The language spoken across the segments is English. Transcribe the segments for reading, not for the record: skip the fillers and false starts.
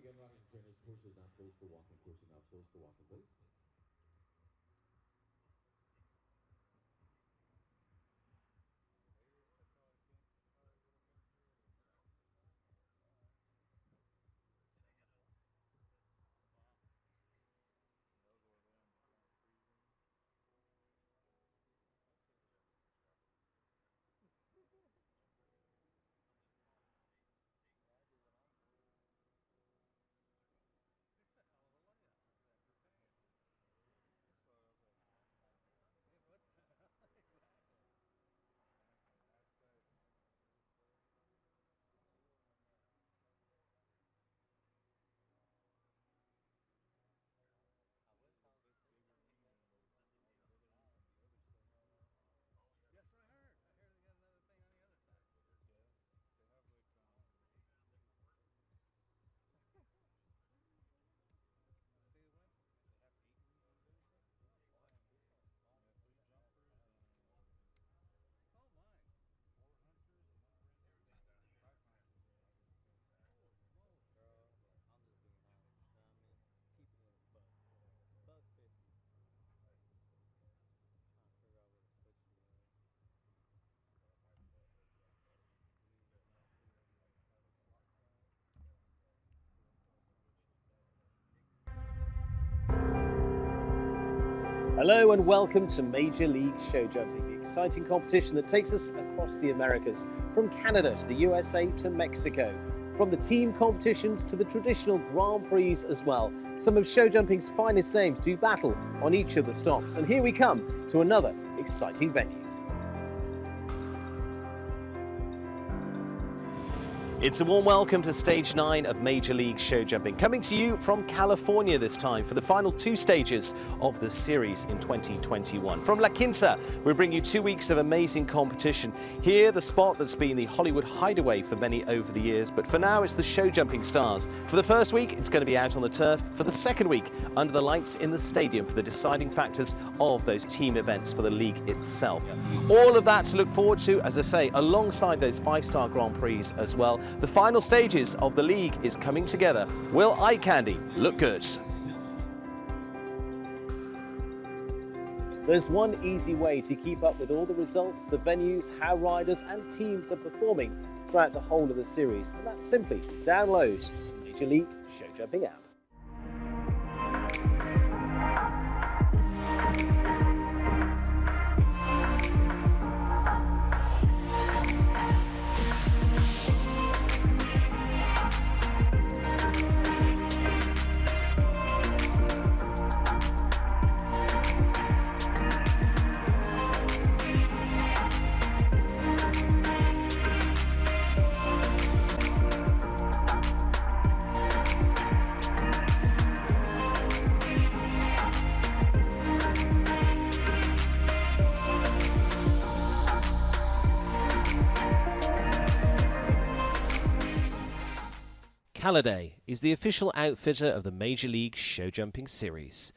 again, running trainers, courses not closed for walking, courses not closed for walking, please. Hello and welcome to Major League Show Jumping, the exciting competition that takes us across the Americas, from Canada to the USA to Mexico, from the team competitions to the traditional Grand Prix as well. Some of show jumping's finest names do battle on each of the stops, and here we come to another exciting venue. It's a warm welcome to Stage 9 of Major League Show Jumping, coming to you from California this time for the final two stages of the series in 2021. From La Quinta, we bring you 2 weeks of amazing competition. Here, the spot that's been the Hollywood hideaway for many over the years, but for now it's the show jumping stars. For the first week, it's going to be out on the turf. For the second week, under the lights in the stadium for the deciding factors of those team events for the league itself. All of that to look forward to, as I say, alongside those 5-star Grand Prix as well. The final stages of the league is coming together. Will eye candy look good? There's one easy way to keep up with all the results, the venues, how riders and teams are performing throughout the whole of the series, and that's simply download the Major League Show Jumping app. Halliday is the official outfitter of the Major League Show Jumping Series.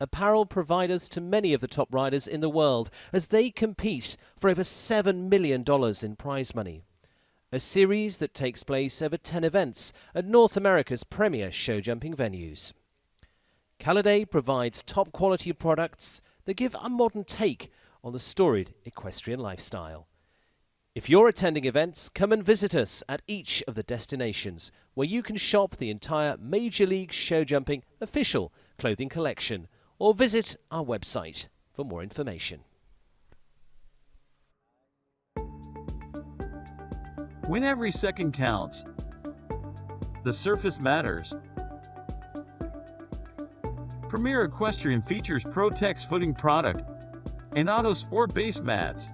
Apparel providers to many of the top riders in the world as they compete for over $7 million in prize money. A series that takes place over 10 events at North America's premier show jumping venues. Halliday provides top quality products that give a modern take on the storied equestrian lifestyle. If you're attending events, come and visit us at each of the destinations where you can shop the entire Major League Show Jumping official clothing collection, or visit our website for more information. When every second counts, the surface matters. Premier Equestrian features Pro-Tex footing product and Auto Sport base mats.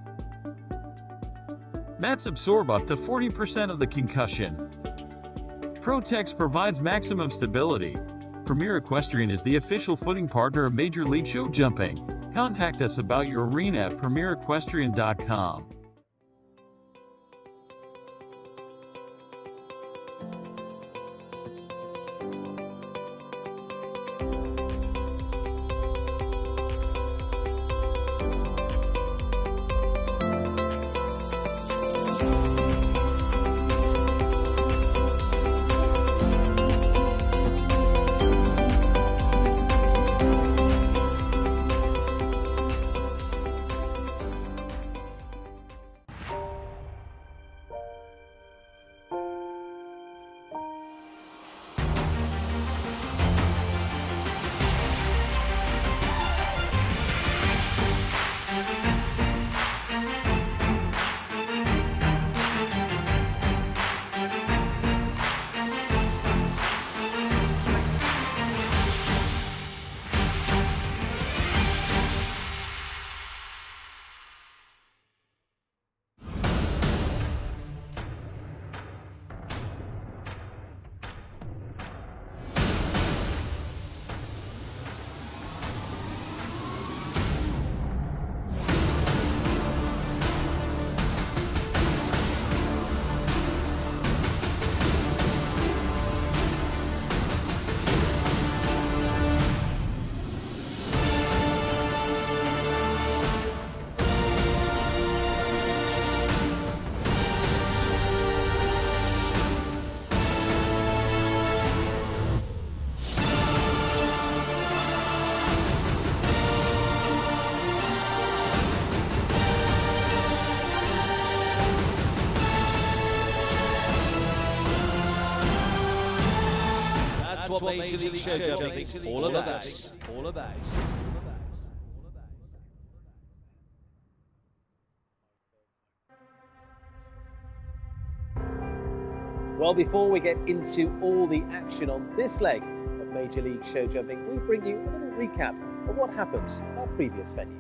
Mats absorb up to 40% of the concussion. Pro-Tex provides maximum stability. Premier Equestrian is the official footing partner of Major League Show Jumping. Contact us about your arena at premierequestrian.com. what Major League Show Jumping is all about. Well, before we get into all the action on this leg of Major League Show Jumping, we bring you a little recap of what happened at our previous venue.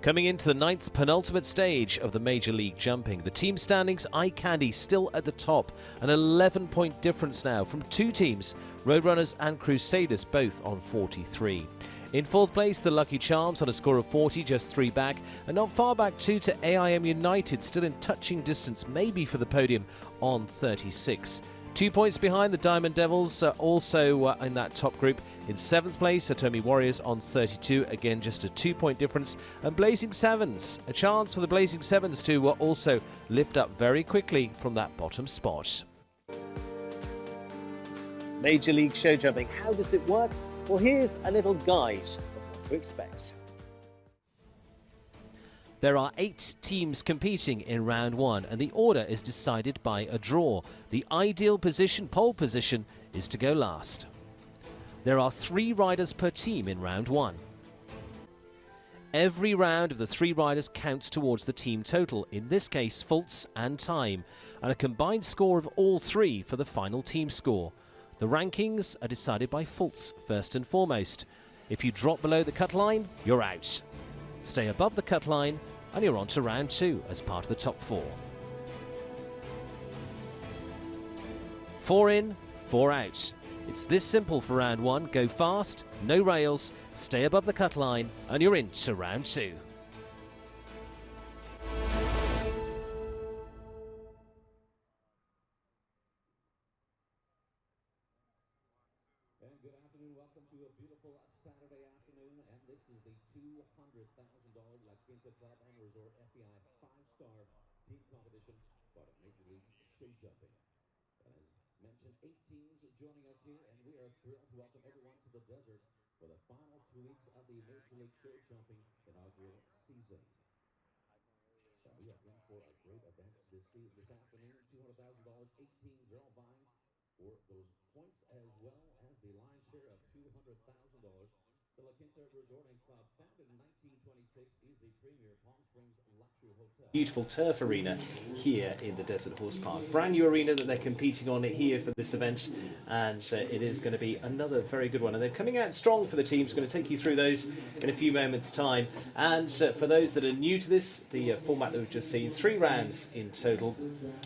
Coming into the 9th penultimate stage of the Major League Jumping, the team standings eye candy still at the top, an 11-point difference now from two teams, Roadrunners and Crusaders, both on 43. In 4th place, the Lucky Charms on a score of 40, just 3 back, and not far back too to AIM United, still in touching distance maybe for the podium on 36. 2 points behind, the Diamond Devils also in that top group. In 7th place, Atomi Warriors on 32, again just a 2-point difference. And Blazing Sevens, a chance for the Blazing Sevens to also lift up very quickly from that bottom spot. Major League Show Jumping, how does it work? Well, here's a little guide of what to expect. There are 8 teams competing in round 1, and the order is decided by a draw. The ideal position, pole position, is to go last. There are 3 riders per team in round 1. Every round of the 3 riders counts towards the team total, in this case faults and time, and a combined score of all 3 for the final team score. The rankings are decided by faults first and foremost. If you drop below the cut line, you're out. Stay above the cut line and you're on to round 2 as part of the top 4. 4 in, 4 out. It's this simple for round 1. Go fast, no rails, stay above the cut line, and you're into round 2. And good afternoon. Welcome to a beautiful Saturday afternoon. And this is the $200,000 La Quinta Club and Resort FEI 5-star team competition part of Major League Show Jumping. And as mentioned, 8 teams joining us here, and we are thrilled to welcome everyone to the desert for the final 2 weeks of the Major League Show Jumping inaugural season. And we are in for a great event this afternoon. $200,000, 8 teams are all vying for those points as well as the lion's share of $200,000. The La Quinta Resort and Club, founded in 1926, is the premier Palm Springs luxury hotel. Beautiful turf arena here in the Desert Horse Park. Brand new arena that they're competing on here for this event, and it is going to be another very good one. And they're coming out strong for the teams. Going to take you through those in a few moments' time. And for those that are new to this, the format that we've just seen, 3 rounds in total.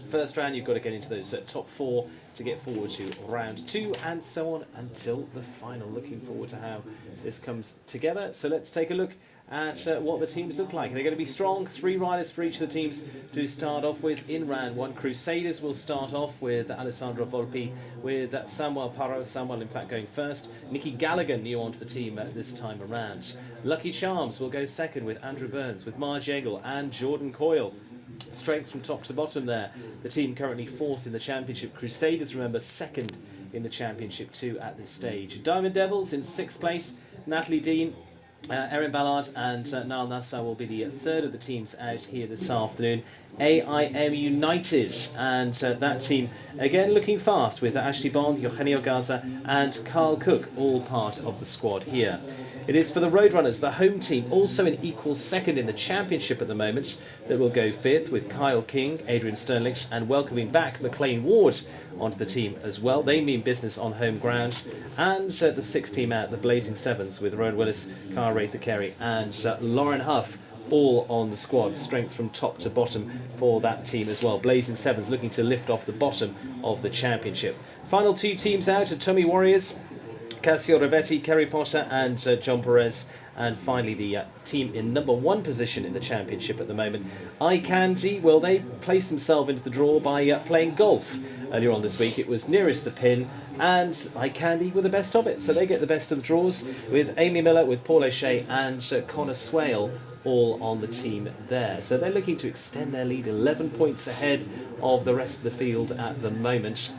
First round, you've got to get into those top 4 to get forward to round 2, and so on until the final. Looking forward to how this comes together. So let's take a look at what the teams look like. They're going to be strong. 3 riders for each of the teams to start off with in round 1. Crusaders will start off with Alessandro Volpi, with Samuel Parro. Samuel, in fact, going first. Nicky Gallagher new onto the team this time around. Lucky Charms will go second with Andrew Burns, with Marge Egel and Jordan Coyle. Strength from top to bottom there. The team currently 4th in the championship. Crusaders, remember, 2nd in the championship too at this stage. Diamond Devils in 6th place. Natalie Dean, Erin Ballard and Niall Nassau will be the 3rd of the teams out here this afternoon. AIM United, and that team again looking fast with Ashley Bond, Eugenio Gaza and Carl Cook, all part of the squad here. It is for the Roadrunners, the home team, also in equal 2nd in the championship at the moment, that will go 5th with Kyle King, Adrian Sternlich and welcoming back McLean Ward onto the team as well. They mean business on home ground. And the 6th team out, the Blazing Sevens, with Rowan Willis, Cara Rather Carey and Lauren Huff, all on the squad. Strength from top to bottom for that team as well. Blazing Sevens looking to lift off the bottom of the championship. Final 2 teams out, Atomi Warriors, Cassio Rivetti, Kerry Potter and John Perez, And finally, the team in number 1 position in the championship at the moment, Eye Candy, well, they placed themselves into the draw by playing golf. Earlier on this week, it was nearest the pin, and Eye Candy were the best of it. So they get the best of the draws with Amy Miller, with Paul O'Shea and Connor Swale all on the team there. So they're looking to extend their lead 11 points ahead of the rest of the field at the moment,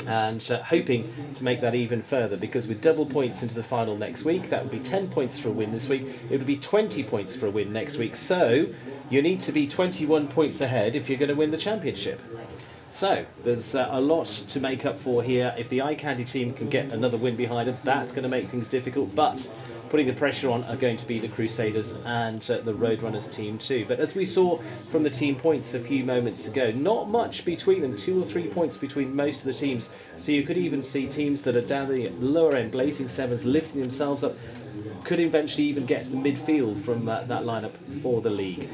and hoping to make that even further, because with double points into the final next week, that would be 10 points for a win this week. It would be 20 points for a win next week. So you need to be 21 points ahead if you're going to win the championship. So there's a lot to make up for here. If the Eye Candy team can get another win behind them, that's going to make things difficult. But putting the pressure on are going to be the Crusaders and the Roadrunners team too. But as we saw from the team points a few moments ago, not much between them, 2 or 3 points between most of the teams. So you could even see teams that are down the lower end, Blazing Sevens, lifting themselves up, could eventually even get to the midfield from that lineup for the league.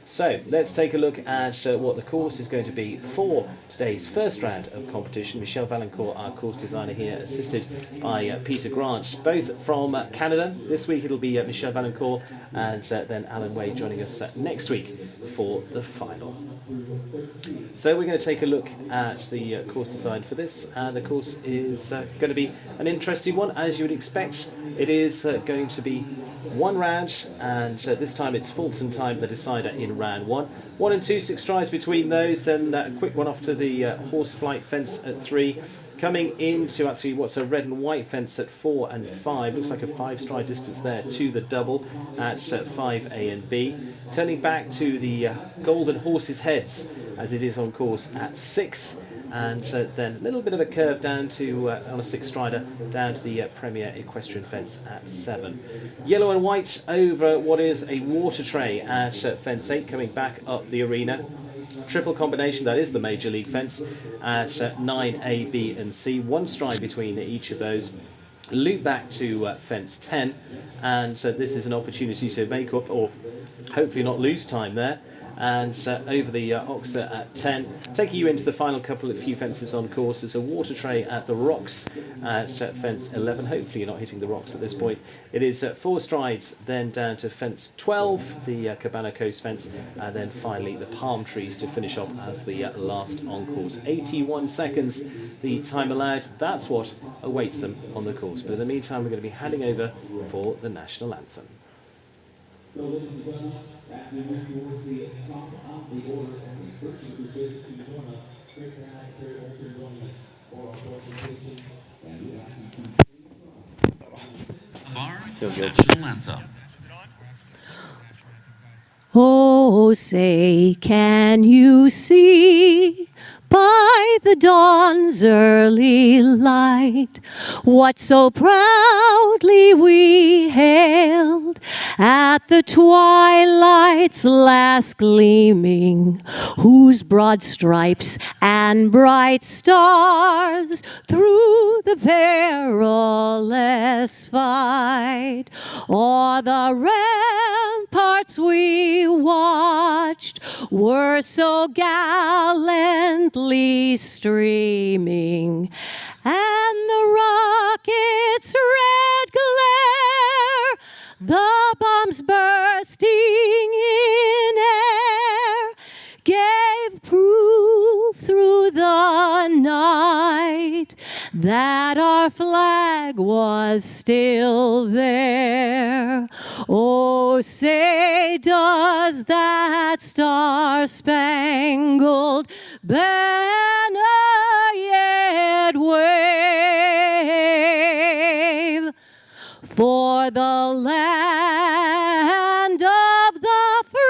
So let's take a look at what the course is going to be for today's first round of competition. Michelle Valancourt, our course designer here, assisted by Peter Grant, both from Canada. This week it'll be Michelle Valancourt, and then Alan Wade joining us next week for the final. So we're going to take a look at the course design for this, and the course is going to be an interesting one, as you would expect. It is going to be one round, and this time it's Fulton time, the decider in round 1. 1 and 2, 6 tries between those, then a quick one off to the horse flight fence at 3. Coming into actually what's a red and white fence at 4 and 5. Looks like a 5-stride distance there to the double at 5A and B. Turning back to the golden horses' heads as it is on course at 6. And then a little bit of a curve down to, on a 6-strider, down to the Premier Equestrian fence at 7. Yellow and white over what is a water tray at fence 8, coming back up the arena. Triple combination, that is the Major League fence, at 9A, B and C. 1 stride between each of those. Loop back to fence 10, and this is an opportunity to make up, or hopefully not lose time there. And over the Oxer at 10, taking you into the final couple of few fences on course. There's a water tray at the rocks at fence 11. Hopefully you're not hitting the rocks at this point. It is 4 strides, then down to fence 12, the Cabana Coast fence, and then finally the palm trees to finish off as the last on course. 81 seconds, the time allowed. That's what awaits them on the course. But in the meantime, we're going to be heading over for the national anthem. So, ladies and gentlemen, as we move towards the top of the order, and the first Crusaders to join us, great to have Terry Olsen joining us for our presentation, and we ask you to National Anthem. Oh, say, can you see by the dawn's early light what so proudly we hailed at the twilight's last gleaming, whose broad stripes and bright stars through the perilous fight o'er the ramparts we watched were so gallantly streaming, and the rocket's red glare, the bombs bursting in air, gave proof through the night that our flag was still there. Oh, say, does that star-spangled banner yet wave for the land of the free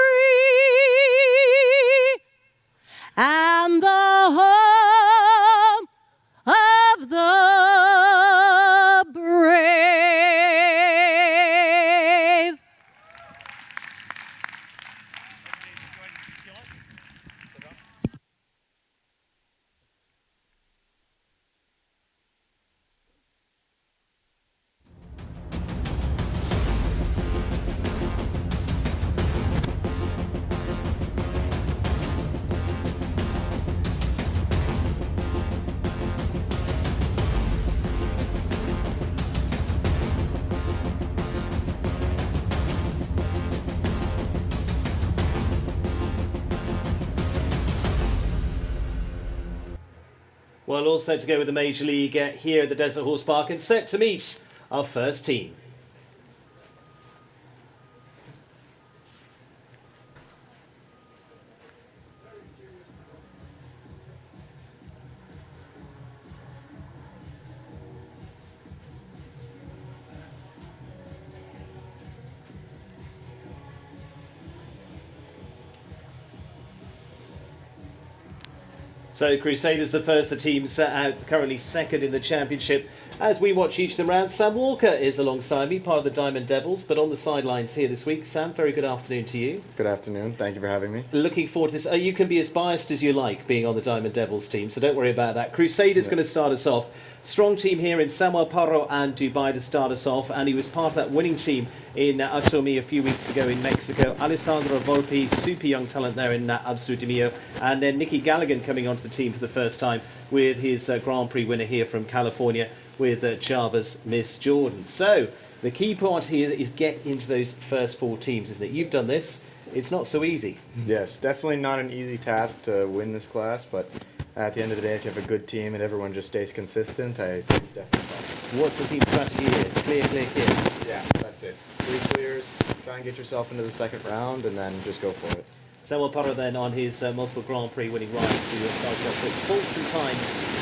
and the home of the brave? Well, all set to go with the Major League here at the Desert Horse Park and set to meet our first team. So Crusaders the first, the team set out currently second in the championship. As we watch each of them round, Sam Walker is alongside me, part of the Diamond Devils, but on the sidelines here this week. Sam, very good afternoon to you. Good afternoon. Thank you for having me. Looking forward to this. You can be as biased as you like being on the Diamond Devils team, so don't worry about that. Crusaders going to start us off. Strong team here in Samuel Parro and Dubai to start us off, and he was part of that winning team in Atomi a few weeks ago in Mexico. Alessandro Volpi, super young talent there in Absolute Mio, and then Nicky Galligan coming onto the team for the first time with his Grand Prix winner here from California with Java's Miss Jordan. So the key part here is get into those first 4 teams, isn't it? You've done this. It's not so easy. Yes, definitely not an easy task to win this class, but at the end of the day, if you have a good team and everyone just stays consistent, I think it's definitely fun. What's the team strategy here? Clear, clear, clear. Yeah, that's it. 3 clears, try and get yourself into the second round, and then just go for it. Samuel Parro then on his multiple Grand Prix winning ride to start off with faults and time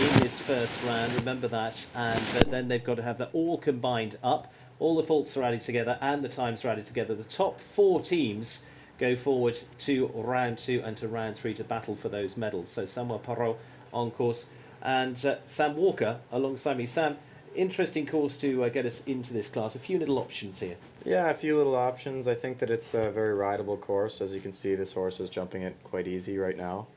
in this first round, remember that, and then they've got to have that all combined up. All the faults are added together and the times are added together. The top 4 teams go forward to round 2 and to round 3 to battle for those medals. So Samuel Parro on course and Sam Walker alongside me. Sam, interesting course to get us into this class. A few little options here. Yeah, a few little options. I think that it's a very rideable course. As you can see, this horse is jumping it quite easy right now.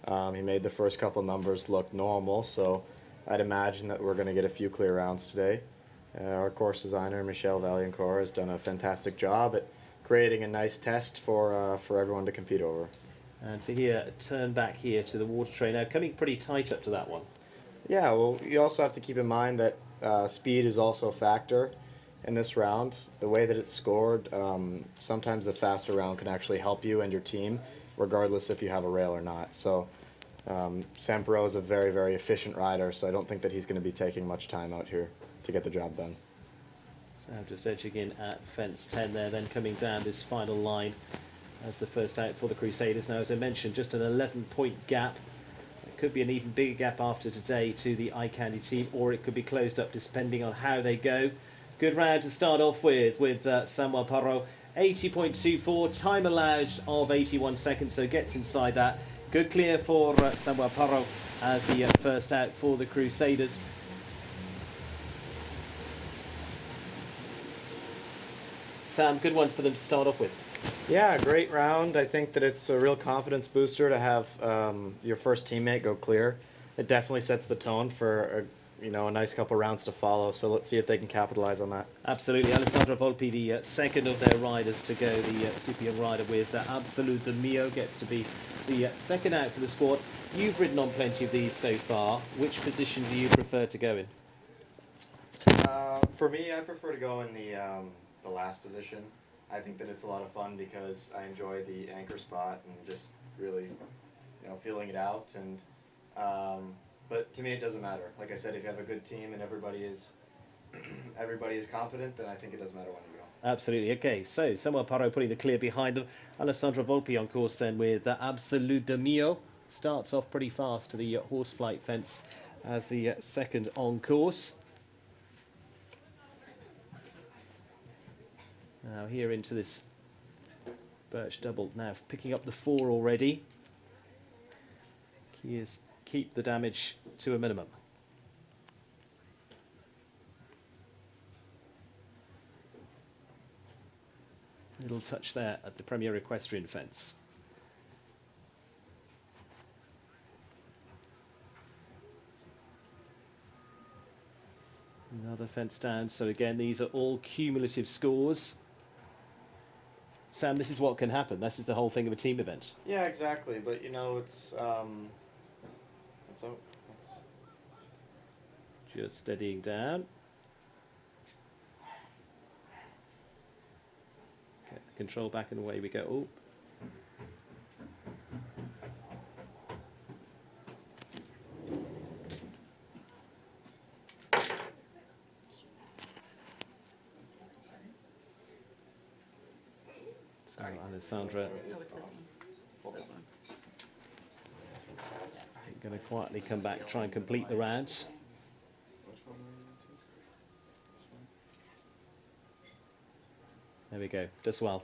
He made the first couple numbers look normal, so I'd imagine that we're going to get a few clear rounds today. Our course designer, Michelle Vaillancourt, has done a fantastic job at creating a nice test for everyone to compete over. And for here, turn back here to the water tray. Now, coming pretty tight up to that one. Yeah, well, you also have to keep in mind that speed is also a factor in this round. The way that it's scored, sometimes the faster round can actually help you and your team, regardless if you have a rail or not. So Sam Parro is a very, very efficient rider, so I don't think that he's going to be taking much time out here to get the job done. Sam just edging in at fence 10 there, then coming down this final line as the first out for the Crusaders. Now, as I mentioned, just an 11-point gap. It could be an even bigger gap after today to the Eye Candy team, or it could be closed up depending on how they go. Good round to start off with Samuel Parro. 80.24, time allowed of 81 seconds, so gets inside that. Good clear for Samuel Parro as the first out for the Crusaders. Sam, good ones for them to start off with. Yeah, great round. I think that it's a real confidence booster to have your first teammate go clear. It definitely sets the tone for a nice couple rounds to follow. So let's see if they can capitalize on that. Absolutely. Alessandro Volpi, the second of their riders to go, the super young rider with Absolute Mio, gets to be the second out for the squad. You've ridden on plenty of these so far. Which position do you prefer to go in? For me, I prefer to go in the last position. I think that it's a lot of fun because I enjoy the anchor spot and just really, feeling it out. And but to me, it doesn't matter. Like I said, if you have a good team and everybody is confident, then I think it doesn't matter when you go. Absolutely. Okay, so Samuel Parro putting the clear behind them. Alessandro Volpi on course then with Absolute Mio. Starts off pretty fast to the horseflight fence as the second on course. Now here into this birch double. Now picking up the 4 already. Key is keep the damage to a minimum. Little touch there at the Premier Equestrian fence. Another fence down. So again, these are all cumulative scores. Sam, this is what can happen. This is the whole thing of a team event. Yeah, exactly. But it's just steadying down. Get the control back and away we go. Oh. Sorry. Alessandra Oh, it's this one. It's this one. going to quietly come back, try and complete the round. There we go, does well.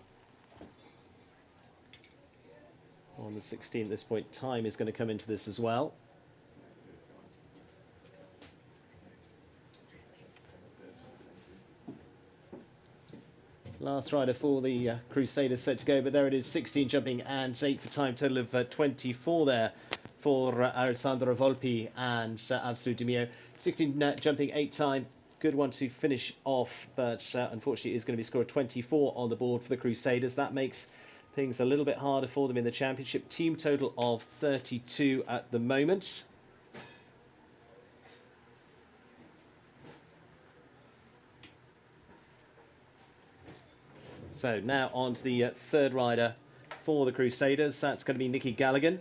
On the 16 at this point, time is going to come into this as well. Last rider for the Crusaders set to go, but there it is, 16 jumping and 8 for time, total of 24 there for Alessandro Volpi and Absolute Di Mio. 16 jumping, 8 time, good one to finish off, but unfortunately is going to be scored 24 on the board for the Crusaders. That makes things a little bit harder for them in the championship. Team total of 32 at the moment. So now on to the third rider for the Crusaders. That's going to be Nicky Galligan.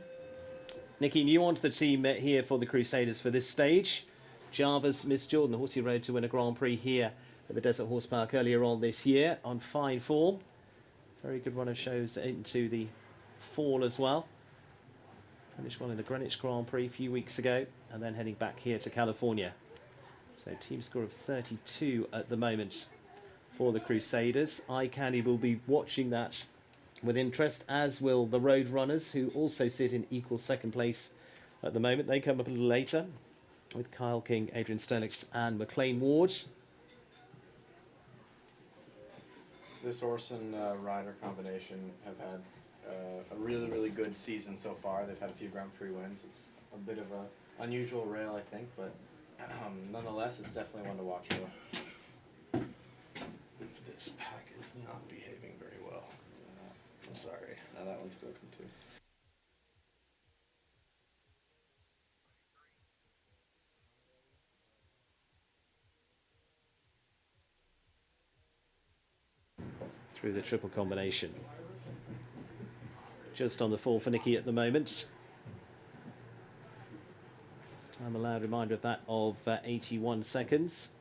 Nicky, new onto the team here for the Crusaders for this stage. Java's Miss Jordan, the horse he rode to win a Grand Prix here at the Desert Horse Park earlier on this year on fine form. Very good run of shows into the fall as well. Finished well in the Greenwich Grand Prix a few weeks ago and then heading back here to California. So team score of 32 at the moment for the Crusaders. Eye Candy will be watching that with interest, as will the Road Runners, who also sit in equal second place at the moment. They come up a little later with Kyle King, Adrian Sterlix and McLean Ward. This horse and rider combination have had a really, really good season so far. They've had a few Grand Prix wins. It's a bit of an unusual rail, I think, but nonetheless, it's definitely one to watch for. This pack is not behaving very well. I'm sorry. Now that one's broken too. Through the triple combination. Just on the fall for Nicky at the moment. Time allowed, reminder of that, of 81 seconds.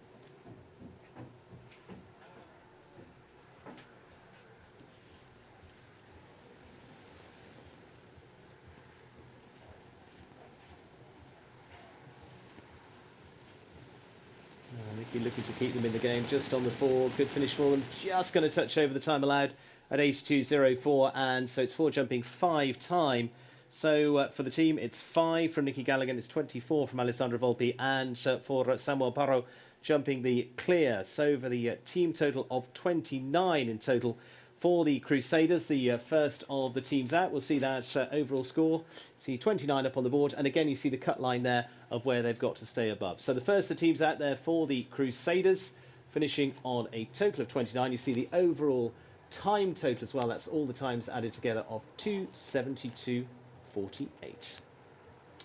Nicky looking to keep them in the game, just on the fall. Good finish for them, just going to touch over the time allowed at 82.04, and so it's 4 jumping 5 time. So for the team, it's 5 from Nicky Galligan, it's 24 from Alessandro Volpi, and for Samuel Parro jumping the clear. So for the team total of 29 in total for the Crusaders, the first of the teams out. We'll see that overall score. See 29 up on the board, and again you see the cut line there of where they've got to stay above. So the first of the teams out there for the Crusaders, finishing on a total of 29. You see the overall time total as well. That's all the times added together of 272.48.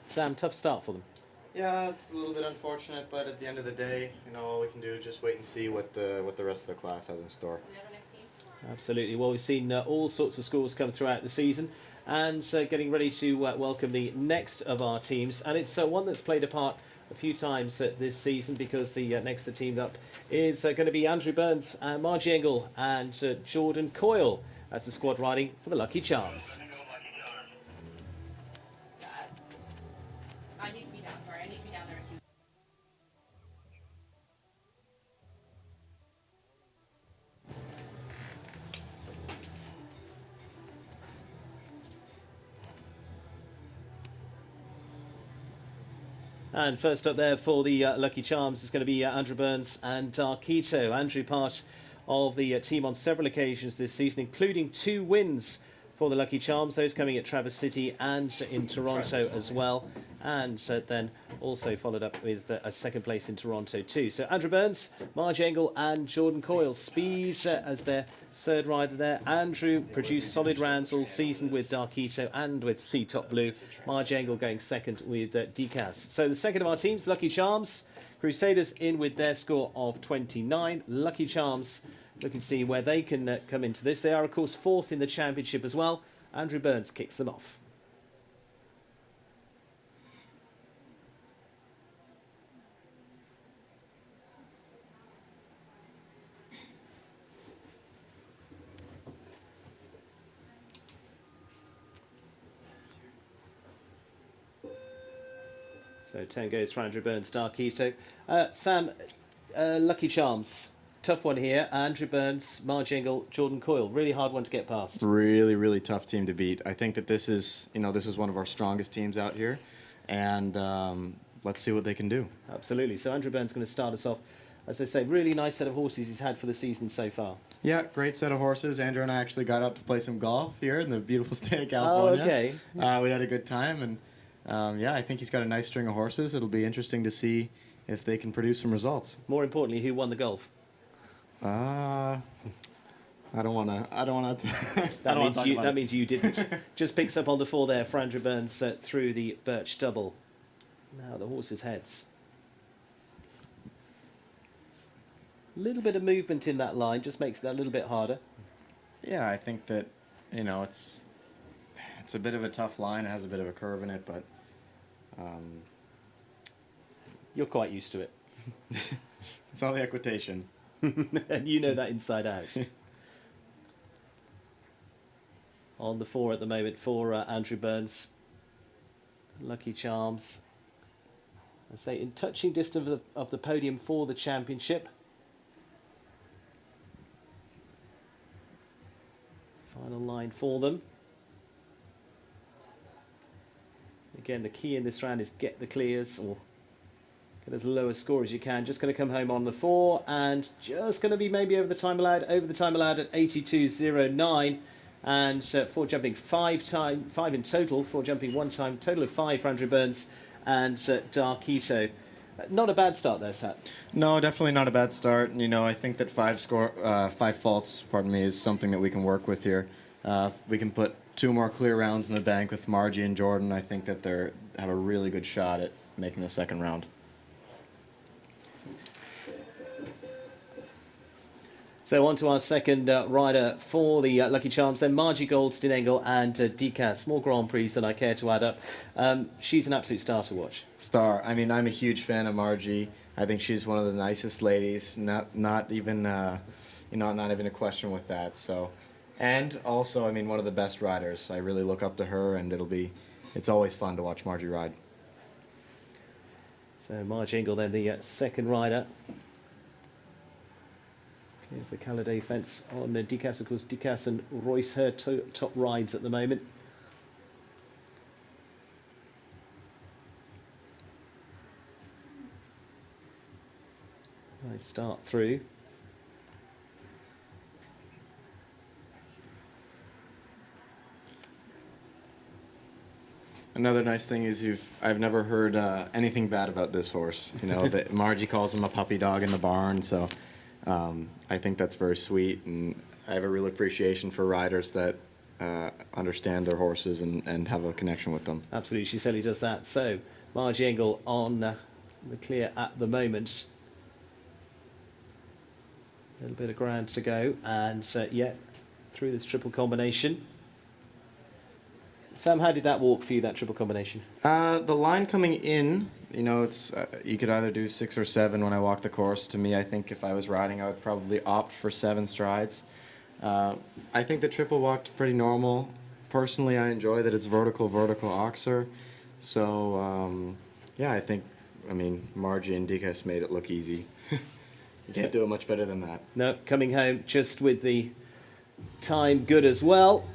Sam, tough start for them. Yeah, it's a little bit unfortunate, but at the end of the day, you know, all we can do is just wait and see what the rest of the class has in store. Absolutely. Well, we've seen all sorts of scores come throughout the season, and getting ready to welcome the next of our teams. And it's one that's played a part a few times this season, because the next of the team up is going to be Andrew Burns, Margie Engel and Jordan Coyle as the squad riding for the Lucky Charms. I need to be down, sorry. I need to be down there. And first up there for the Lucky Charms is going to be Andrew Burns and Darkito. Andrew, part of the team on several occasions this season, including 2 wins for the Lucky Charms, those coming at Traverse City and in Toronto as well, and then also followed up with a second place in Toronto too. So Andrew Burns, Marge Engel and Jordan Coyle, speed as their third rider there. Andrew produced solid rounds all season with Darkito and with Sea Top Blue. Marge Engel going second with Decaz. So the second of our teams, Lucky Charms. Crusaders in with their score of 29. Lucky Charms looking to see where they can come into this. They are, of course, 4th in the championship as well. Andrew Burns kicks them off. So 10 goes for Andrew Burns, Darkito. Sam, Lucky Charms. Tough one here. Andrew Burns, Marge Engel, Jordan Coyle. Really hard one to get past. Really, really tough team to beat. I think that this is one of our strongest teams out here, and let's see what they can do. Absolutely. So Andrew Burns going to start us off. As I say, really nice set of horses he's had for the season so far. Yeah, great set of horses. Andrew and I actually got out to play some golf here in the beautiful state of California. Oh, okay. We had a good time, and yeah, I think he's got a nice string of horses. It'll be interesting to see if they can produce some results. More importantly, who won the golf? I don't want to. That means you didn't. Just picks up on the 4 there for Andrew Burns through the Birch double. Now the horses' heads. A little bit of movement in that line just makes that a little bit harder. Yeah, I think that it's a bit of a tough line. It has a bit of a curve in it, but you're quite used to it. It's all the equitation. And you know that inside out. On the 4 at the moment for Andrew Burns. Lucky Charms. I say in touching distance of the podium for the championship. Final line for them. Again, the key in this round is get the clears or get as low a score as you can. Just going to come home on the 4 and just going to be maybe over the time allowed at 82.09. And for jumping 5 in total, for jumping 1 time, total of 5 for Andrew Burns and Darkito. Not a bad start there, Sat. No, definitely not a bad start. I think that 5 faults, is something that we can work with here. We can put 2 more clear rounds in the bank with Margie and Jordan. I think that they have a really good shot at making the second round. So on to our second rider for the Lucky Charms, then Margie Goldstein Engel and Decas. More Grand Prix than I care to add up. She's an absolute star to watch. Star. I'm a huge fan of Margie. I think she's one of the nicest ladies. Not even a question with that. So, and also, one of the best riders. I really look up to her, and it's always fun to watch Margie ride. So Margie Engel then the second rider. Here's the Caladay fence on Decas. Of course, Decas and Royce, her top rides at the moment. Nice start through. Another nice thing is I've never heard anything bad about this horse. That Margie calls him a puppy dog in the barn, so I think that's very sweet, and I have a real appreciation for riders that understand their horses and have a connection with them. Absolutely, she certainly does that. So Margie Engel on the clear at the moment. A little bit of ground to go, and yeah, through this triple combination. Sam, how did that walk for you, that triple combination? The line coming in, it's you could either do 6 or 7 when I walk the course. To me, I think if I was riding, I would probably opt for 7 strides. I think the triple walked pretty normal. Personally, I enjoy that it's vertical oxer. So, yeah, I think, Margie and Decas made it look easy. You can't do it much better than that. No, coming home just with the time good as well.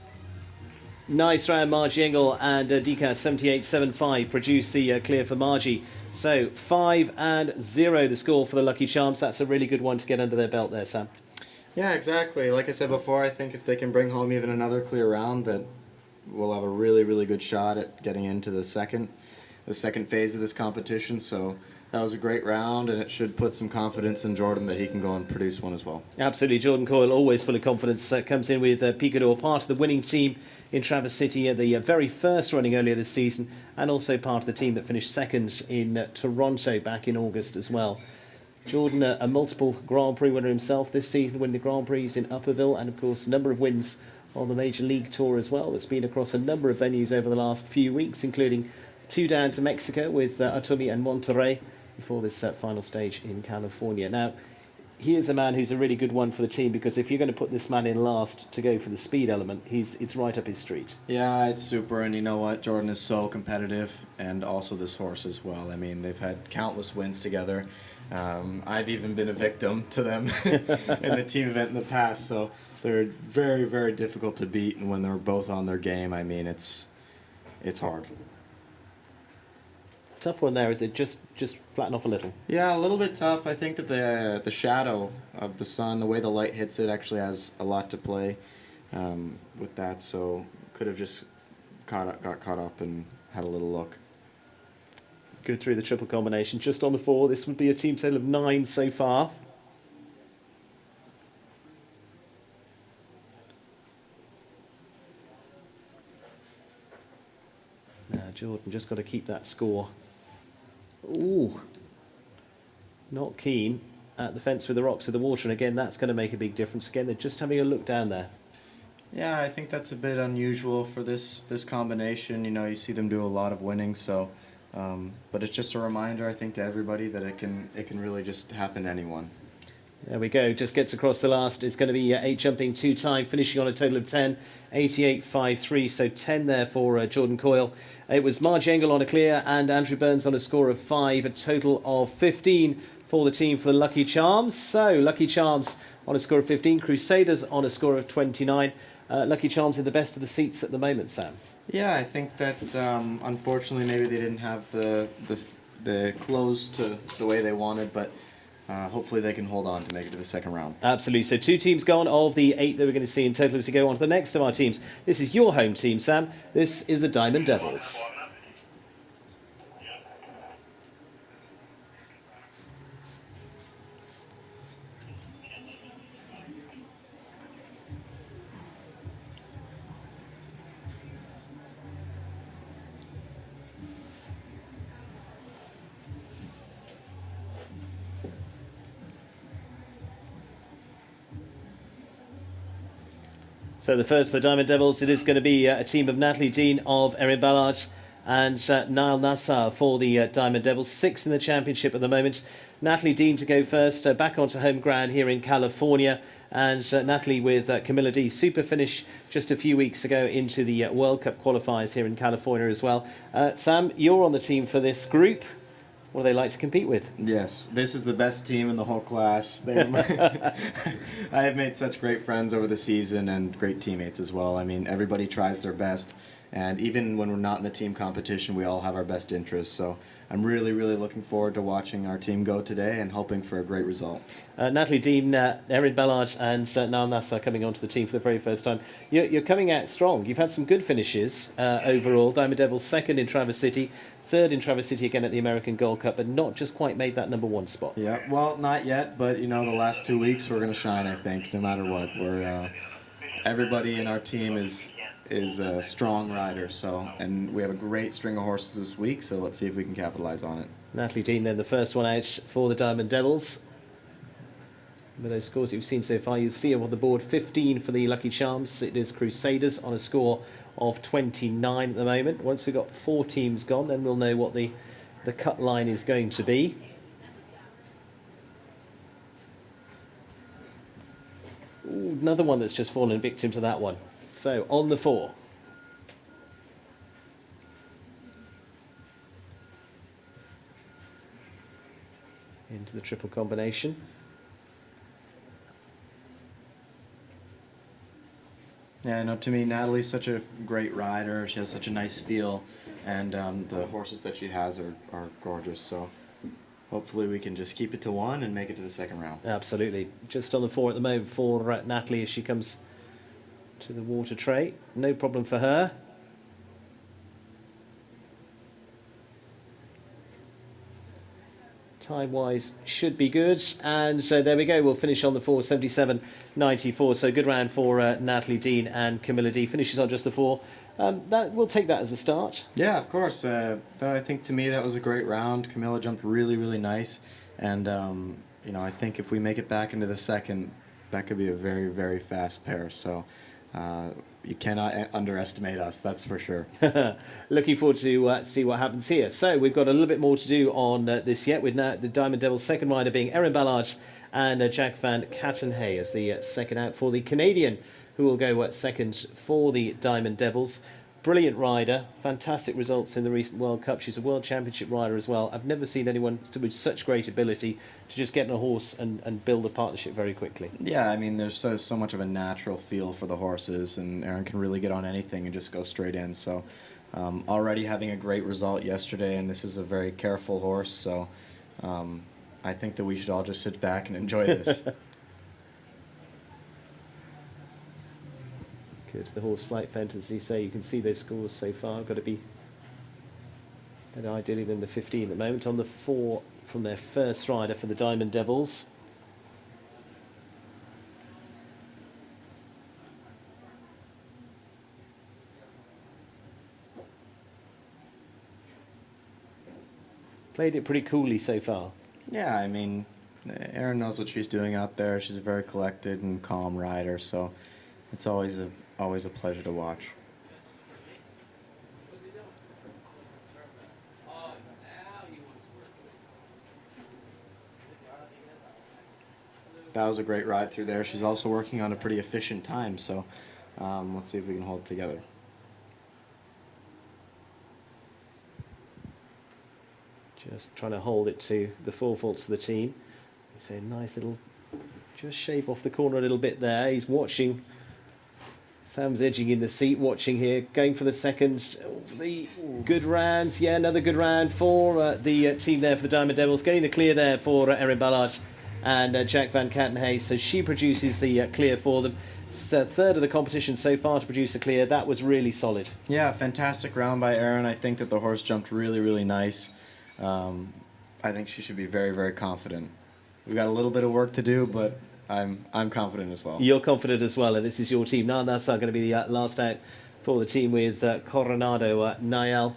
Nice round, Margie Engel and Decas 78.75 produced the clear for Margie. So 5-0 the score for the Lucky Charms. That's a really good one to get under their belt there, Sam. Yeah, exactly. Like I said before, I think if they can bring home even another clear round, that we'll have a really, really good shot at getting into the second phase of this competition. So that was a great round, and it should put some confidence in Jordan that he can go and produce one as well. Absolutely. Jordan Coyle, always full of confidence, comes in with Picador, part of the winning team in Traverse City at the very first running earlier this season, and also part of the team that finished second in Toronto back in August as well. Jordan, a multiple Grand Prix winner himself this season, winning the Grand Prix in Upperville, and of course a number of wins on the Major League Tour as well. That's been across a number of venues over the last few weeks, including 2 down to Mexico with Atumi and Monterrey before this final stage in California. Now, he is a man who's a really good one for the team, because if you're going to put this man in last to go for the speed element, it's right up his street. Yeah, it's super, and you know what? Jordan is so competitive, and also this horse as well. I mean, they've had countless wins together. I've even been a victim to them in the team event in the past, so they're very, very difficult to beat, and when they're both on their game, I mean, it's hard. Tough one there, is it? Just flatten off a little. Yeah, a little bit tough. I think that the shadow of the sun, the way the light hits it, actually has a lot to play with that. So could have just got caught up and had a little look. Good through the triple combination. Just on the 4. This would be a team total of 9 so far. Now Jordan just got to keep that score. Ooh, not keen at the fence with the rocks of the water, and again that's going to make a big difference. Again, they're just having a look down there. Yeah, I think that's a bit unusual for this combination. You know, you see them do a lot of winning, so but it's just a reminder, I think, to everybody that it can really just happen to anyone. There we go, just gets across the last. It's going to be 8 jumping 2 time, finishing on a total of 10, 88.53, so 10 there for Jordan Coyle. It was Marge Engel on a clear and Andrew Burns on a score of 5, a total of 15 for the team for the Lucky Charms. So Lucky Charms on a score of 15, Crusaders on a score of 29. Lucky Charms in the best of the seats at the moment, Sam. Yeah, I think that unfortunately maybe they didn't have the close to the way they wanted, but hopefully they can hold on to make it to the second round. Absolutely. So 2 teams gone of the 8 that we're going to see in total as we go on to the next of our teams. This is your home team, Sam. This is the Diamond Devils. So the first for the Diamond Devils, it is going to be a team of Natalie Dean of Erin Ballard and Niall Nassar for the Diamond Devils. 6th in the championship at the moment. Natalie Dean to go first, back onto home ground here in California. And Natalie with Camilla D. Super finish just a few weeks ago into the World Cup qualifiers here in California as well. Sam, you're on the team for this group. What do they like to compete with? Yes, this is the best team in the whole class. I have made such great friends over the season and great teammates as well. I mean, everybody tries their best, and even when we're not in the team competition, we all have our best interests. So I'm really, really looking forward to watching our team go today and hoping for a great result. Natalie Dean, Erin Ballard and Niall Nassar coming onto the team for the very first time. You're coming out strong. You've had some good finishes overall. Diamond Devils 2nd in Traverse City, 3rd in Traverse City again at the American Gold Cup, but not just quite made that #1 spot. Yeah, well, not yet, but you know, the last 2 weeks we're going to shine, I think, no matter what. Everybody in our team is a strong rider, and we have a great string of horses this week, so let's see if we can capitalize on it. Natalie Dean then the first one out for the Diamond Devils. With those scores you've seen so far, you see on the board 15 for the Lucky Charms. It is Crusaders on a score of 29 at the moment. Once we've got 4 teams gone, then we'll know what the cut line is going to be. Ooh, another one that's just fallen victim to that one. So on the 4. Into the triple combination. Yeah, no, to me, Natalie's such a great rider. She has such a nice feel, and the horses that she has are gorgeous. So hopefully we can just keep it to 1 and make it to the second round. Absolutely. Just on the 4 at the moment for Natalie as she comes to the water tray. No problem for her. Time-wise should be good, and so there we go. We'll finish on the 4, 77.94. So good round for Natalie Dean and Camilla D. Finishes on just the 4. We'll take that as a start. Yeah, of course. I think to me that was a great round. Camilla jumped really, really nice, and you know, I think if we make it back into the second, that could be a very, very fast pair. So you cannot underestimate us, that's for sure. Looking forward to see what happens here. So we've got a little bit more to do on this yet, with now the Diamond Devils' second rider being Erin Ballard and Jack Van Cattenhay as the second out for the Canadian, who will go second for the Diamond Devils. Brilliant rider, fantastic results in the recent World Cup. She's a World Championship rider as well. I've never seen anyone with such great ability to just get on a horse and build a partnership very quickly. Yeah, I mean, there's so much of a natural feel for the horses, and Erin can really get on anything and just go straight in. So already having a great result yesterday, and this is a very careful horse, so I think that we should all just sit back and enjoy this. Good. The horse Flight Fantasy say you can see those scores so far. Got to be better ideally than the 15 at the moment. On the 4 from their first rider for the Diamond Devils. Played it pretty coolly so far. Yeah, I mean, Erin knows what she's doing out there. She's a very collected and calm rider, so it's always a pleasure to watch. That was a great ride through there. She's also working on a pretty efficient time, so let's see if we can hold it together. Just trying to hold it to the 4 faults of the team. It's a nice little, just shave off the corner a little bit there. He's watching. Sam's edging in the seat, watching here, going for the second. The good rounds, yeah, another good round for the team there for the Diamond Devils. Getting the clear there for Erin Ballard and Jack Van Cattenhay. So she produces the clear for them. It's a third of the competition so far to produce a clear. That was really solid. Yeah, fantastic round by Erin. I think that the horse jumped really, really nice. I think she should be very, very confident. We've got a little bit of work to do, but I'm confident as well. You're confident as well, and this is your team. Now that's going to be the last out for the team with Coronado Niall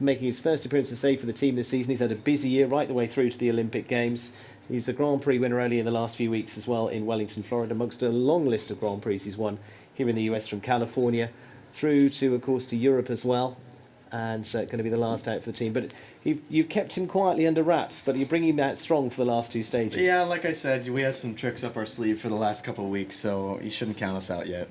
making his first appearance to say for the team this season. He's had a busy year right the way through to the Olympic Games. He's a Grand Prix winner only in the last few weeks as well in Wellington, Florida, amongst a long list of Grand Prix he's won here in the US, from California through to, of course, to Europe as well. And going to be the last out for the team. But you've kept him quietly under wraps, but you bring him out strong for the last 2 stages. Yeah, like I said, we have some tricks up our sleeve for the last couple of weeks, so you shouldn't count us out yet.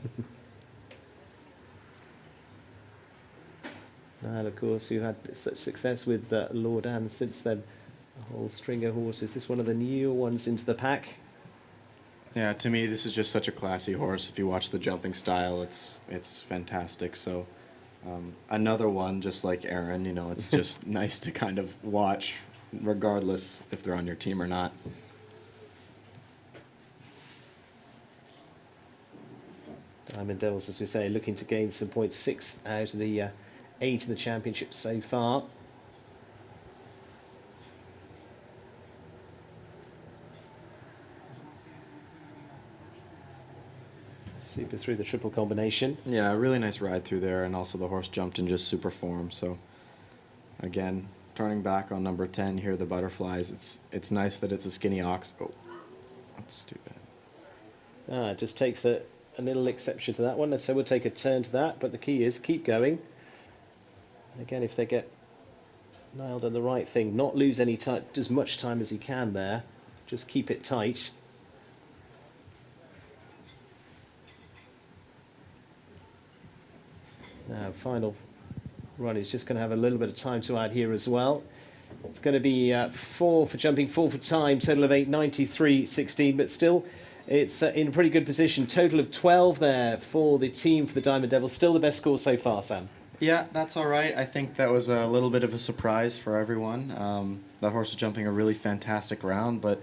And of course, you've had such success with Lord Anne since then. A whole string of horses. This is one of the newer ones into the pack. Yeah, to me, this is just such a classy horse. If you watch the jumping style, it's fantastic. So another one, just like Erin, you know, it's just nice to kind of watch, regardless if they're on your team or not. Diamond Devils, as we say, looking to gain some points. 6 out of the 8 in the championship so far. Super through the triple combination. Yeah, a really nice ride through there, and also the horse jumped in just super form. So, again, turning back on number 10 here, the butterflies. It's nice that it's a skinny ox. Oh, that's too bad. It just takes a little exception to that one, so we'll take a turn to that. But the key is keep going. And again, if they get nailed on the right thing, not lose any time, as much time as he can there. Just keep it tight. Now, final run is just going to have a little bit of time to add here as well. It's going to be 4 for jumping, 4 for time, total of 8, 93.16, but still it's in a pretty good position. Total of 12 there for the team for the Diamond Devils. Still the best score so far, Sam. Yeah, that's all right. I think that was a little bit of a surprise for everyone. That horse was jumping a really fantastic round, but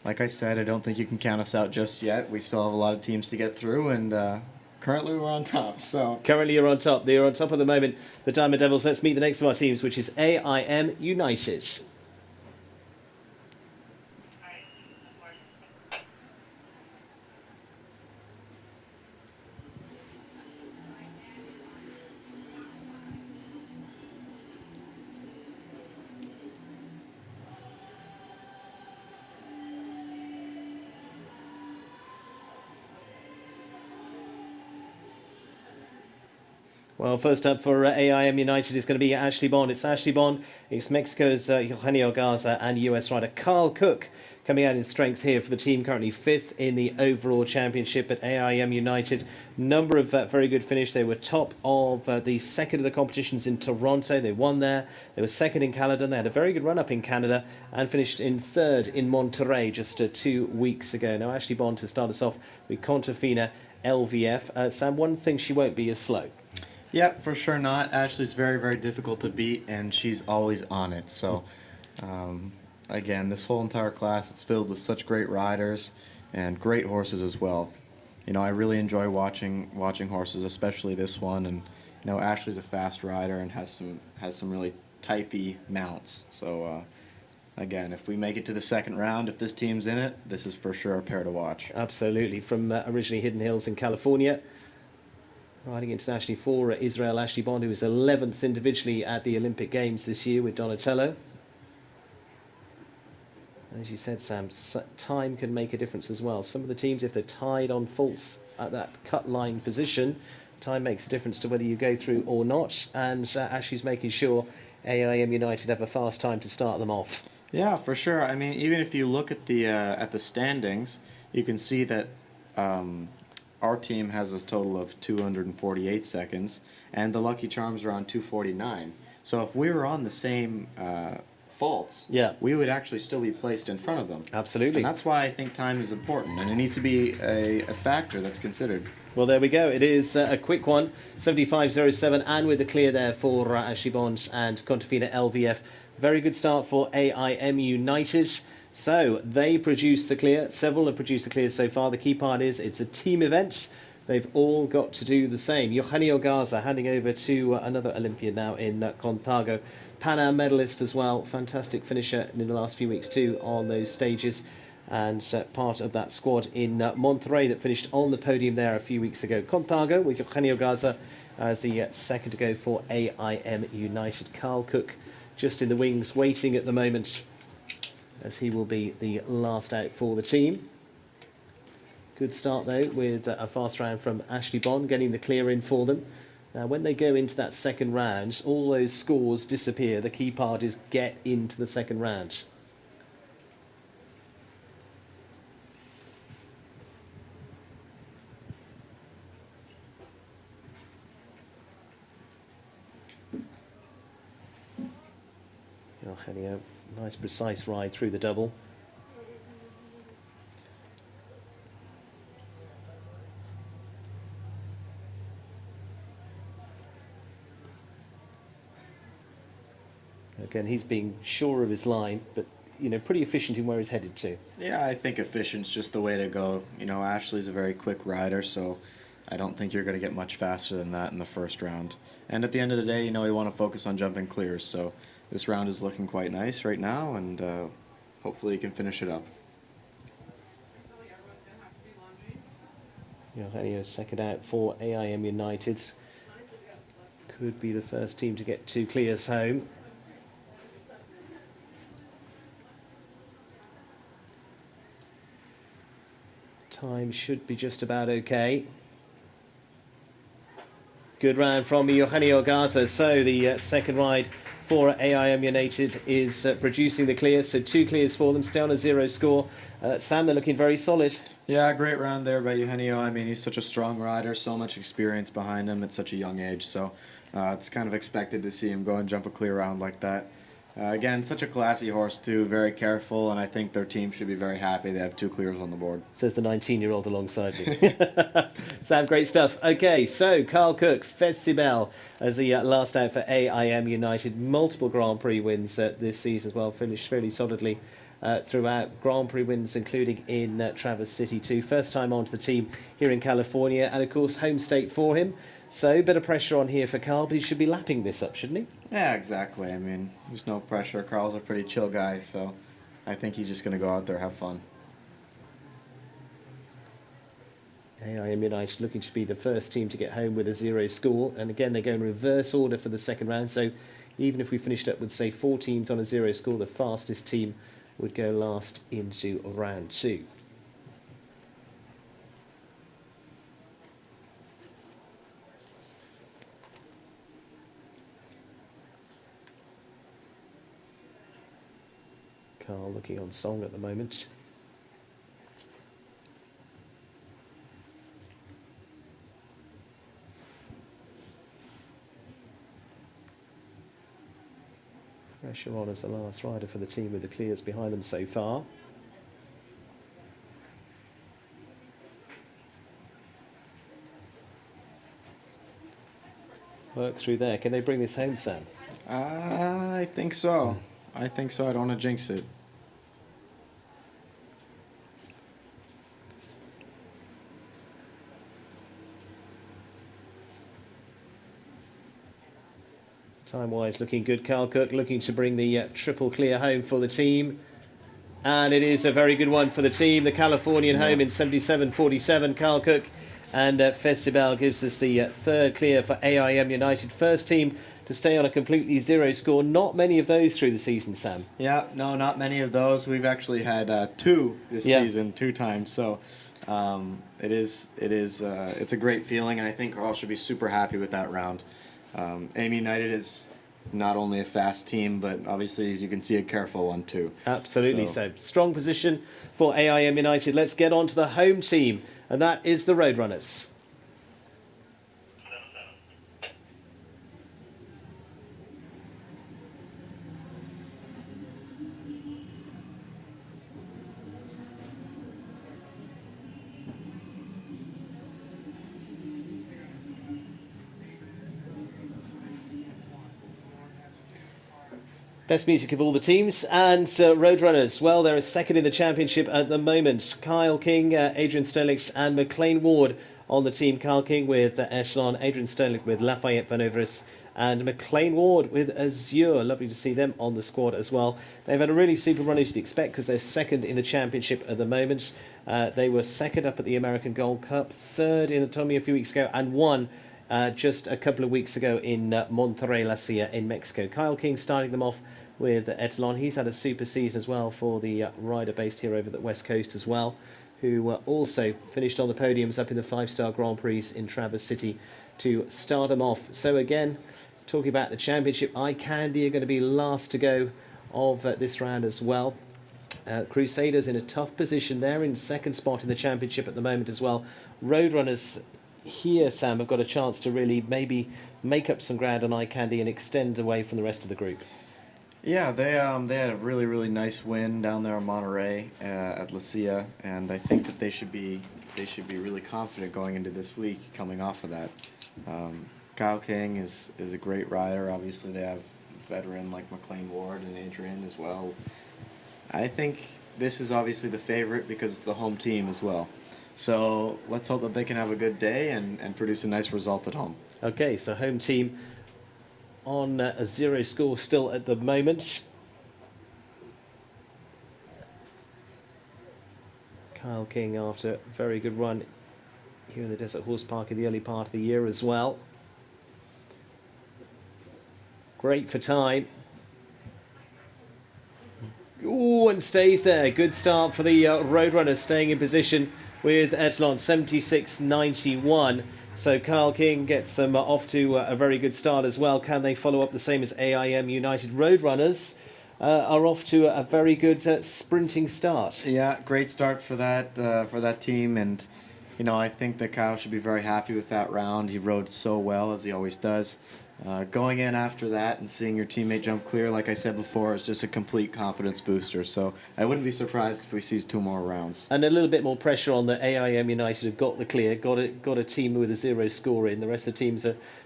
like I said, I don't think you can count us out just yet. We still have a lot of teams to get through, and currently we're on top. So currently you're on top. They're on top at the moment, the Diamond Devils. Let's meet the next of our teams, which is AIM United. Well, first up for AIM United is going to be Ashley Bond. It's Ashley Bond, it's Mexico's Eugenio Garza, and US rider Carl Cook coming out in strength here for the team, currently 5th in the overall championship at AIM United. Number of very good finish. They were top of the second of the competitions in Toronto. They won there. They were second in Caledon. They had a very good run-up in Canada and finished in 3rd in Monterrey just 2 weeks ago. Now, Ashley Bond to start us off with Contafina LVF. Sam, one thing she won't be is slow. Yeah, for sure not. Ashley's very, very difficult to beat, and she's always on it. So, again, this whole entire class, it's filled with such great riders and great horses as well. You know, I really enjoy watching horses, especially this one. And you know, Ashley's a fast rider and has some really typey mounts. So, again, if we make it to the second round, if this team's in it, this is for sure a pair to watch. Absolutely. From originally Hidden Hills in California, riding internationally for Israel, Ashley Bond, who was 11th individually at the Olympic Games this year with Donatello. As you said, Sam, time can make a difference as well. Some of the teams, if they're tied on faults at that cut line position, time makes a difference to whether you go through or not. And Ashley's making sure AIM United have a fast time to start them off. Yeah, for sure. I mean, even if you look at the standings, you can see that our team has a total of 248 seconds, and the Lucky Charms are on 249. So if we were on the same faults, yeah, we would actually still be placed in front of them. Absolutely. And that's why I think time is important, and it needs to be a factor that's considered. Well, there we go. It is a quick one, 75.07, and with the clear there for Ashley Bond and Contafina LVF. Very good start for AIM United. So they produced the clear. Several have produced the clear so far. The key part is it's a team event. They've all got to do the same. Eugenio Garza handing over to another Olympian now in Contago. Pan Am medalist as well. Fantastic finisher in the last few weeks too on those stages. And part of that squad in Monterrey that finished on the podium there a few weeks ago. Contago with Eugenio Garza as the second to go for AIM United. Carl Cook just in the wings waiting at the moment, as he will be the last out for the team. Good start though with a fast round from Ashley Bond, getting the clear in for them. Now when they go into that second round, all those scores disappear. The key part is get into the second round. Eugenio, nice precise ride through the double. Again, he's being sure of his line, but you know, pretty efficient in where he's headed to. Yeah, I think efficient's just the way to go. You know, Ashley's a very quick rider, so I don't think you're going to get much faster than that in the first round. And at the end of the day, you know, we want to focus on jumping clears, so this round is looking quite nice right now, and hopefully you can finish it up. Eugenio second out for AIM United. Could be the first team to get 2 clears home. Time should be just about okay. Good round from Eugenio Garza. So the second ride for AIM United is producing the clear. So 2 clears for them, still on a 0 score. Sam, they're looking very solid. Yeah, great round there by Eugenio. I mean, he's such a strong rider, so much experience behind him at such a young age. So it's kind of expected to see him go and jump a clear round like that. Again, such a classy horse too, very careful, and I think their team should be very happy they have 2 clears on the board. Says the 19-year-old alongside me. Sam, great stuff. Okay, so Carl Cook, Festival as the last out for AIM United. Multiple Grand Prix wins this season as well, finished fairly solidly throughout. Grand Prix wins including in Traverse City too. First time onto the team here in California, and of course home state for him. So a bit of pressure on here for Carl, but he should be lapping this up, shouldn't he? Yeah, exactly. I mean, there's no pressure. Carl's a pretty chill guy, so I think he's just going to go out there, have fun. AIM United looking to be the first team to get home with a 0 score, and again they go in reverse order for the second round, so even if we finished up with say 4 teams on a 0 score, the fastest team would go last into round 2. Carl looking on song at the moment. Pressure on as the last rider for the team with the clears behind them so far. Work through there. Can they bring this home, Sam? I think so. I think so. I don't want to jinx it. Time-wise, looking good. Carl Cook looking to bring the triple clear home for the team. And it is a very good one for the team. The Californian home in 77.47. Carl Cook and Festibel gives us the third clear for AIM United. First team to stay on a completely zero score. Not many of those through the season, Sam. Yeah, no, not many of those. We've actually had two this season, 2 times. So it's a great feeling, and I think Carl should be super happy with that round. AIM United is not only a fast team, but obviously, as you can see, a careful one too. Absolutely so. Strong position for AIM United. Let's get on to the home team, and that is the Roadrunners. Best music of all the teams, and Roadrunners, well, they're second in the championship at the moment. Kyle King, Adrian Sterlich and McLean Ward on the team. Kyle King with Echelon, Adrian Sterlich with Lafayette Van Overis, and McLean Ward with Azure. Lovely to see them on the squad as well. They've had a really super run, as you'd expect, because they're second in the championship at the moment. They were second up at the American Gold Cup, third in the Tommy a few weeks ago, and won just a couple of weeks ago in Monterrey La Silla in Mexico. Kyle King starting them off with Etalon. He's had a super season as well for the rider based here over the West Coast as well, who also finished on the podiums up in the 5-star Grand Prix in Traverse City to start them off. So again, talking about the championship, Eye Candy are going to be last to go of this round as well. Crusaders in a tough position. They're in second spot in the championship at the moment as well. Roadrunners here, Sam, have got a chance to really maybe make up some ground on Eye Candy and extend away from the rest of the group. Yeah, they had a really nice win down there in Monterey at La Silla, and I think that they should be really confident going into this week, coming off of that. Kyle King is a great rider. Obviously, they have a veteran like McLean Ward and Adrian as well. I think this is obviously the favorite because it's the home team as well. So let's hope that they can have a good day and produce a nice result at home. Okay, so home team on a zero score still at the moment. Kyle King after a very good run here in the Desert Horse Park in the early part of the year as well. Great for time. Ooh, and stays there. Good start for the Roadrunners, staying in position with Etalon 76.91. So Kyle King gets them off to a very good start as well. Can they follow up the same as AIM United? Roadrunners are off to a very good sprinting start. Yeah, great start for that team, and you know, I think that Kyle should be very happy with that round. He rode so well, as he always does. Going in after that and seeing your teammate jump clear, like I said before, is just a complete confidence booster. So I wouldn't be surprised if we see 2 more rounds. And a little bit more pressure on the AIM United have got the clear, got a team with a zero score in. The rest of the teams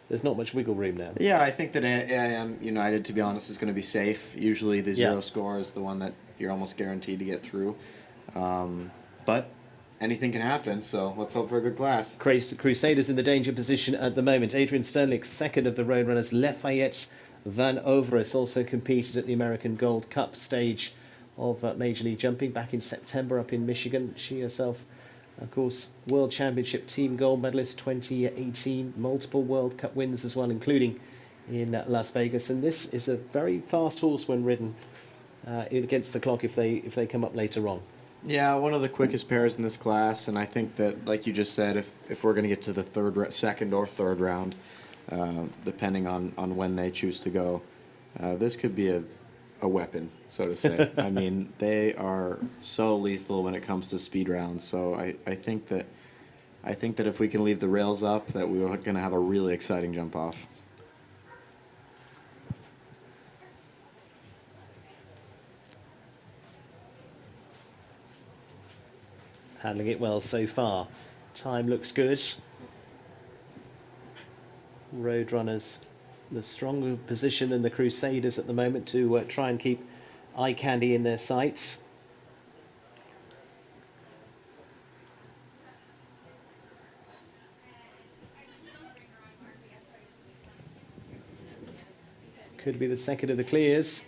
there's not much wiggle room now. Yeah, I think that AIM United, to be honest, is going to be safe. Usually the zero score is the one that you're almost guaranteed to get through. But anything can happen, so let's hope for a good class. Crusaders in the danger position at the moment. Adrian Sterlich, second of the Roadrunners. Lafayette Van Overis also competed at the American Gold Cup stage of Major League Jumping back in September up in Michigan. She herself, of course, World Championship team gold medalist 2018, multiple World Cup wins as well, including in Las Vegas. And this is a very fast horse when ridden against the clock if they come up later on. Yeah, one of the quickest pairs in this class, and I think that, like you just said, if we're going to get to the second or third round, depending on when they choose to go, this could be a a weapon, so to say. I mean, they are so lethal when it comes to speed rounds. So I think that if we can leave the rails up, that we're going to have a really exciting jump off. Handling it well so far. Time looks good. Roadrunners, the stronger position than the Crusaders at the moment to try and keep eye candy in their sights. Could be the second of the clears.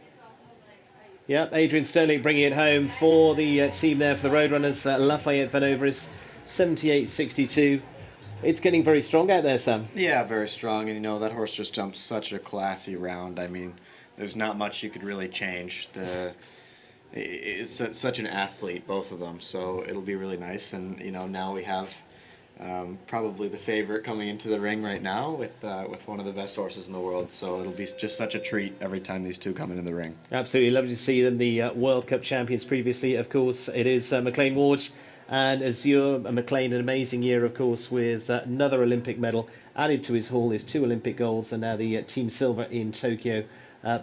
Yep, Adrian Sterling bringing it home for the team there for the Roadrunners. Lafayette Vanover is 78.62. It's getting very strong out there, Sam. Yeah, very strong. And, you know, that horse just jumped such a classy round. I mean, there's not much you could really change. It's such an athlete, both of them. So it'll be really nice. And, you know, now we have probably the favorite coming into the ring right now with one of the best horses in the world. So it'll be just such a treat every time these two come into the ring. Absolutely lovely to see them, the World Cup champions previously. Of course, it is McLean Ward and Azure. McLean, an amazing year, of course, with another Olympic medal added to his haul, his 2 Olympic golds, and now the Team Silver in Tokyo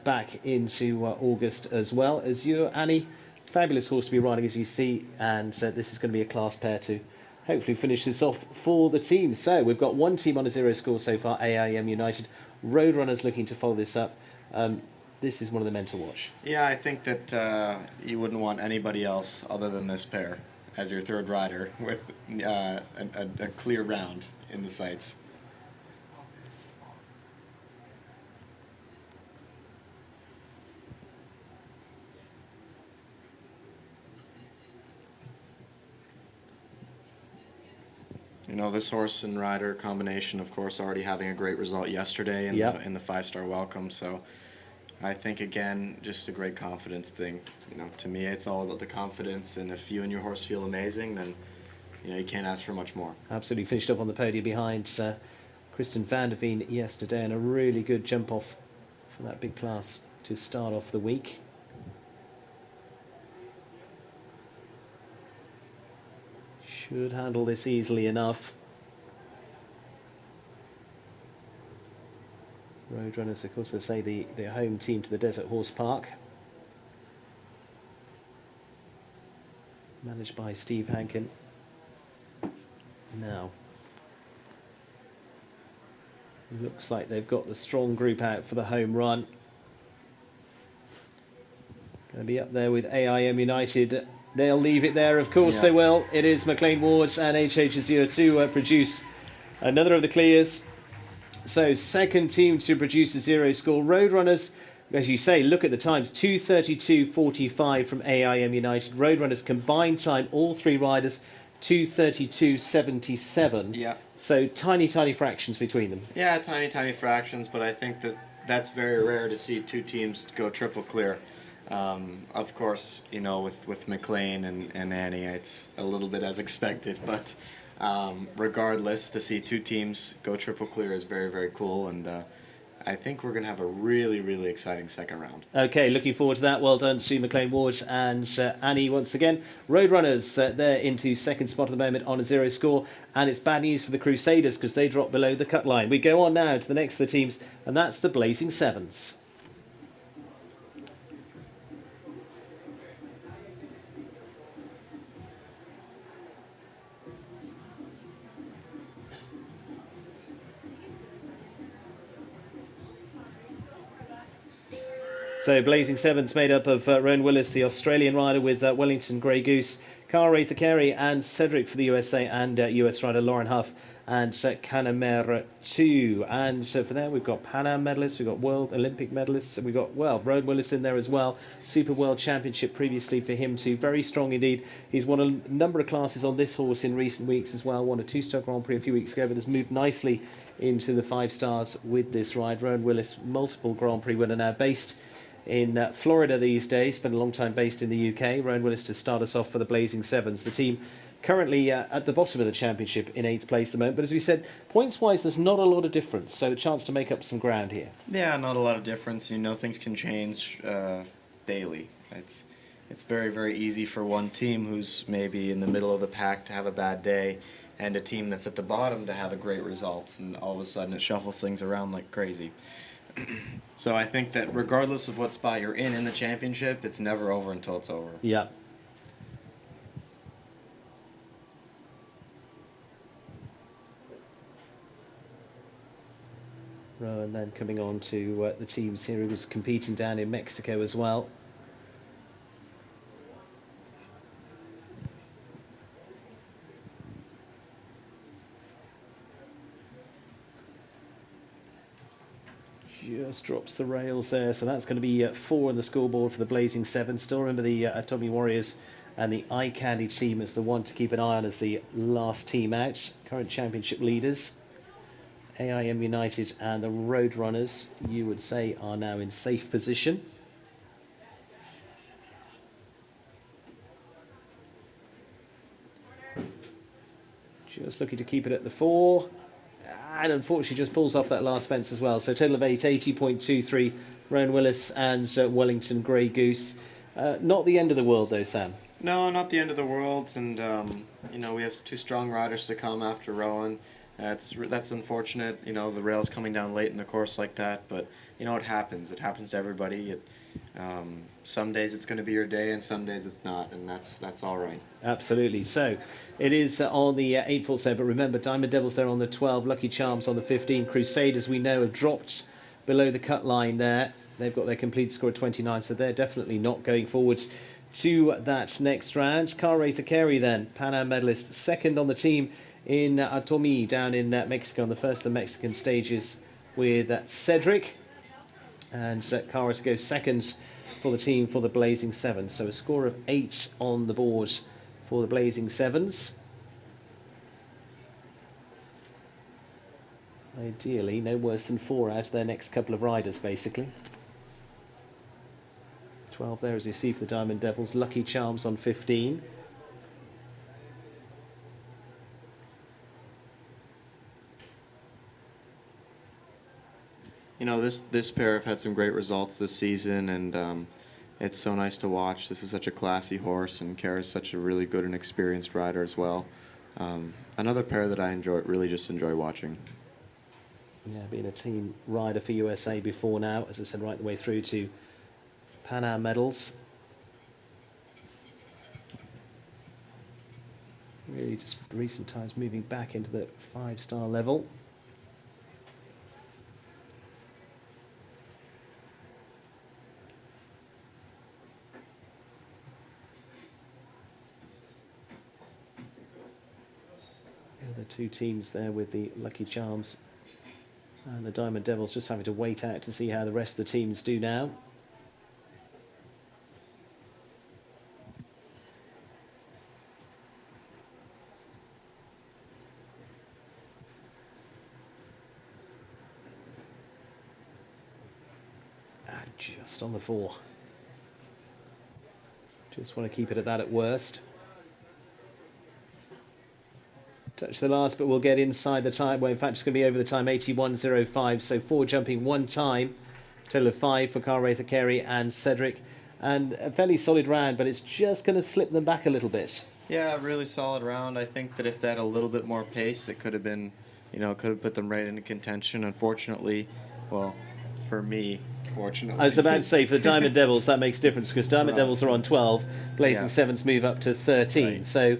back into August as well. Azure, Annie, fabulous horse to be riding, as you see, and this is going to be a class pair to hopefully finish this off for the team. So we've got one team on a 0 score so far, AIM United. Roadrunners looking to follow this up. This is one of the men to watch. Yeah, I think that you wouldn't want anybody else other than this pair as your third rider with a clear round in the sights. You know, this horse and rider combination, of course, already having a great result yesterday in the 5-star welcome. So I think, again, just a great confidence thing. You know, to me, it's all about the confidence. And if you and your horse feel amazing, then, you know, you can't ask for much more. Absolutely finished up on the podium behind Kristen van der Veen yesterday, and a really good jump off for that big class to start off the week. Should handle this easily enough. Roadrunners, of course, they say the home team to the Desert Horse Park. Managed by Steve Hankin. Now, looks like they've got the strong group out for the home run. Going to be up there with AIM United. They'll leave it there, of course they will. It is McLean Ward and HH Azure to produce another of the clears. So second team to produce a 0 score. Roadrunners, as you say, look at the times. 2:32.45 from AIM United. Roadrunners combined time, all three riders, 2:32.77. Yeah. So tiny fractions between them. Yeah, tiny fractions, but I think that's very rare to see two teams go triple clear. Of course, you know, with McLean and Annie, it's a little bit as expected, but regardless, to see two teams go triple clear is very, very cool, and I think we're going to have a really, really exciting second round. Okay, looking forward to that. Well done to McLean Ward and Annie once again. Roadrunners, they're into second spot at the moment on a 0 score, and it's bad news for the Crusaders because they dropped below the cut line. We go on now to the next of the teams, and that's the Blazing Sevens. So Blazing Sevens made up of Rowan Willis, the Australian rider, with Wellington Grey Goose, Carl Carey and Cedric for the USA, and US rider Lauren Huff and Canamera 2. And so for there we've got Pan Am medalists, we've got World Olympic medalists, and we've got, well, Rowan Willis in there as well. Super World Championship previously for him too. Very strong indeed. He's won a number of classes on this horse in recent weeks as well. Won a 2-star Grand Prix a few weeks ago, but has moved nicely into the 5 stars with this ride. Rowan Willis, multiple Grand Prix winner, now based in Florida these days, spent a long time based in the UK. Rowan Willis to start us off for the Blazing Sevens. The team currently at the bottom of the championship in 8th place at the moment, but as we said, points-wise, there's not a lot of difference, so a chance to make up some ground here. Yeah, not a lot of difference. You know, things can change daily. It's very, very easy for one team who's maybe in the middle of the pack to have a bad day, and a team that's at the bottom to have a great result, and all of a sudden it shuffles things around like crazy. So I think that regardless of what spot you're in the championship, it's never over until it's over. Yeah. And then coming on to the teams here who was competing down in Mexico as well. Just drops the rails there, so that's going to be 4 on the scoreboard for the Blazing Seven. Still remember the Atomi Warriors and the Eye Candy team as the one to keep an eye on as the last team out. Current championship leaders, AIM United and the Roadrunners, you would say, are now in safe position. Just looking to keep it at the 4. And unfortunately just pulls off that last fence as well. So total of 8, 80.23, Rowan Willis and Wellington Grey Goose. Not the end of the world though, Sam. No, not the end of the world, and you know, we have 2 strong riders to come after Rowan. That's unfortunate, you know, the rail's coming down late in the course like that, but you know, it happens to everybody. Some days it's going to be your day and some days it's not, and that's all right. Absolutely. So it is on the 8 faults there, but remember, Diamond Devils there on the 12, Lucky Charms on the 15, Crusaders we know have dropped below the cut line there. They've got their complete score of 29, so they're definitely not going forward to that next round. Carl Carey then, Pan Am medalist, second on the team in Atomi down in Mexico on the first of the Mexican stages with Cedric, and Cara to go second for the team for the Blazing Sevens. So a score of 8 on the board for the Blazing Sevens. Ideally no worse than 4 out of their next couple of riders basically. 12 there as you see for the Diamond Devils, Lucky Charms on 15. You know, this pair have had some great results this season, and it's so nice to watch. This is such a classy horse, and Kara's such a really good and experienced rider as well. Another pair that I really just enjoy watching. Yeah, being a team rider for USA before now, as I said, right the way through to Pan Am medals. Really just recent times moving back into the 5-star level. The 2 teams there with the Lucky Charms and the Diamond Devils just having to wait out to see how the rest of the teams do now. And just on the 4. Just want to keep it at that at worst. Touch the last, but we'll get inside the time. Well, in fact, it's going to be over the time, 81.05. So 4 jumping 1 time. Total of 5 for Carl Carey and Cedric. And a fairly solid round, but it's just going to slip them back a little bit. Yeah, really solid round. I think that if they had a little bit more pace, it could have been, you know, could have put them right into contention. Unfortunately, well, for me, fortunately. I was about to say, for the Diamond Devils, that makes a difference because Diamond Devils are on 12, Blazing Yeah. Sevens move up to 13. Right. So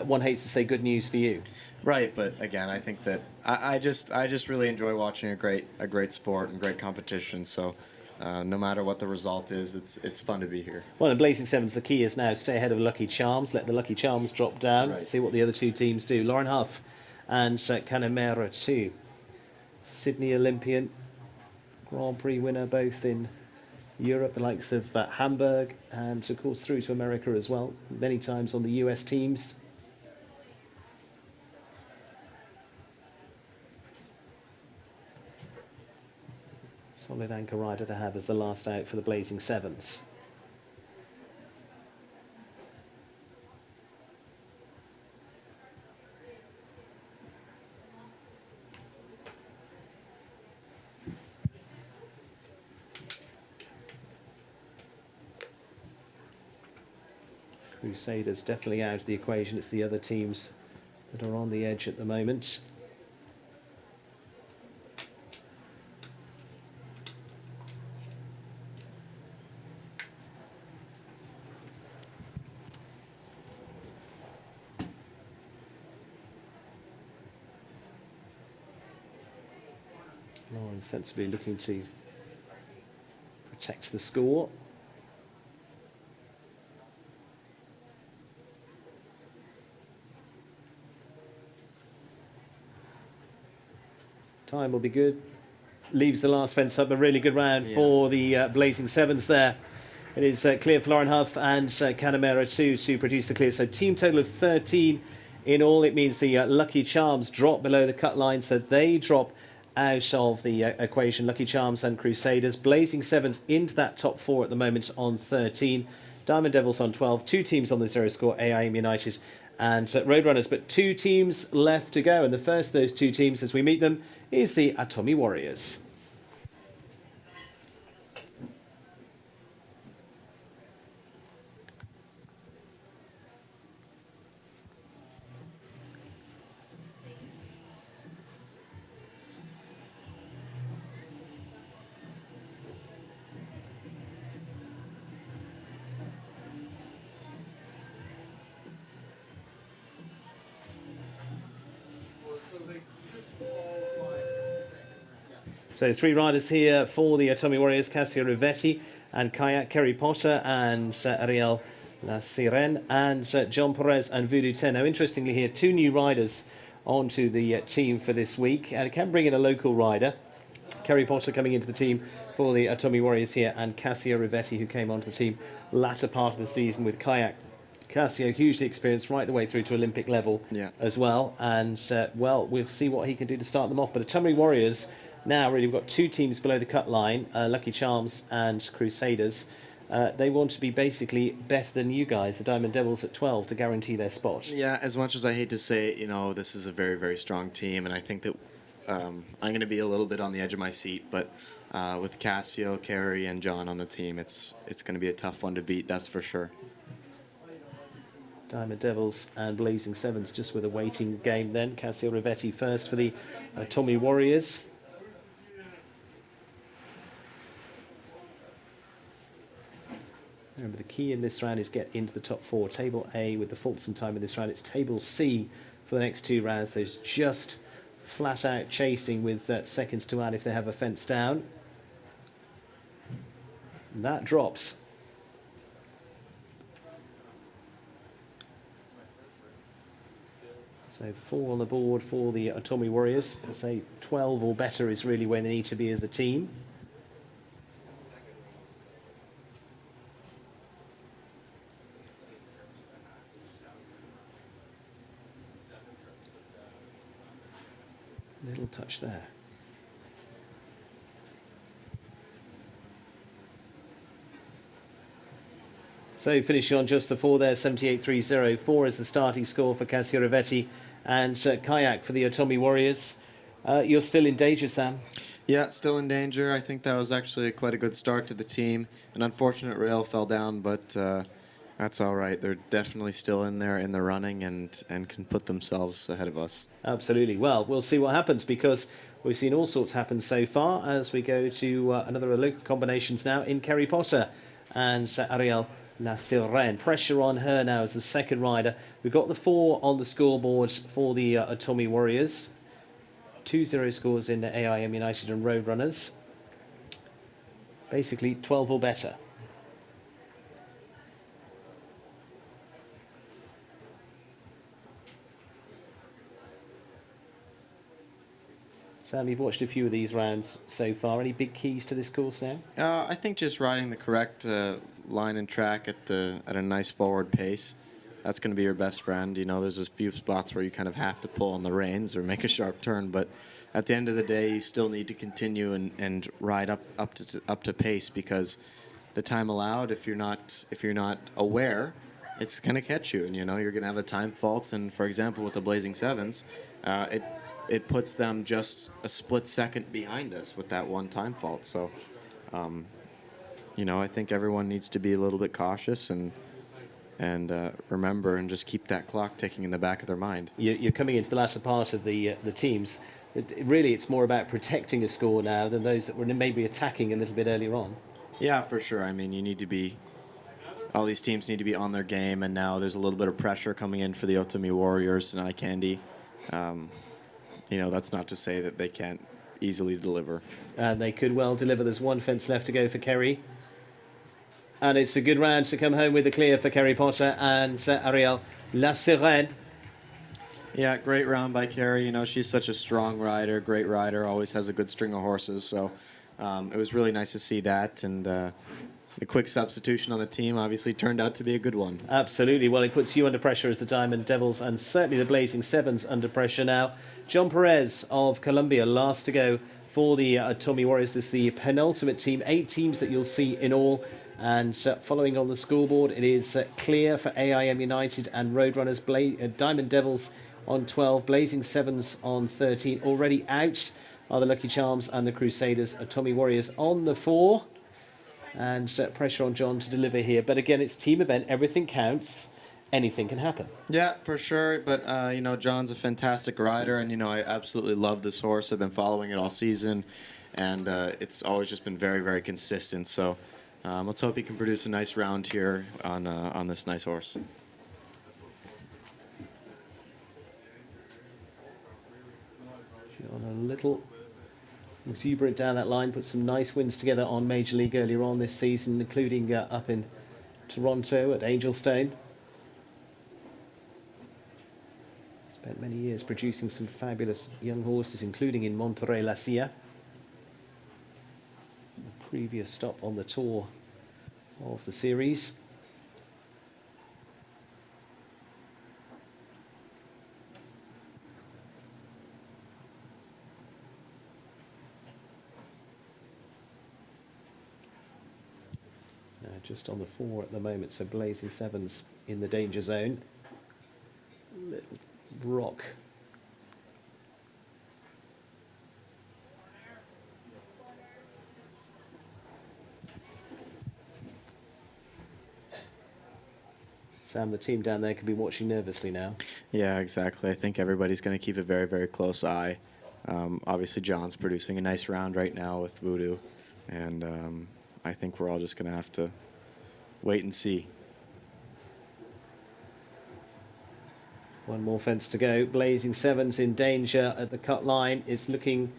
one hates to say good news for you. Right, but again, I think that I just really enjoy watching a great sport and great competition. So no matter what the result is, it's fun to be here. Well, in Blazing Sevens, the key is now stay ahead of Lucky Charms, let the Lucky Charms drop down, Right. see what the other 2 teams do. Lauren Huff and Canamera too. Sydney Olympian, Grand Prix winner both in Europe, the likes of Hamburg, and of course through to America as well, many times on the US teams. Solid anchor rider to have as the last out for the Blazing Sevens. Crusaders definitely out of the equation. It's the other teams that are on the edge at the moment. Lauren sensibly looking to protect the score. Time will be good. Leaves the last fence up. A really good round for the Blazing Sevens there. It is clear for Lauren Huff and Canamera too to produce the clear. So team total of 13 in all. It means the Lucky Charms drop below the cut line, so they drop out of the equation. Lucky Charms and Crusaders. Blazing Sevens into that top 4 at the moment on 13. Diamond Devils on 12. 2 teams on the 0 score, AIM United and Roadrunners. But 2 teams left to go, and the first of those 2 teams as we meet them is the Atomi Warriors. So 3 riders here for the Atomi Warriors: Cassia Rivetti and Kayak, Kerry Potter and Ariel La Sirene, and John Perez and Voodoo 10. Now, interestingly here, 2 new riders onto the team for this week, and it can bring in a local rider. Kerry Potter coming into the team for the Atomi Warriors here, and Cassia Rivetti, who came onto the team latter part of the season with Kayak. Cassio, hugely experienced right the way through to Olympic level as well, and well, we'll see what he can do to start them off. But Atomi Warriors, now really we've got 2 teams below the cut line, Lucky Charms and Crusaders. They want to be basically better than you guys, the Diamond Devils, at 12 to guarantee their spot. Yeah, as much as I hate to say it, you know, this is a very, very strong team, and I think that I'm going to be a little bit on the edge of my seat, but with Cassio, Kerry, and John on the team, it's going to be a tough one to beat, that's for sure. Diamond Devils and Blazing Sevens just with a waiting game then. Cassio Rivetti first for the Atomi Warriors. Remember, the key in this round is get into the top 4. Table A with the Fulton time in this round. It's Table C for the next 2 rounds. There's just flat out chasing with seconds to add if they have a fence down. And that drops. So 4 on the board for the Atomi Warriors. I say 12 or better is really where they need to be as a team. Little touch there. So finishing on just the 4 there, 78.30. 4 is the starting score for Cassia Rivetti and Kayak for the Atomi Warriors. You're still in danger, Sam. Yeah, still in danger. I think that was actually quite a good start to the team. An unfortunate rail fell down, but that's all right. They're definitely still in there in the running and can put themselves ahead of us. Absolutely. Well, we'll see what happens, because we've seen all sorts happen so far as we go to another local combinations now in Kerry Potter and Ariel La Sirene. Pressure on her now as the second rider. We've got the 4 on the scoreboard for the Atomi Warriors. 2-0 scores in AIM United and Roadrunners. Basically 12 or better. Sam, you've watched a few of these rounds so far. Any big keys to this course now? I think just riding the correct line and track at a nice forward pace. That's going to be your best friend. You know, there's a few spots where you kind of have to pull on the reins or make a sharp turn, but at the end of the day, you still need to continue and ride up to pace, because the time allowed, if you're not aware, it's going to catch you, and you know you're going to have a time fault. And for example, with the Blazing Sevens, it puts them just a split second behind us with that one time fault. So, you know, I think everyone needs to be a little bit cautious and remember and just keep that clock ticking in the back of their mind. You're coming into the latter part of the teams. Really, it's more about protecting a score now than those that were maybe attacking a little bit earlier on. Yeah, for sure. I mean, you need to be. All these teams need to be on their game, and now there's a little bit of pressure coming in for the Otomi Warriors and iCandy. That's not to say that they can't easily deliver. And they could well deliver. There's one fence left to go for Kerry. And it's a good round to come home with the clear for Kerry Potter and Ariel La Sirène. Yeah, great round by Kerry. She's such a strong rider, great rider, always has a good string of horses. So it was really nice to see that. And the quick substitution on the team obviously turned out to be a good one. Absolutely. Well, it puts you under pressure as the Diamond Devils and certainly the Blazing Sevens under pressure now. John Perez of Colombia, last to go for the Otomi Warriors. This is the penultimate team. 8 teams that you'll see in all. And following on the scoreboard, it is clear for AIM United and Roadrunners. Diamond Devils on 12, Blazing Sevens on 13. Already out are the Lucky Charms and the Crusaders. Otomi Warriors on the 4. And pressure on John to deliver here. But again, it's team event. Everything counts. Anything can happen. Yeah, for sure. But, John's a fantastic rider. And, I absolutely love this horse. I've been following it all season. And it's always just been very, very consistent. So let's hope he can produce a nice round here on this nice horse. On a little exuberant down that line, put some nice wins together on Major League earlier on this season, including up in Toronto at Angelstone. Spent many years producing some fabulous young horses, including in Monterrey La Silla. The previous stop on the tour of the series. Just on the 4 at the moment, so Blazing Sevens in the danger zone. Little rock. Sam, the team down there could be watching nervously now. Yeah, exactly. I think everybody's going to keep a very, very close eye. Obviously, John's producing a nice round right now with Voodoo, and I think we're all just going to have to wait and see. One more fence to go. Blazing Sevens in danger at the cut line. It's looking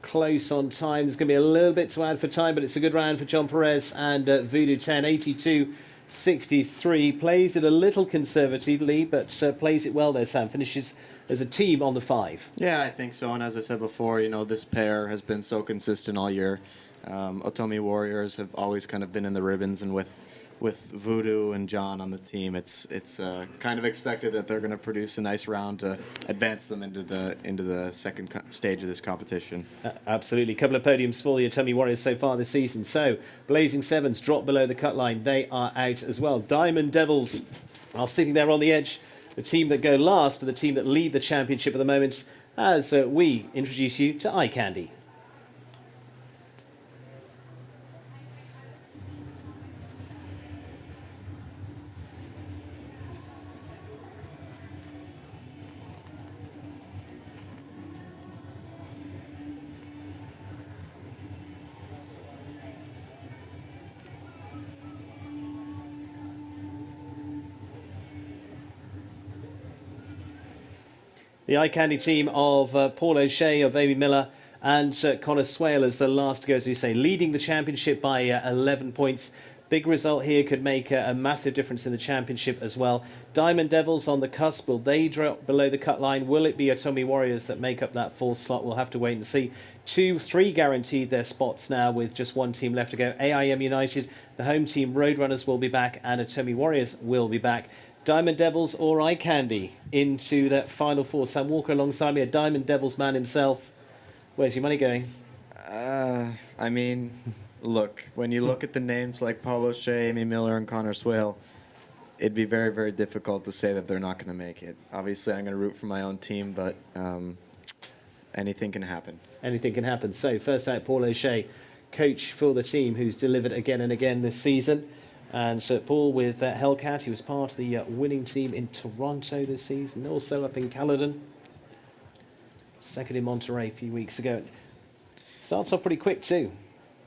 close on time. There's going to be a little bit to add for time, but it's a good round for John Perez and Voodoo 10, 82-63. Plays it a little conservatively, but plays it well there, Sam. Finishes as a team on the 5. Yeah, I think so. And as I said before, this pair has been so consistent all year. Otomi Warriors have always kind of been in the ribbons, and with Voodoo and John on the team, it's kind of expected that they're going to produce a nice round to advance them into the second stage of this competition. Absolutely. A couple of podiums for the Otomi Warriors so far this season. So Blazing Sevens drop below the cut line. They are out as well. Diamond Devils are sitting there on the edge. The team that go last are the team that lead the championship at the moment, as we introduce you to iCandy. The iCandy team of Paul O'Shea, of Amy Miller, and Connor Swale as the last to go, as we say, leading the championship by 11 points. Big result here could make a massive difference in the championship as well. Diamond Devils on the cusp. Will they drop below the cut line? Will it be Otomi Warriors that make up that 4th slot? We'll have to wait and see. 2-3 guaranteed their spots now with just one team left to go. AIM United, the home team, Roadrunners will be back, and Otomi Warriors will be back. Diamond Devils or iCandy into that final 4. Sam Walker alongside me, a Diamond Devils man himself. Where's your money going? I mean, look, when you look at the names like Paul O'Shea, Amy Miller, and Connor Swale, it'd be very, very difficult to say that they're not going to make it. Obviously, I'm going to root for my own team, but anything can happen. Anything can happen. So, first out, Paul O'Shea, coach for the team, who's delivered again and again this season. And Paul with Hellcat, he was part of the winning team in Toronto this season, also up in Caledon. Second in Monterey a few weeks ago. Starts off pretty quick too.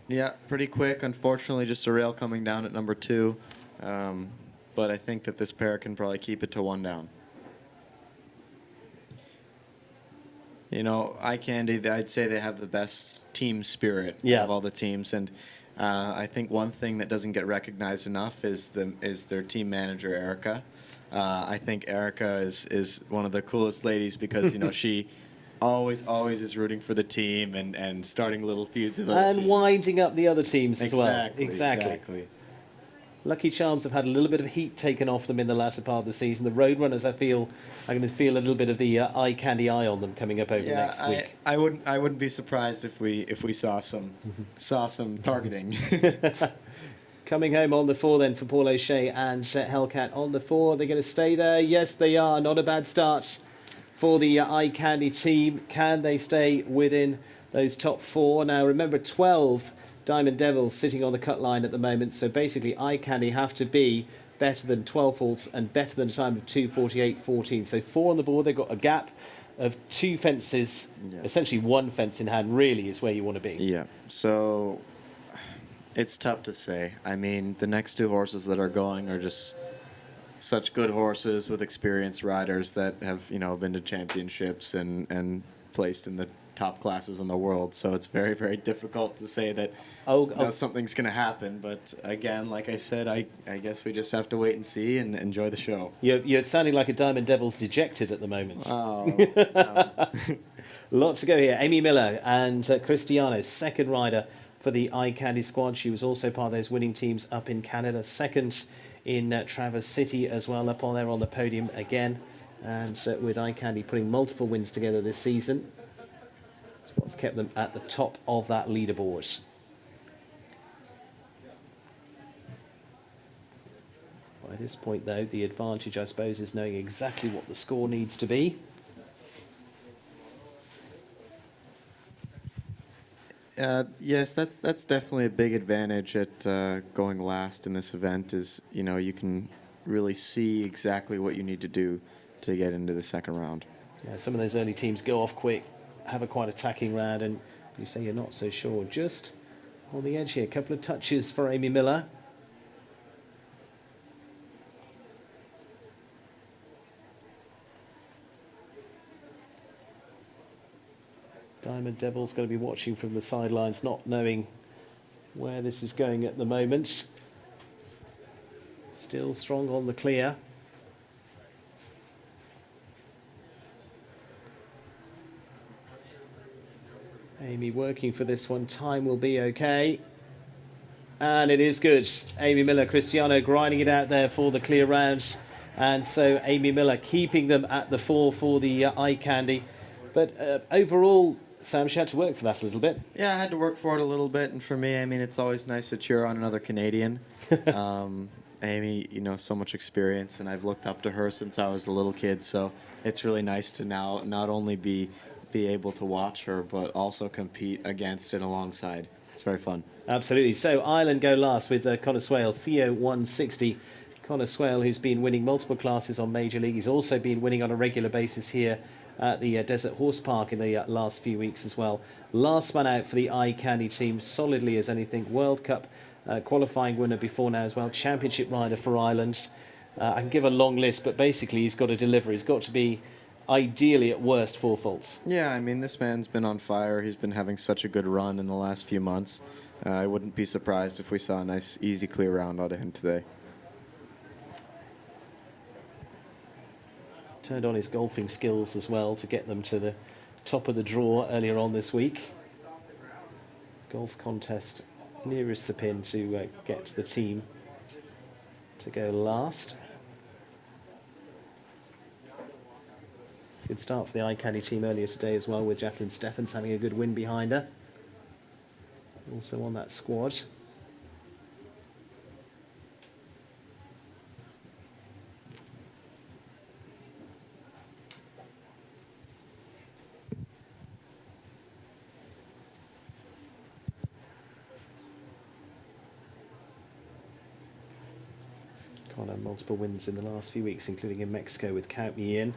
Yeah, pretty quick. Unfortunately, just a rail coming down at number 2. But I think that this pair can probably keep it to 1 down. You know, Eye Candy, I'd say they have the best team spirit of all the teams. And I think one thing that doesn't get recognized enough is their team manager, Erica. I think Erica is one of the coolest ladies because, you know, she always is rooting for the team and starting little feuds with other teams. And winding up the other teams as well. Exactly. Lucky Charms have had a little bit of heat taken off them in the latter part of the season. The Roadrunners, I feel, are going to feel a little bit of the eye candy eye on them coming up over next week. I wouldn't be surprised if we saw some targeting. Coming home on the 4 then for Paul O'Shea and Hellcat on the 4. They're going to stay there. Yes, they are. Not a bad start for the Eye Candy team. Can they stay within those top 4? Now remember, 12 Diamond Devils sitting on the cut line at the moment, so basically Eye Candy have to be better than 12 faults and better than a time of 2:48.14. So 4 on the board. They've got a gap of 2 fences, essentially 1 fence in hand really is where you want to be. Yeah, so it's tough to say. I mean, the next 2 horses that are going are just such good horses with experienced riders that have, you know, been to championships and placed in the top classes in the world. So it's very, very difficult to say that something's going to happen. But again, like I said, I guess we just have to wait and see and enjoy the show. You're sounding like a Diamond Devils dejected at the moment. Oh, no. Lot to go here. Amy Miller and Cristiano, second rider for the Eye Candy squad. She was also part of those winning teams up in Canada. Second in Traverse City as well, up on there on the podium again. And with Eye Candy putting multiple wins together this season. That's what's kept them at the top of that leaderboard. By this point, though, the advantage, I suppose, is knowing exactly what the score needs to be. Yes, that's definitely a big advantage at going last in this event. Is, you know, you can really see exactly what you need to do to get into the second round. Yeah, some of those early teams go off quick, have a quite attacking round, and you say you're not so sure. Just on the edge here, a couple of touches for Amy Miller. Diamond Devil's going to be watching from the sidelines, not knowing where this is going at the moment. Still strong on the clear. Amy working for this one. Time will be okay. And it is good. Amy Miller, Cristiano grinding it out there for the clear rounds. And so Amy Miller keeping them at the 4 for the Eye Candy. But overall, Sam, she had to work for that a little bit. Yeah, I had to work for it a little bit. And for me, I mean, it's always nice to cheer on another Canadian. Amy, you know, so much experience, and I've looked up to her since I was a little kid. So it's really nice to now not only be able to watch her, but also compete against and alongside. It's very fun. Absolutely. So Ireland go last with Connor Swale, Theo 160. Connor Swale, who's been winning multiple classes on Major League. He's also been winning on a regular basis here at the Desert Horse Park in the last few weeks as well. Last man out for the Eye Candy team, solidly as anything. World Cup qualifying winner before now as well. Championship rider for Ireland. I can give a long list, but basically he's got to deliver. He's got to be ideally at worst 4 faults. Yeah, I mean, this man's been on fire. He's been having such a good run in the last few months. I wouldn't be surprised if we saw a nice, easy, clear round out of him today. Turned on his golfing skills as well to get them to the top of the draw earlier on this week. Golf contest nearest the pin to get the team to go last. Good start for the Eye Candy team earlier today as well, with Jacqueline Steffens having a good win behind her. Also on that squad. Connor, multiple wins in the last few weeks, including in Mexico with Count Me In.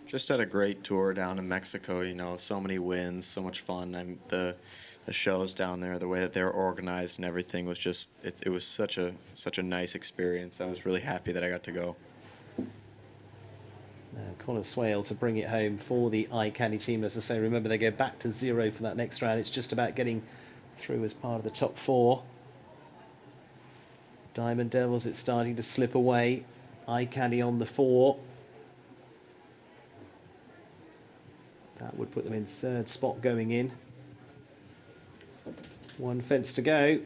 Just had a great tour down in Mexico, you know, so many wins, so much fun. The shows down there, the way that they're organized and everything was just, it was such a nice experience. I was really happy that I got to go. Now Connor Swale to bring it home for the Eye Candy team. As I say, remember they go back to 0 for that next round. It's just about getting through as part of the top 4. Diamond Devils, it's starting to slip away. Eye Candy on the 4. That would put them in 3rd spot going in. 1 fence to go.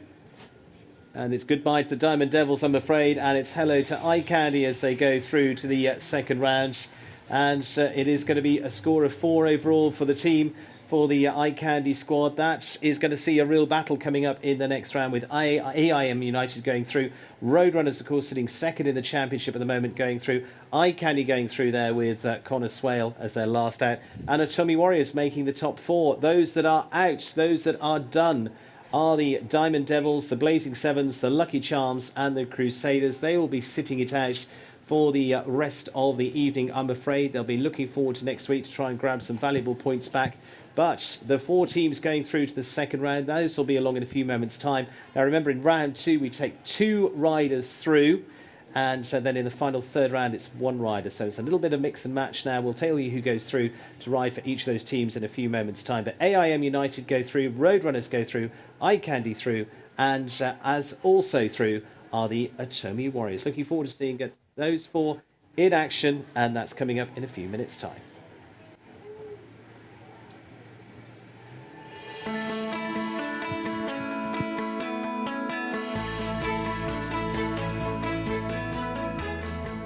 And it's goodbye to the Diamond Devils, I'm afraid, and it's hello to Eye Candy as they go through to the second round. And it is going to be a score of 4 overall for the team, for the Eye Candy squad. That is going to see a real battle coming up in the next round with AIM United going through. Roadrunners, of course, sitting 2nd in the championship at the moment going through. Eye Candy going through there with Connor Swale as their last out. And Atomi Warriors making the top 4. Those that are out, those that are done, are the Diamond Devils, the Blazing Sevens, the Lucky Charms and the Crusaders. They will be sitting it out for the rest of the evening, I'm afraid. They'll be looking forward to next week to try and grab some valuable points back. But the 4 teams going through to the second round, those will be along in a few moments' time. Now remember, in round 2 we take 2 riders through, and so then in the final 3rd round it's 1 rider. So it's a little bit of mix and match now. We'll tell you who goes through to ride for each of those teams in a few moments' time. But AIM United go through, Roadrunners go through, Eye Candy through, and as also through are the Atomi Warriors. Looking forward to seeing those 4 in action, and that's coming up in a few minutes' time.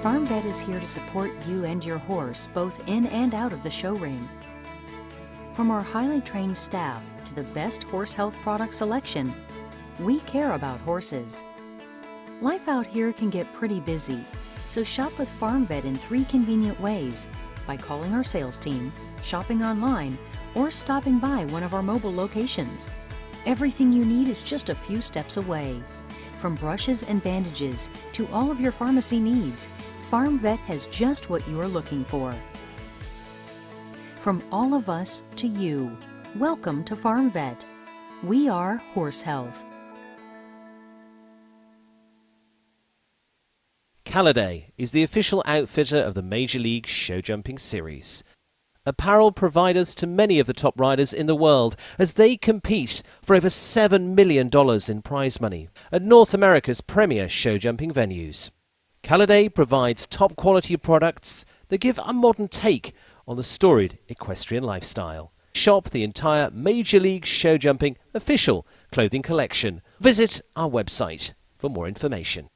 Farm Vet is here to support you and your horse both in and out of the show ring. From our highly trained staff to the best horse health product selection, we care about horses. Life out here can get pretty busy, so shop with Farm Vet in 3 convenient ways: by calling our sales team, shopping online, or stopping by one of our mobile locations. Everything you need is just a few steps away. From brushes and bandages to all of your pharmacy needs, Farm Vet has just what you are looking for. From all of us to you, welcome to Farm Vet. We are Horse Health. Caliday is the official outfitter of the Major League Show Jumping Series. Apparel providers to many of the top riders in the world as they compete for over $7 million in prize money at North America's premier show jumping venues. Caliday provides top quality products that give a modern take on the storied equestrian lifestyle. Shop the entire Major League Show Jumping official clothing collection. Visit our website for more information.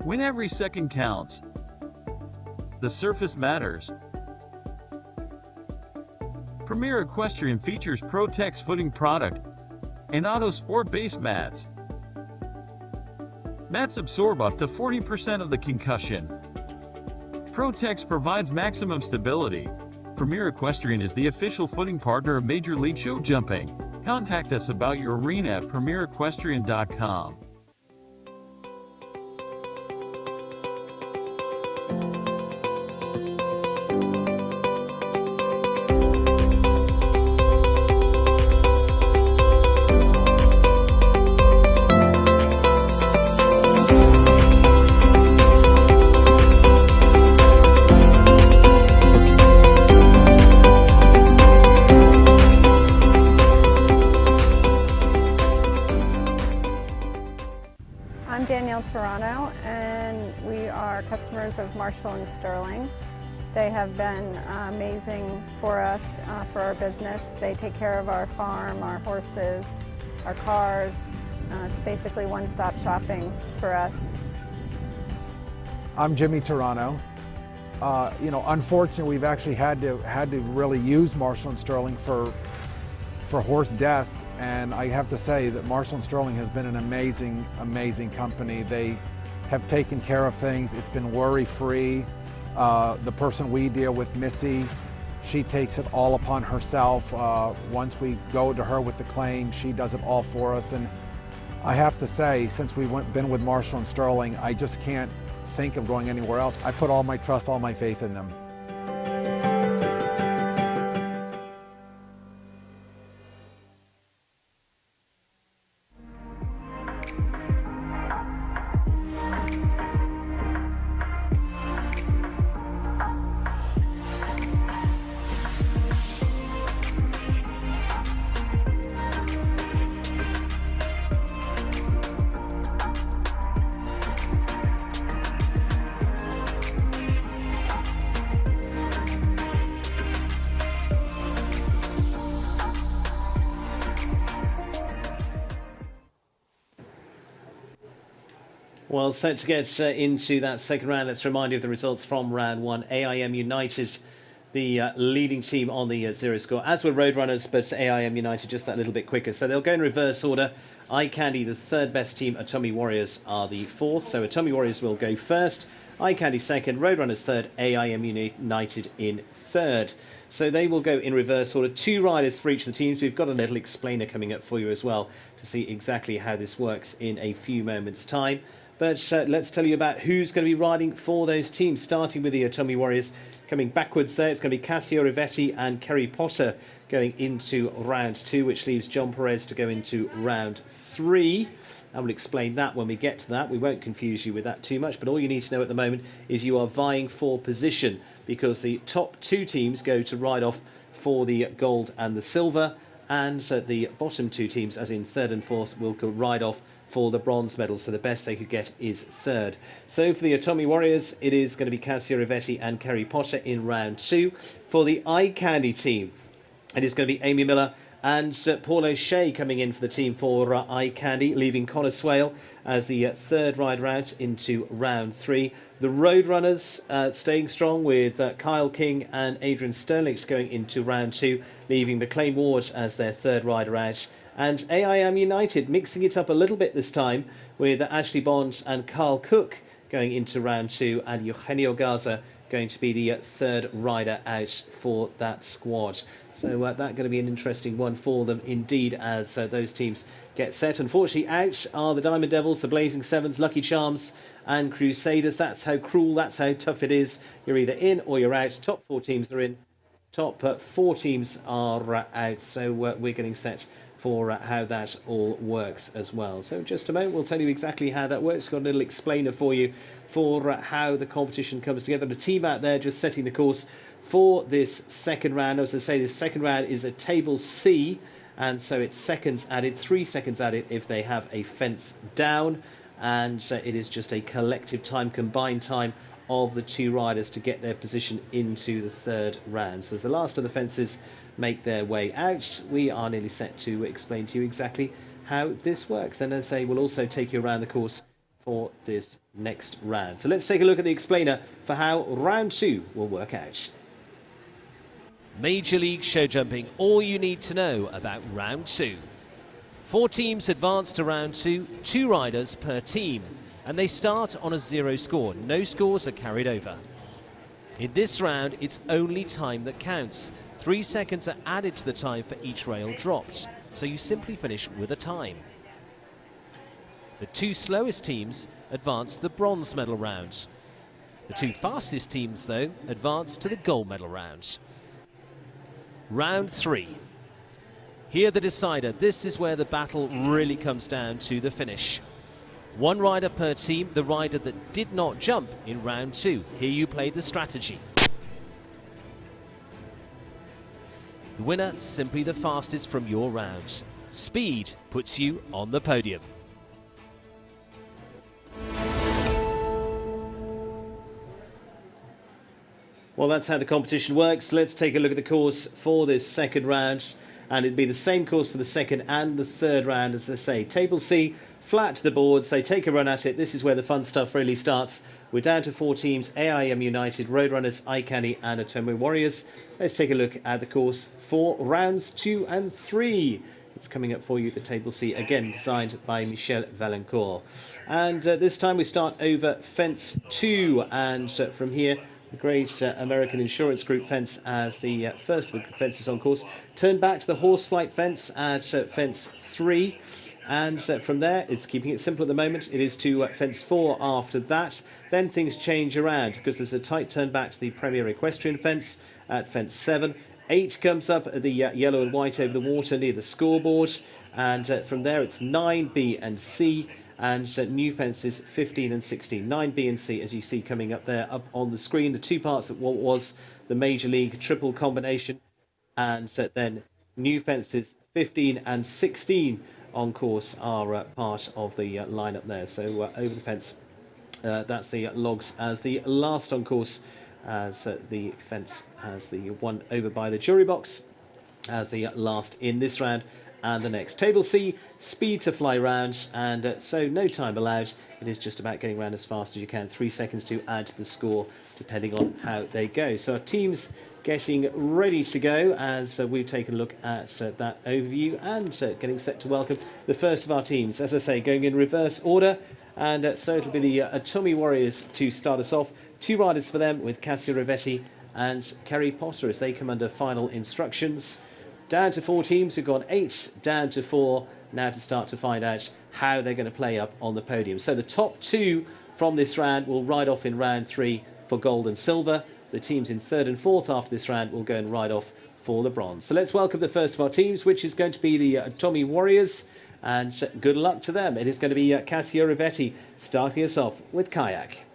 When every second counts, the surface matters. Premier Equestrian features Pro-Tex footing product and Auto Sport base mats. Mats absorb up to 40% of the concussion. Pro-Tex provides maximum stability. Premier Equestrian is the official footing partner of Major League Show Jumping. Contact us about your arena at premierequestrian.com. Toronto, and we are customers of Marshall and Sterling. They have been amazing for us, for our business. They take care of our farm, our horses, our cars. It's basically one-stop shopping for us. I'm Jimmy Toronto. Unfortunately, we've actually had to really use Marshall and Sterling for horse death. And I have to say that Marshall and Sterling has been an amazing, amazing company. They have taken care of things. It's been worry-free. The person we deal with, Missy, She takes it all upon herself. Once we go to her with the claim, she does it all for us. And I have to say, since we've been with Marshall and Sterling, I just can't think of going anywhere else. I put all my trust, all my faith in them. Well, set to get into that second round, let's remind you of the results from round one. AIM United, the leading team on the zero score, as were Roadrunners, but AIM United just that little bit quicker. So they'll go in reverse order. Eye Candy, the third best team. Atomic Warriors are the fourth. So Atomic Warriors will go first. Eye Candy second. Roadrunners third. AIM United in third. So they will go in reverse order. 2 riders for each of the teams. We've got a little explainer coming up for you as well to see exactly how this works in a few moments' time. But let's tell you about who's going to be riding for those teams, starting with the Atomic Warriors. Coming backwards there, it's going to be Cassio Rivetti and Kerry Potter going into round 2, which leaves John Perez to go into round 3. And we'll explain that when we get to that. We won't confuse you with that too much, but all you need to know at the moment is you are vying for position, because the top 2 teams go to ride off for the gold and the silver, and the bottom 2 teams, as in third and fourth, will go ride off for the bronze medal, so the best they could get is third. So for the Atomic Warriors, it is going to be Cassio Rivetti and Kerry Potter in round 2. For the Eye Candy team, it is going to be Amy Miller and Paul O'Shea coming in for the team for Eye Candy, leaving Connor Swale as the third rider out into round 3. The Roadrunners staying strong with Kyle King and Adrian Sterlix going into round 2, leaving McLean Ward as their third rider out. And AIM United mixing it up a little bit this time with Ashley Bond and Carl Cook going into round 2, and Eugenio Garza going to be the third rider out for that squad. So that's going to be an interesting one for them indeed, as those teams get set. Unfortunately, out are the Diamond Devils, the Blazing Sevens, Lucky Charms and Crusaders. That's how cruel, that's how tough it is. You're either in or you're out. Top 4 teams are in, top 4 teams are out. So we're getting set for how that all works as well. So in just a moment, we'll tell you exactly how that works. We've got a little explainer for you for how the competition comes together. The team out there just setting the course for this second round. As I say, this second round is a table C, and so it's seconds added, 3 seconds added if they have a fence down, and it is just a collective time, combined time of the 2 riders to get their position into the third round. So as the last of the fences make their way out, we are nearly set to explain to you exactly how this works. Then, as I say, we'll also take you around the course for this next round. So let's take a look at the explainer for how round 2 will work out. Major League Show Jumping, all you need to know about round 2. 4 teams advance to round 2, 2 riders per team, and they start on a 0 score. No scores are carried over. In this round, it's only time that counts. 3 seconds are added to the time for each rail dropped, so you simply finish with a time. The 2 slowest teams advance to the bronze medal round. The 2 fastest teams, though, advance to the gold medal round. Round 3. Here the decider. This is where the battle really comes down to the finish. 1 rider per team, the rider that did not jump in round 2. Here you play the strategy. The winner, simply the fastest from your round. Speed puts you on the podium. Well, that's how the competition works. Let's take a look at the course for this second round. And it'd be the same course for the second and the third round, as I say. Table C, flat to the boards. They take a run at it. This is where the fun stuff really starts. We're down to 4 teams: AIM United, Roadrunners, Eye Candy and Atomic Warriors. Let's take a look at the course for rounds 2 and 3. It's coming up for you, the Table C, again designed by Michel Valencourt. And this time we start over fence 2, and from here The great American Insurance Group fence as the first of the fences on course. Turn back to the horseflight fence at fence 3. And from there, it's keeping it simple at the moment. It is to fence 4 after that. Then things change around because there's a tight turn back to the Premier Equestrian fence at fence 7. 8 comes up at the yellow and white over the water near the scoreboard. And from there, it's 9, B and C. And new fences 15 and 16. 9, B and C, as you see coming up there up on the screen. The two parts of what was the Major League triple combination. And then new fences 15 and 16 on course are part of the lineup there. So over the fence, that's the logs as the last on course, as the fence has the one over by the jury box as the last in this round and the next. Table C, speed to fly round, and so no time allowed. It is just about getting round as fast as you can. 3 seconds to add to the score depending on how they go. So our teams getting ready to go as we've taken a look at that overview and getting set to welcome the first of our teams. As I say, going in reverse order, and so it'll be the Tommy Warriors to start us off. 2 riders for them with Cassia Rivetti and Kerry Potter as they come under final instructions. Down to 4 teams, we've gone 8 down to 4 now to start to find out how they're going to play up on the podium. So the top 2 from this round will ride off in round 3 for gold and silver. The teams in 3rd and 4th after this round will go and ride off for the bronze. So let's welcome the first of our teams, which is going to be the Tommy Warriors, and good luck to them. It is going to be Cassia Rivetti starting us off with kayak.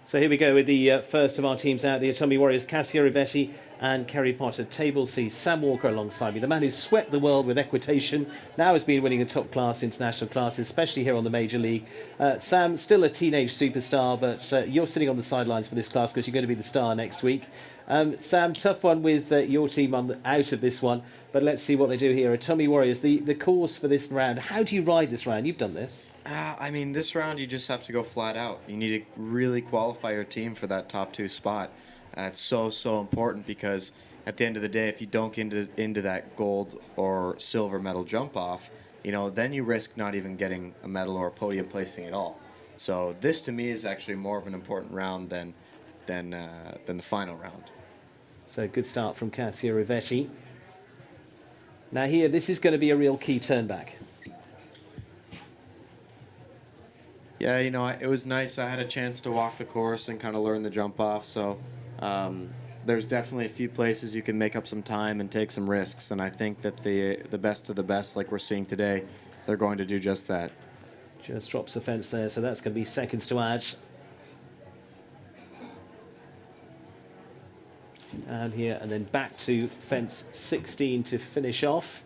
So here we go with the first of our teams out, the Tommy Warriors, Cassia Rivetti and Kerry Potter. Table C, Sam Walker alongside me, the man who swept the world with equitation, now has been winning the top class international classes, especially here on the Major League. Sam, still a teenage superstar, but you're sitting on the sidelines for this class because you're going to be the star next week. Sam, tough one with your team out of this one, but let's see what they do here. Tommy Warriors, the course for this round. How do you ride this round? You've done this. I mean, this round you just have to go flat out. You need to really qualify your team for that top 2 spot. It's so important because at the end of the day, if you don't get into that gold or silver medal jump off, then you risk not even getting a medal or a podium placing at all. So this to me is actually more of an important round than the final round. So good start from Cassia Rivetti. Now here, this is going to be a real key turn back. Yeah, it was nice. I had a chance to walk the course and kind of learn the jump off. So there's definitely a few places you can make up some time and take some risks. And I think that the best of the best, like we're seeing today, they're going to do just that. Just drops the fence there, so that's going to be seconds to add. And here, and then back to fence 16 to finish off.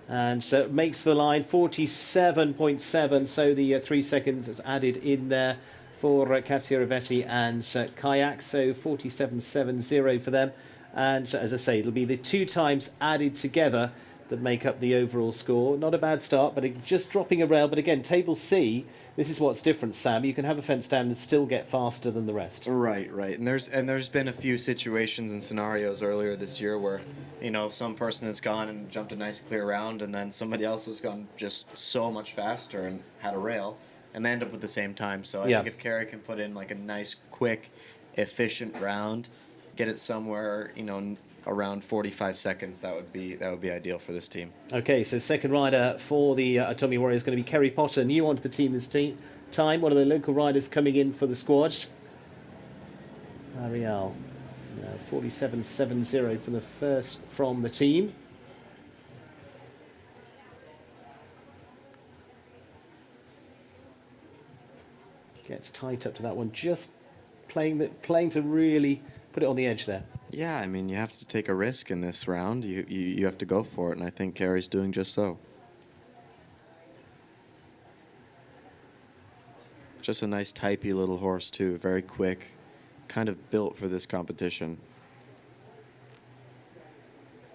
And so it makes the line 47.7, so the 3 seconds is added in there for Cassia Rivetti and kayak, so 47.70 for them. And as I say, it'll be the 2 times added together that make up the overall score. Not a bad start, but just dropping a rail. But again, table C, this is what's different, Sam. You can have a fence down and still get faster than the rest. Right. And there's been a few situations and scenarios earlier this year where, some person has gone and jumped a nice clear round, and then somebody else has gone just so much faster and had a rail, and they end up with the same time. So I think if Kerry can put in like a nice, quick, efficient round, get it somewhere, around 45 seconds, that would be ideal for this team. Okay, so second rider for the Tommy Warriors is going to be Kerry Potter, new onto the team this time. One of the local riders coming in for the squads. Ariel, 47.70 for the first from the team. Gets tight up to that one, just playing to really put it on the edge there. Yeah, I mean, you have to take a risk in this round. You have to go for it, and I think Kerry's doing just so. Just a nice, typey little horse, too. Very quick, kind of built for this competition.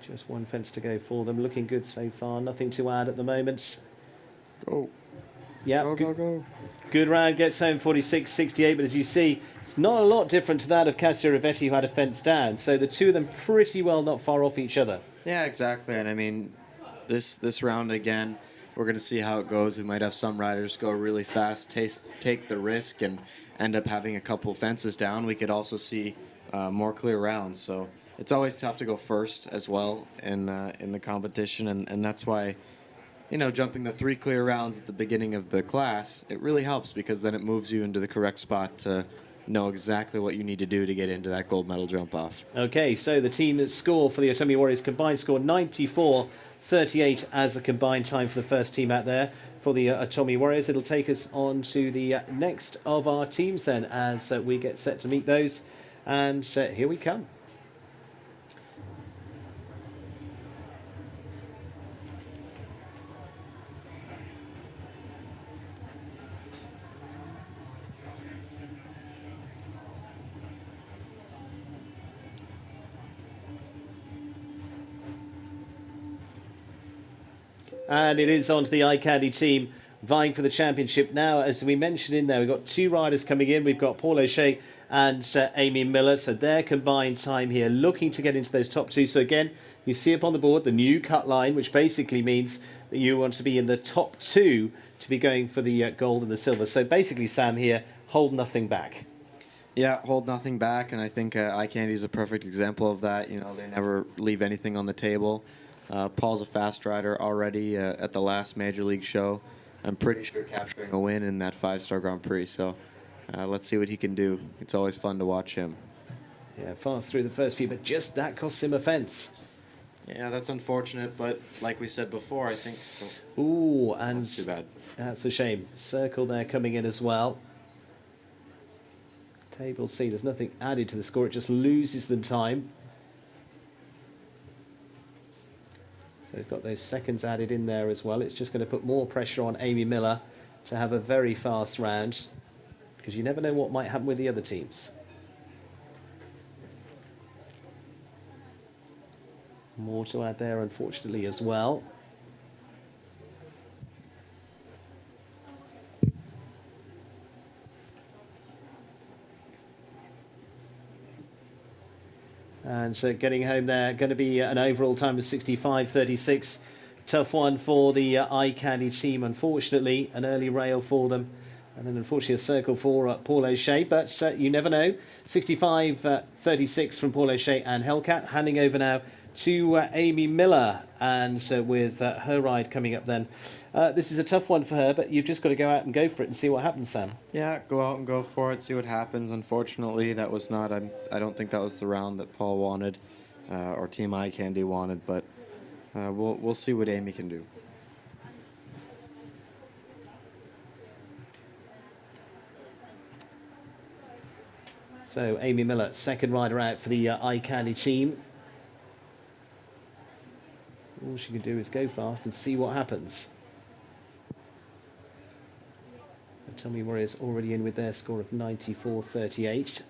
Just one fence to go for them. Looking good so far. Nothing to add at the moment. Go. Yeah, Go. good round, gets home 46-68, but as you see, it's not a lot different to that of Cassio Rivetti, who had a fence down. So the two of them pretty well not far off each other. Yeah, exactly. And I mean, this round again, we're going to see how it goes. We might have some riders go really fast, take the risk, and end up having a couple fences down. We could also see more clear rounds. So it's always tough to go first as well in the competition, and that's why, you know, jumping the 3 clear rounds at the beginning of the class, it really helps, because then it moves you into the correct spot to know exactly what you need to do to get into that gold medal jump off. Okay, so the team score for the Atomi Warriors combined score 94-38 as a combined time for the first team out there for the Atomi Warriors. It'll take us on to the next of our teams then, as we get set to meet those. And here we come. And it is on to the Eye Candy team vying for the championship now. As we mentioned in there, we've got 2 riders coming in. We've got Paul O'Shea and Amy Miller. So their combined time here, looking to get into those top 2. So again, you see up on the board the new cut line, which basically means that you want to be in the top 2 to be going for the gold and the silver. So basically, Sam, here, hold nothing back. Yeah, hold nothing back, and I think Eye Candy is a perfect example of that. You know, they never leave anything on the table. Paul's a fast rider already at the last Major League show. I'm pretty sure capturing a win in that 5-star Grand Prix, so let's see what he can do. It's always fun to watch him. Yeah, fast through the first few, but just that costs him a fence. Yeah, that's unfortunate, but like we said before, I think... Ooh, and that's too bad. That's a shame. Circle there coming in as well. Table C, there's nothing added to the score, it just loses the time. So he's got those seconds added in there as well. It's just going to put more pressure on Amy Miller to have a very fast round, because you never know what might happen with the other teams. More to add there, unfortunately, as well. And so getting home there, going to be an overall time of 65-36. Tough one for the Eye Candy team, unfortunately. An early rail for them. And then, unfortunately, a circle for Paul O'Shea. But you never know. 65-36 from Paul O'Shea and Hellcat. Handing over now to Amy Miller. And with her ride coming up then. This is a tough one for her, but you've just got to go out and go for it and see what happens, Sam. Yeah, go out and go for it, see what happens. Unfortunately, that was not... I don't think that was the round that Paul wanted, or Team Eye Candy wanted, but we'll see what Amy can do. So Amy Miller, second rider out for the Eye Candy team. All she can do is go fast and see what happens. The Atomi Warriors already in with their score of 94-38.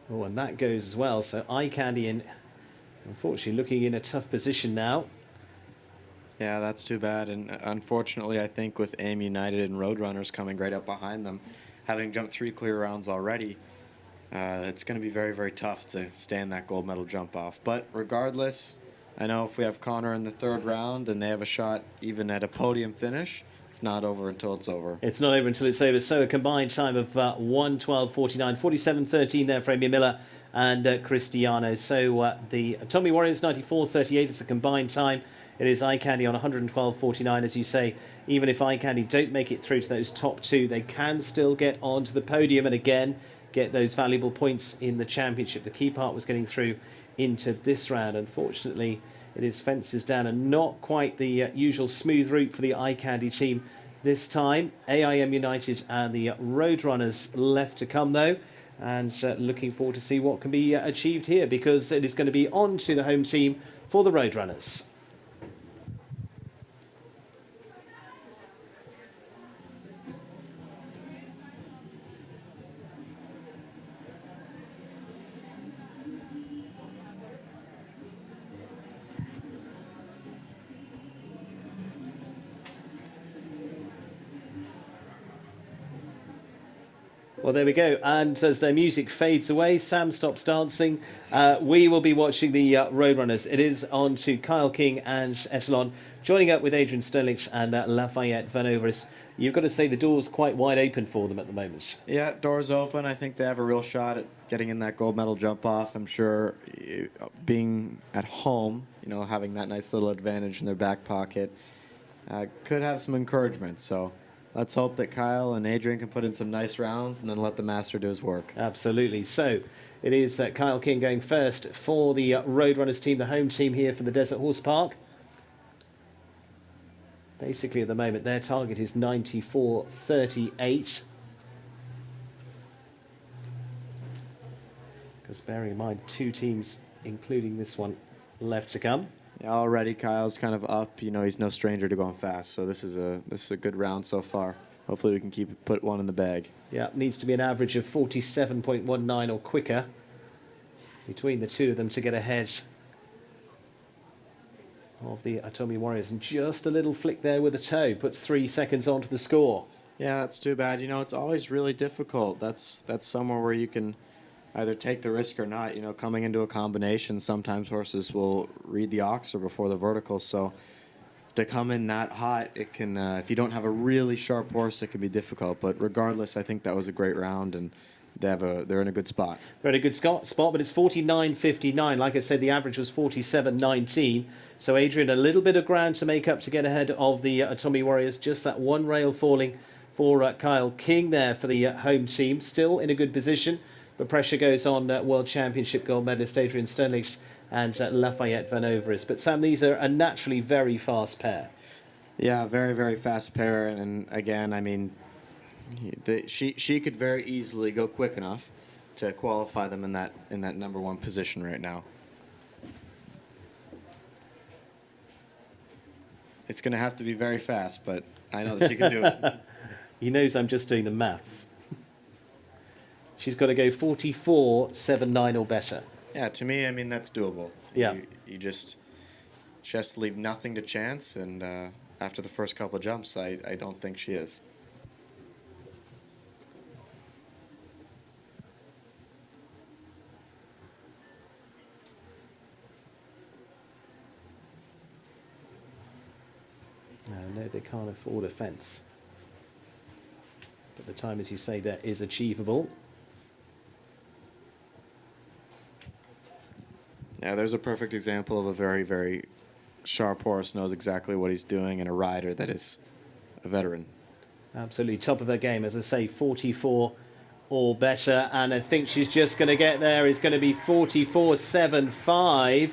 Oh, and that goes as well. So Eye Candy in, unfortunately, looking in a tough position now. Yeah, that's too bad. And unfortunately, I think with AIM United and Roadrunners coming right up behind them, having jumped 3 clear rounds already, it's going to be very, very tough to stay in that gold medal jump off. But regardless, I know if we have Connor in the 3rd round and they have a shot even at a podium finish, it's not over until it's over. It's not over until it's over. So a combined time of 1:12.49, 47:13 there for Amy Miller and Cristiano. So the Atomi Warriors 94.38 is a combined time. It is Eye Candy on 112.49, as you say. Even if Eye Candy don't make it through to those top 2, they can still get onto the podium and again get those valuable points in the championship. The key part was getting through into this round. Unfortunately, it is fences down and not quite the usual smooth route for the Eye Candy team this time. AIM United and the Roadrunners left to come though. And looking forward to see what can be achieved here, because it is going to be on to the home team for the Roadrunners. Well, there we go. And as their music fades away, Sam stops dancing. We will be watching the Roadrunners. It is on to Kyle King and Echelon, joining up with Adrian Sterlich and Lafayette Van Overis. You've got to say the door's quite wide open for them at the moment. Yeah, doors open. I think they have a real shot at getting in that gold medal jump off. I'm sure being at home, having that nice little advantage in their back pocket could have some encouragement. So let's hope that Kyle and Adrian can put in some nice rounds and then let the master do his work. Absolutely. So it is Kyle King going first for the Roadrunners team, the home team here for the Desert Horse Park. Basically, at the moment, their target is 94.38. Because bearing in mind, 2 teams, including this one, left to come. Yeah, already Kyle's kind of up. He's no stranger to going fast. So this is a good round so far. Hopefully we can put one in the bag. Yeah, needs to be an average of 47.19 or quicker between the two of them to get ahead of the Atomi Warriors. And just a little flick there with a toe puts 3 seconds onto the score. Yeah, that's too bad. It's always really difficult. That's somewhere where you can either take the risk or not. Coming into a combination, sometimes horses will read the oxer before the vertical. So to come in that hot, it can. If you don't have a really sharp horse, it can be difficult. But regardless, I think that was a great round, and they're in a good spot. They're in a good spot, but it's 49.59. Like I said, the average was 47.19. So Adrian, a little bit of ground to make up to get ahead of the Atomi Warriors. Just that one rail falling for Kyle King there for the home team. Still in a good position, but pressure goes on World Championship gold medalist Adrian Sterlich and Lafayette Van Overis. But Sam, these are a naturally very fast pair. Yeah, very, very fast pair. And again, I mean, she could very easily go quick enough to qualify them in that number 1 position right now. It's going to have to be very fast, but I know that she can do it. He knows I'm just doing the maths. She's got to go 44.79 or better. Yeah, to me, I mean, that's doable. Yeah. She has to leave nothing to chance, and after the first couple of jumps, I don't think she is. No, they can't afford a fence. But the time, as you say, that is achievable. Yeah, there's a perfect example of a very, very sharp horse, knows exactly what he's doing, and a rider that is a veteran. Absolutely top of her game, as I say, 44 or better, and I think she's just going to get there. It's going to be 44.75.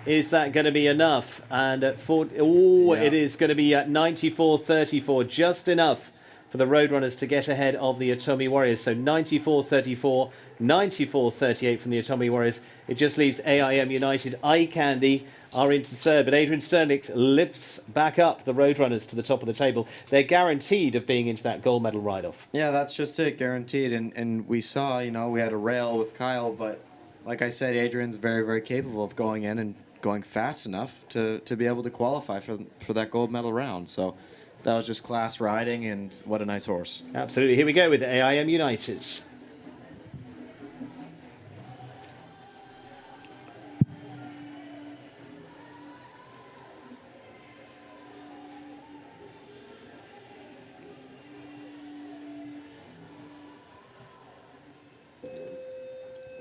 Is that going to be enough? And at 40, It is going to be at 94.34, just enough for the Roadrunners to get ahead of the Atomi Warriors. So 94.34, 94.38 from the Atomi Warriors. It just leaves AIM United. Eye Candy are into third, but Adrian Sterlich lifts back up the Roadrunners to the top of the table. They're guaranteed of being into that gold medal ride-off. Yeah, that's just it, guaranteed. And we saw, we had a rail with Kyle, but like I said, Adrian's very, very capable of going in and going fast enough to be able to qualify for that gold medal round. So that was just class riding, and what a nice horse. Absolutely. Here we go with AIM United.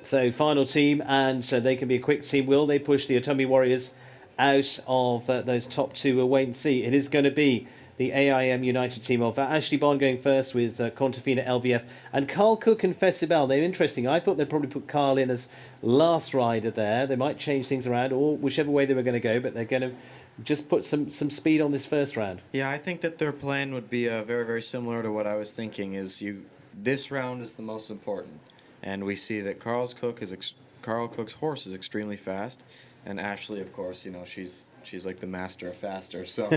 So final team, and they can be a quick team. Will they push the Atomi Warriors out of those top 2? We'll wait and see. It is going to be the AIM United team of Ashley Bond going first with Contafina LVF and Carl Cook and Fessibel. They're interesting. I thought they'd probably put Carl in as last rider there. They might change things around, or whichever way they were going to go, but they're going to just put some speed on this first round. Yeah, I think that their plan would be very, very similar to what I was thinking. This round is the most important. And we see that Carl Cook's horse is extremely fast, and Ashley, of course, she's like the master of faster. So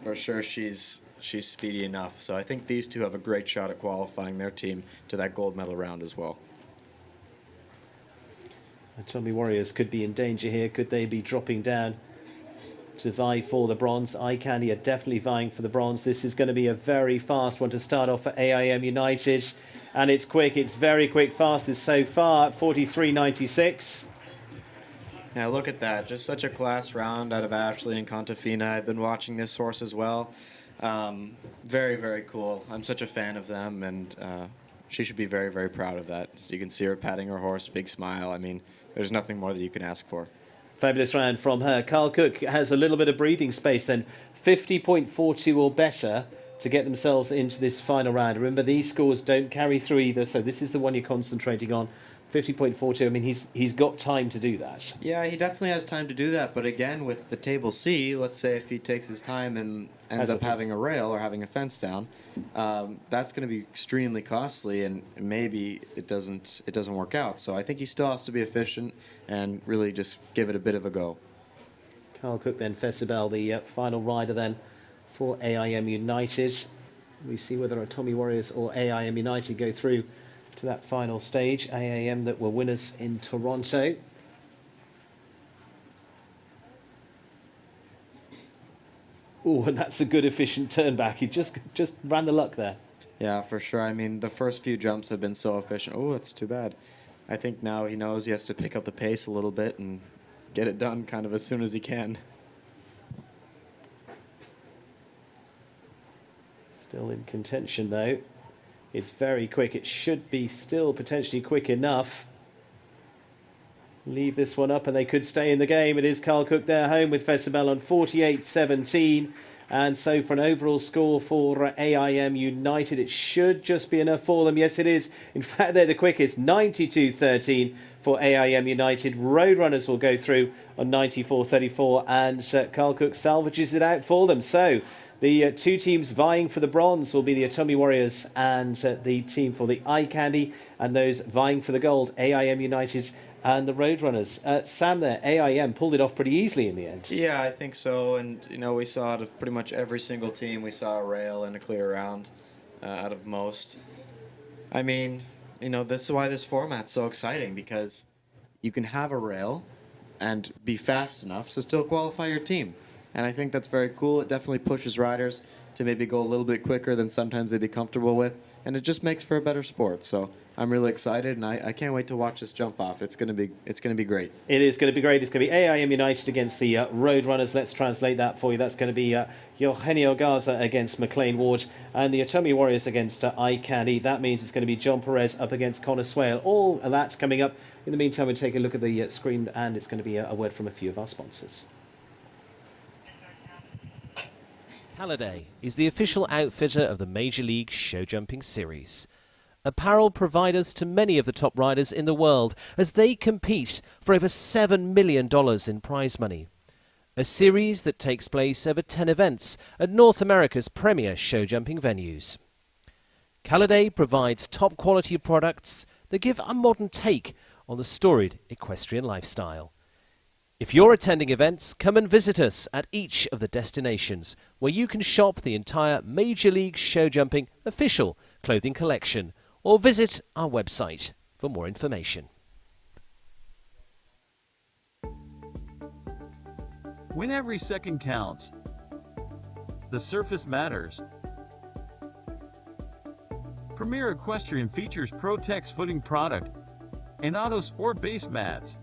for sure, she's speedy enough. So I think these two have a great shot at qualifying their team to that gold medal round as well. The Atomi Warriors could be in danger here. Could they be dropping down to vie for the bronze? Eye Candy are definitely vying for the bronze. This is going to be a very fast one to start off for AIM United. and it's quick. It's very quick. Fastest so far, 43.96. Yeah, look at that. Just such a class round out of Ashley and Contafina. I've been watching this horse as well. Very, very cool. I'm such a fan of them, and she should be very, very proud of that. So you can see her patting her horse, big smile. I mean, there's nothing more that you can ask for. Fabulous round from her. Carl Cook has a little bit of breathing space then. 50.42 or better to get themselves into this final round. Remember, these scores don't carry through either, so this is the one you're concentrating on. 50.42, I mean, he's got time to do that. Yeah, he definitely has time to do that, but again, with the table C, let's say if he takes his time and ends up having a rail or having a fence down, that's going to be extremely costly, and maybe it doesn't work out. So I think he still has to be efficient and really just give it a bit of a go. Carl Cook then, Fessibel, the final rider then for AIM United. We see whether Atomy Warriors or AIM United go through to that final stage. AAM that were winners in Toronto. Oh, and that's a good efficient turn back. He just ran the luck there. Yeah, for sure. I mean, the first few jumps have been so efficient. Oh, it's too bad. I think now he knows he has to pick up the pace a little bit and get it done kind of as soon as he can. Still in contention though. It's very quick. It should be still potentially quick enough. Leave this one up and they could stay in the game. It is Carl Cook there home with Fessibel on 48.17. And so for an overall score for AIM United, it should just be enough for them. Yes, it is. In fact, they're the quickest. 92.13 for AIM United. Roadrunners will go through on 94.34. And Carl Cook salvages it out for them. So the two teams vying for the bronze will be the Atomy Warriors and the team for the Eye Candy, and those vying for the gold, AIM United and the Roadrunners. Sam there, AIM pulled it off pretty easily in the end. Yeah, I think so. And, you know, we saw out of pretty much every single team, we saw a rail and a clear round out of most. I mean, you know, this is why this format's so exciting, because you can have a rail and be fast enough to still qualify your team. And I think that's very cool. It definitely pushes riders to maybe go a little bit quicker than sometimes they'd be comfortable with. And it just makes for a better sport. So I'm really excited, and I can't wait to watch this jump off. It's gonna be great. It is going to be great. It's going to be AIM United against the Roadrunners. Let's translate that for you. That's going to be Eugenio Garza against McLean Ward, and the Atomy Warriors against Eye Candy. That means it's going to be John Perez up against Connor Swale. All of that coming up. In the meantime, we'll take a look at the screen, and it's going to be a word from a few of our sponsors. Halliday is the official outfitter of the Major League Show Jumping Series. Apparel providers to many of the top riders in the world as they compete for over $7 million in prize money. A series that takes place over 10 events at North America's premier show jumping venues. Halliday provides top quality products that give a modern take on the storied equestrian lifestyle. If you're attending events, come and visit us at each of the destinations where you can shop the entire Major League Show Jumping official clothing collection, or visit our website for more information. When every second counts, the surface matters. Premier Equestrian features Pro-Tex footing product and Auto Sport base mats.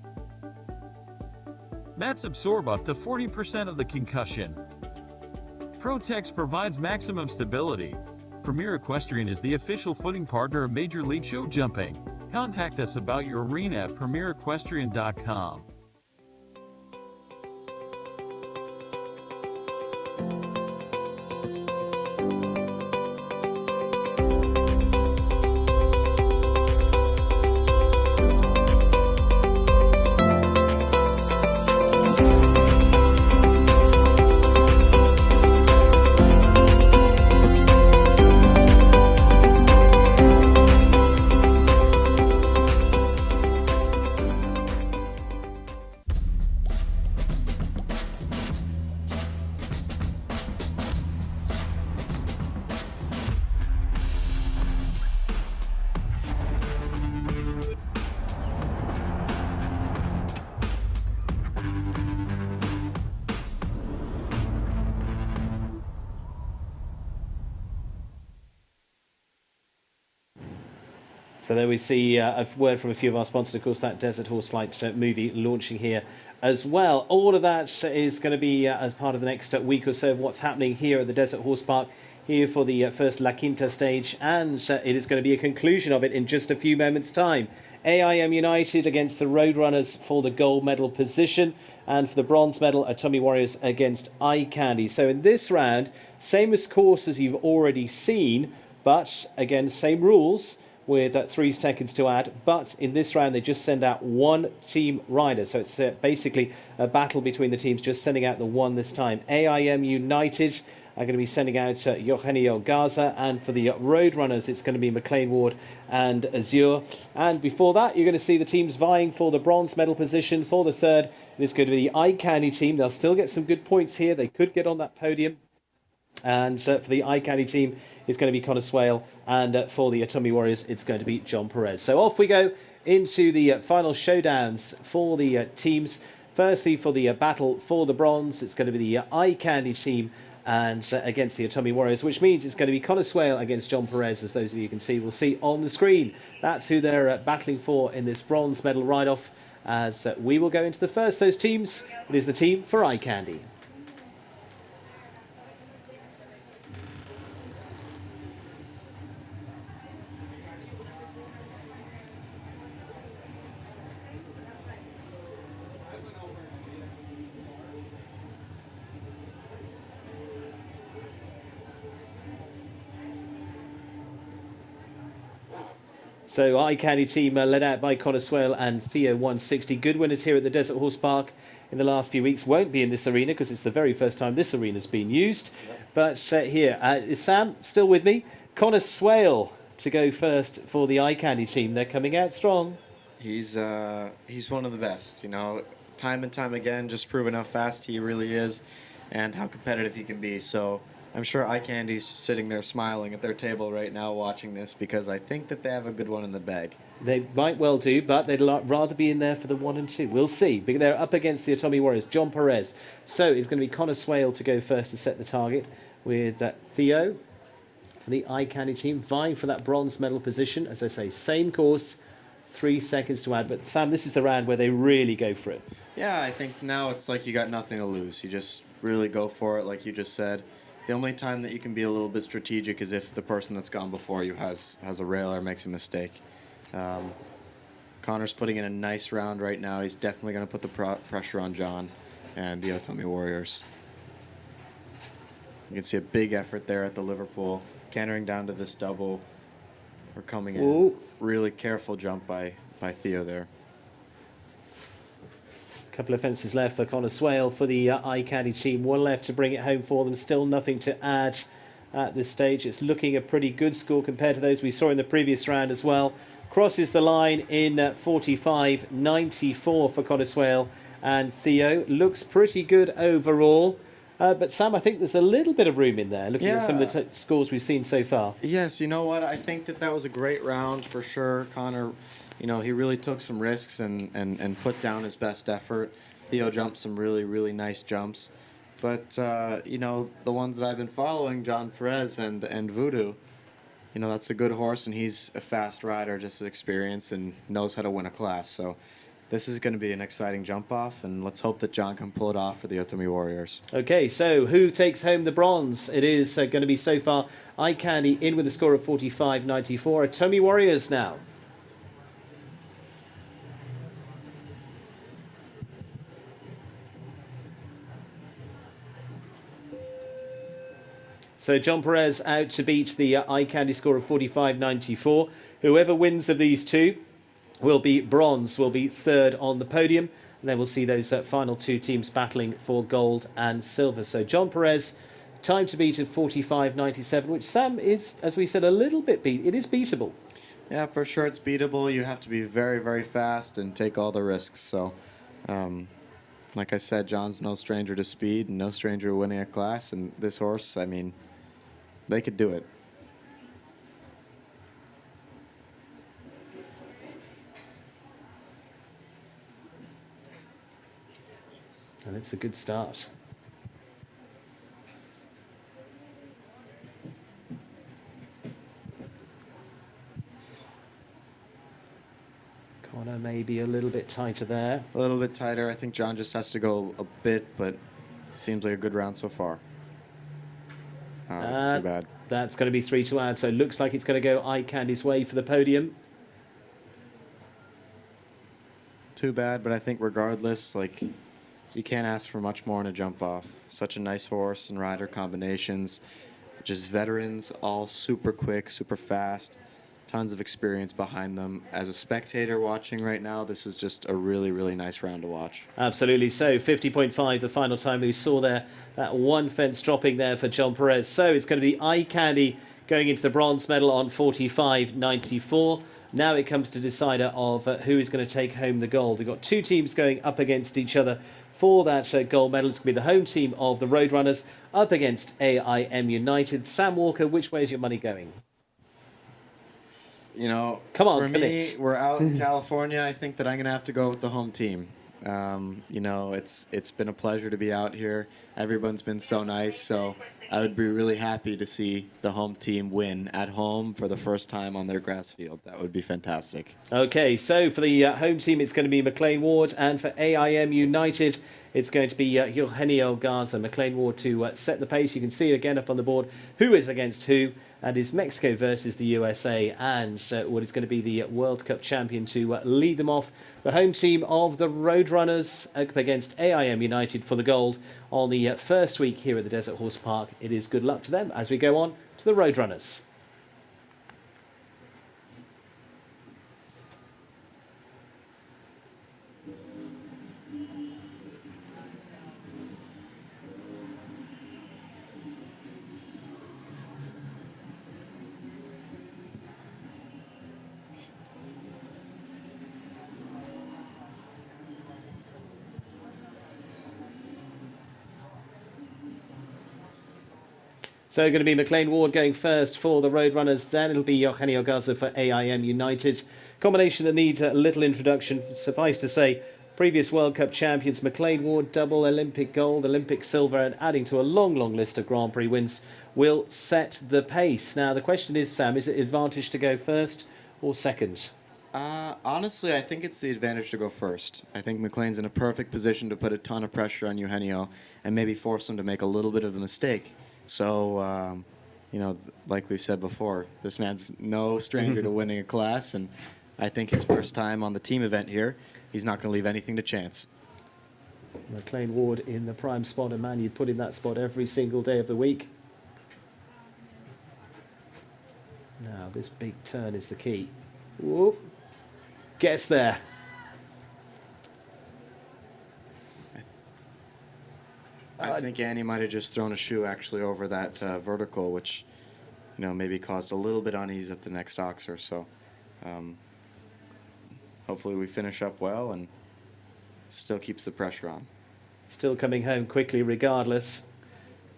Mats absorb up to 40% of the concussion. Pro-Tex provides maximum stability. Premier Equestrian is the official footing partner of Major League Show Jumping. Contact us about your arena at premierequestrian.com. So there we see a word from a few of our sponsors. Of course, that Desert Horse Flight movie launching here as well. All of that is going to be as part of the next week or so of what's happening here at the Desert Horse Park, here for the first La Quinta stage, and it is going to be a conclusion of it in just a few moments' time. AIM United against the Roadrunners for the gold medal position, and for the bronze medal, Atomi Warriors against Eye Candy. So in this round, same as course as you've already seen, but again, same rules with 3 seconds to add. But in this round, they just send out one team rider. So it's basically a battle between the teams, just sending out the one this time. AIM United are going to be sending out Eugenio Garza, and for the Roadrunners, it's going to be McLean Ward and Azure. And before that, you're going to see the teams vying for the bronze medal position. For the third, it's going to be the Eye Candy team. They'll still get some good points here. They could get on that podium. And for the Eye Candy team, it's going to be Connor Swale, and for the Atomi Warriors, it's going to be John Perez. So off we go into the final showdowns for the teams. Firstly, for the battle for the bronze, it's going to be the Eye Candy team and against the Atomi Warriors, which means it's going to be Connor Swale against John Perez, as those of you can see will see on the screen. That's who they're battling for in this bronze medal ride-off. As we will go into the first those teams, it is the team for Eye Candy. So Eye Candy team led out by Connor Swale and Theo 160. Good winners here at the Desert Horse Park in the last few weeks. Won't be in this arena because it's the very first time this arena's been used. But here, is Sam still with me? Connor Swale to go first for the Eye Candy team. They're coming out strong. He's one of the best, you know, time and time again, just proving how fast he really is and how competitive he can be. So I'm sure Eye Candy's sitting there smiling at their table right now watching this, because I think that they have a good one in the bag. They might well do, but they'd rather be in there for the 1 and 2. We'll see. They're up against the Atomi Warriors, John Perez. So it's going to be Connor Swale to go first to set the target, with Theo for the Eye Candy team vying for that bronze medal position. As I say, same course, 3 seconds to add. But Sam, this is the round where they really go for it. Yeah, I think now it's like you got nothing to lose. You just really go for it, like you just said. The only time that you can be a little bit strategic is if the person that's gone before you has a rail or makes a mistake. Connor's putting in a nice round right now. He's definitely going to put the pressure on John and the Atomi Warriors. You can see a big effort there at the Liverpool. Cantering down to this double. We're coming in. Ooh. Really careful jump by Theo there. Couple of fences left for Connor Swale for the Eye Candy team. One left to bring it home for them. Still nothing to add at this stage. It's looking a pretty good score compared to those we saw in the previous round as well. Crosses the line in 45.94 for Connor Swale and Theo. Looks pretty good overall. But Sam, I think there's a little bit of room in there, looking at some of the scores we've seen so far. Yes, you know what? I think that was a great round for sure. Connor, you know, he really took some risks and put down his best effort. Theo jumped some really, really nice jumps. But, you know, the ones that I've been following, John Perez and Voodoo, you know, that's a good horse, and he's a fast rider, just experienced, and knows how to win a class. So this is going to be an exciting jump-off, and let's hope that John can pull it off for the Atomi Warriors. Okay, so who takes home the bronze? It is going to be so far Eye Candy in with a score of 45.94. Atomi Warriors now. So John Perez out to beat the Eye Candy score of 45.94. Whoever wins of these two will be bronze, will be third on the podium. And then we'll see those final two teams battling for gold and silver. So John Perez, time to beat at 45.97, which Sam is, as we said, a little bit it is beatable. Yeah, for sure it's beatable. You have to be very, very fast and take all the risks. So, like I said, John's no stranger to speed and no stranger to winning a class. And this horse, I mean, they could do it. And it's a good start. maybe a little bit tighter there. A little bit tighter. I think John just has to go a bit, but seems like a good round so far. Oh, that's too bad. That's going to be 3 to add, so it looks like it's going to go Eye Candy's way for the podium. Too bad, but I think regardless, like, you can't ask for much more in a jump off. Such a nice horse and rider combinations. Just veterans, all super quick, super fast. Tons of experience behind them. As a spectator watching right now, this is just a really, really nice round to watch. Absolutely. So 50.5 the final time we saw there. That one fence dropping there for John Perez. So it's going to be Eye Candy going into the bronze medal on 45.94. Now it comes to decider of who is going to take home the gold. We've got 2 teams going up against each other for that gold medal. It's going to be the home team of the Roadrunners up against AIM United. Sam Walker, which way is your money going? You know, come on, for me, we're out in California. I think that I'm going to have to go with the home team. You know, it's been a pleasure to be out here. Everyone's been so nice, so I would be really happy to see the home team win at home for the first time on their grass field. That would be fantastic. Okay, so for the home team, it's going to be McLean Ward, and for AIM United, it's going to be Eugenio Garza. McLean Ward to set the pace. You can see it again up on the board. Who is against who? And is Mexico versus the USA, and what is going to be the World Cup champion to lead them off. The home team of the Roadrunners up against AIM United for the gold on the first week here at the Desert Horse Park. It is good luck to them as we go on to the Roadrunners. So going to be McLean Ward going first for the Roadrunners. Then it'll be Eugenio Garza for AIM United. Combination that needs a little introduction. Suffice to say, previous World Cup champions McLean Ward, double Olympic gold, Olympic silver, and adding to a long, long list of Grand Prix wins, will set the pace. Now the question is, Sam, is it advantage to go first or second? Honestly, I think it's the advantage to go first. I think McLean's in a perfect position to put a ton of pressure on Eugenio and maybe force him to make a little bit of a mistake. So, you know, like we've said before, this man's no stranger to winning a class, and I think his first time on the team event here, he's not going to leave anything to chance. McLean Ward in the prime spot, a man you'd put in that spot every single day of the week. Now, this big turn is the key. Whoop. Gets there. I think Annie might have just thrown a shoe actually over that vertical, which, you know, maybe caused a little bit unease at the next oxer. So hopefully we finish up well and still keeps the pressure on. Still coming home quickly regardless.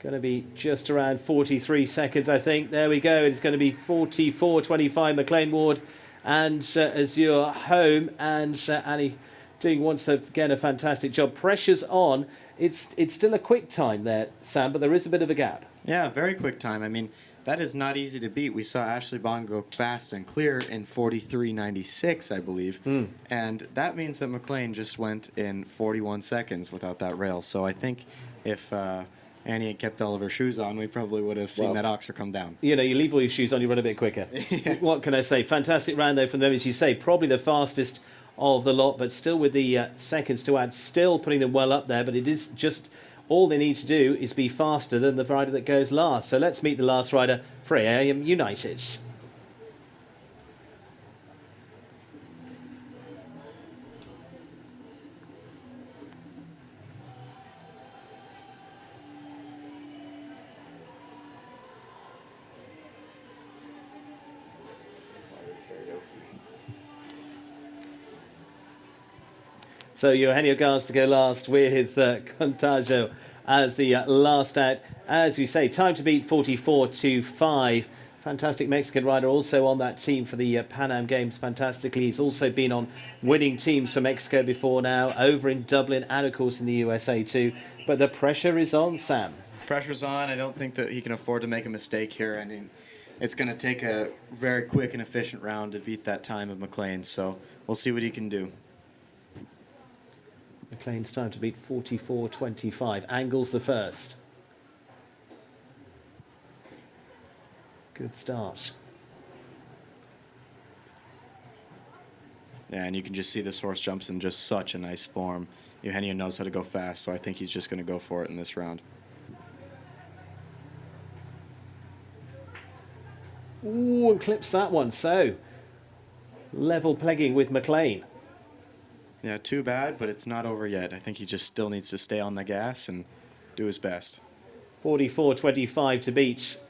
Going to be just around 43 seconds, I think. There we go. It's going to be 44.25 McLean Ward and Azure home. And Annie doing once again a fantastic job. Pressure's on. It's still a quick time there, Sam, but there is a bit of a gap. Yeah, very quick time. I mean, that is not easy to beat. We saw Ashley Bond go fast and clear in 43.96, I believe. And that means that McLean just went in 41 seconds without that rail. So I think if Annie had kept all of her shoes on, we probably would have seen that oxer come down. You know, you leave all your shoes on, you run a bit quicker. What can I say? Fantastic round, though, from them, as you say. Probably the fastest of the lot, but still with the seconds to add, still putting them well up there. But it is just all they need to do is be faster than the rider that goes last. So let's meet the last rider for AIM United. So Eugenio Garza to go last with Contagio as the last out. As you say, time to beat 44.25. Fantastic Mexican rider, also on that team for the Pan Am Games fantastically. He's also been on winning teams for Mexico before now, over in Dublin and of course in the USA too. But the pressure is on, Sam. Pressure's on. I don't think that he can afford to make a mistake here. I mean, it's going to take a very quick and efficient round to beat that time of McLean. So we'll see what he can do. McLean's time to beat 44.25. Angles the first. Good start. Yeah, and you can just see this horse jumps in just such a nice form. Eugenio knows how to go fast, so I think he's just going to go for it in this round. Ooh, and clips that one. So, level pegging with McLean. Yeah, too bad, but it's not over yet. I think he just still needs to stay on the gas and do his best. 44.25 to beat.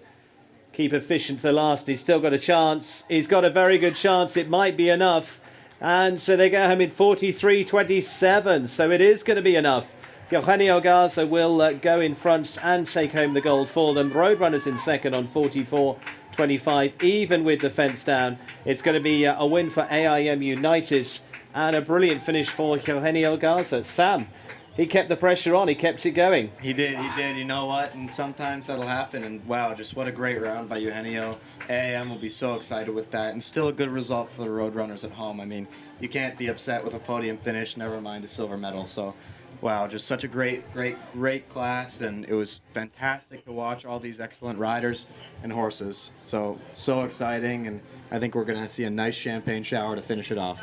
Keep efficient to the last. He's still got a chance. He's got a very good chance. It might be enough. And so they go home in 43.27. So it is going to be enough. Eugenio Garza will go in front and take home the gold for them. Roadrunners in second on 44.25. Even with the fence down, it's going to be a win for AIM United and a brilliant finish for Eugenio Garza. Sam, he kept the pressure on. He kept it going. He did. You know what? And sometimes that'll happen. And wow, just what a great round by Eugenio. AIM will be so excited with that. And still a good result for the Roadrunners at home. I mean, you can't be upset with a podium finish, never mind a silver medal. So, wow, just such a great class. And it was fantastic to watch all these excellent riders and horses. So exciting. And I think we're going to see a nice champagne shower to finish it off.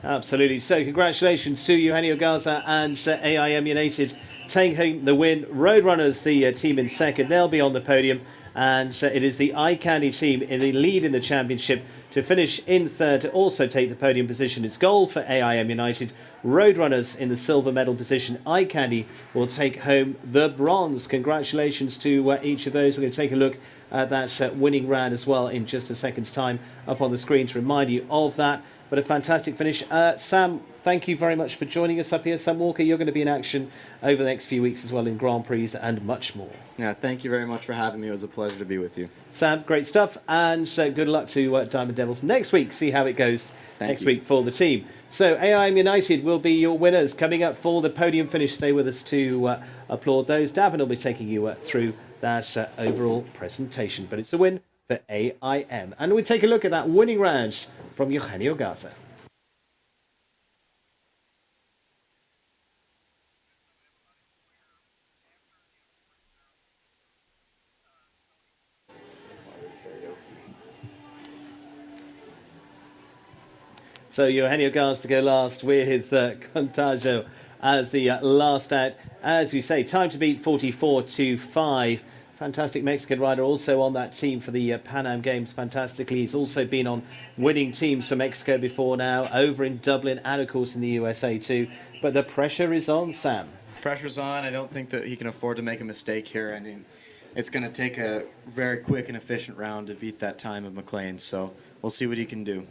Absolutely. So congratulations to Eugenio Garza and AIM United taking home the win. Roadrunners, the team in second, they'll be on the podium. And it is the Eye Candy team in the lead in the championship to finish in third to also take the podium position. It's gold for AIM United. Roadrunners in the silver medal position. Eye Candy will take home the bronze. Congratulations to each of those. We're going to take a look at that winning round as well in just a second's time up on the screen to remind you of that. But a fantastic finish. Sam, thank you very much for joining us up here. Sam Walker, you're going to be in action over the next few weeks as well in Grand Prix and much more. Yeah, thank you very much for having me. It was a pleasure to be with you. Sam, great stuff. And good luck to Diamond Devils next week. See how it goes next week for the team. So AIM United will be your winners coming up for the podium finish. Stay with us to applaud those. Davin will be taking you through that overall presentation. But it's a win for AIM. And we take a look at that winning round from Eugenio Garza. So Eugenio Garza to go last with Contagio as the last out. As you say, time to beat 44.25. Fantastic Mexican rider, also on that team for the Pan Am Games fantastically. He's also been on winning teams for Mexico before now, over in Dublin and of course in the USA too. But the pressure is on, Sam. Pressure's on. I don't think that he can afford to make a mistake here. I mean, it's going to take a very quick and efficient round to beat that time of McLean. So we'll see what he can do.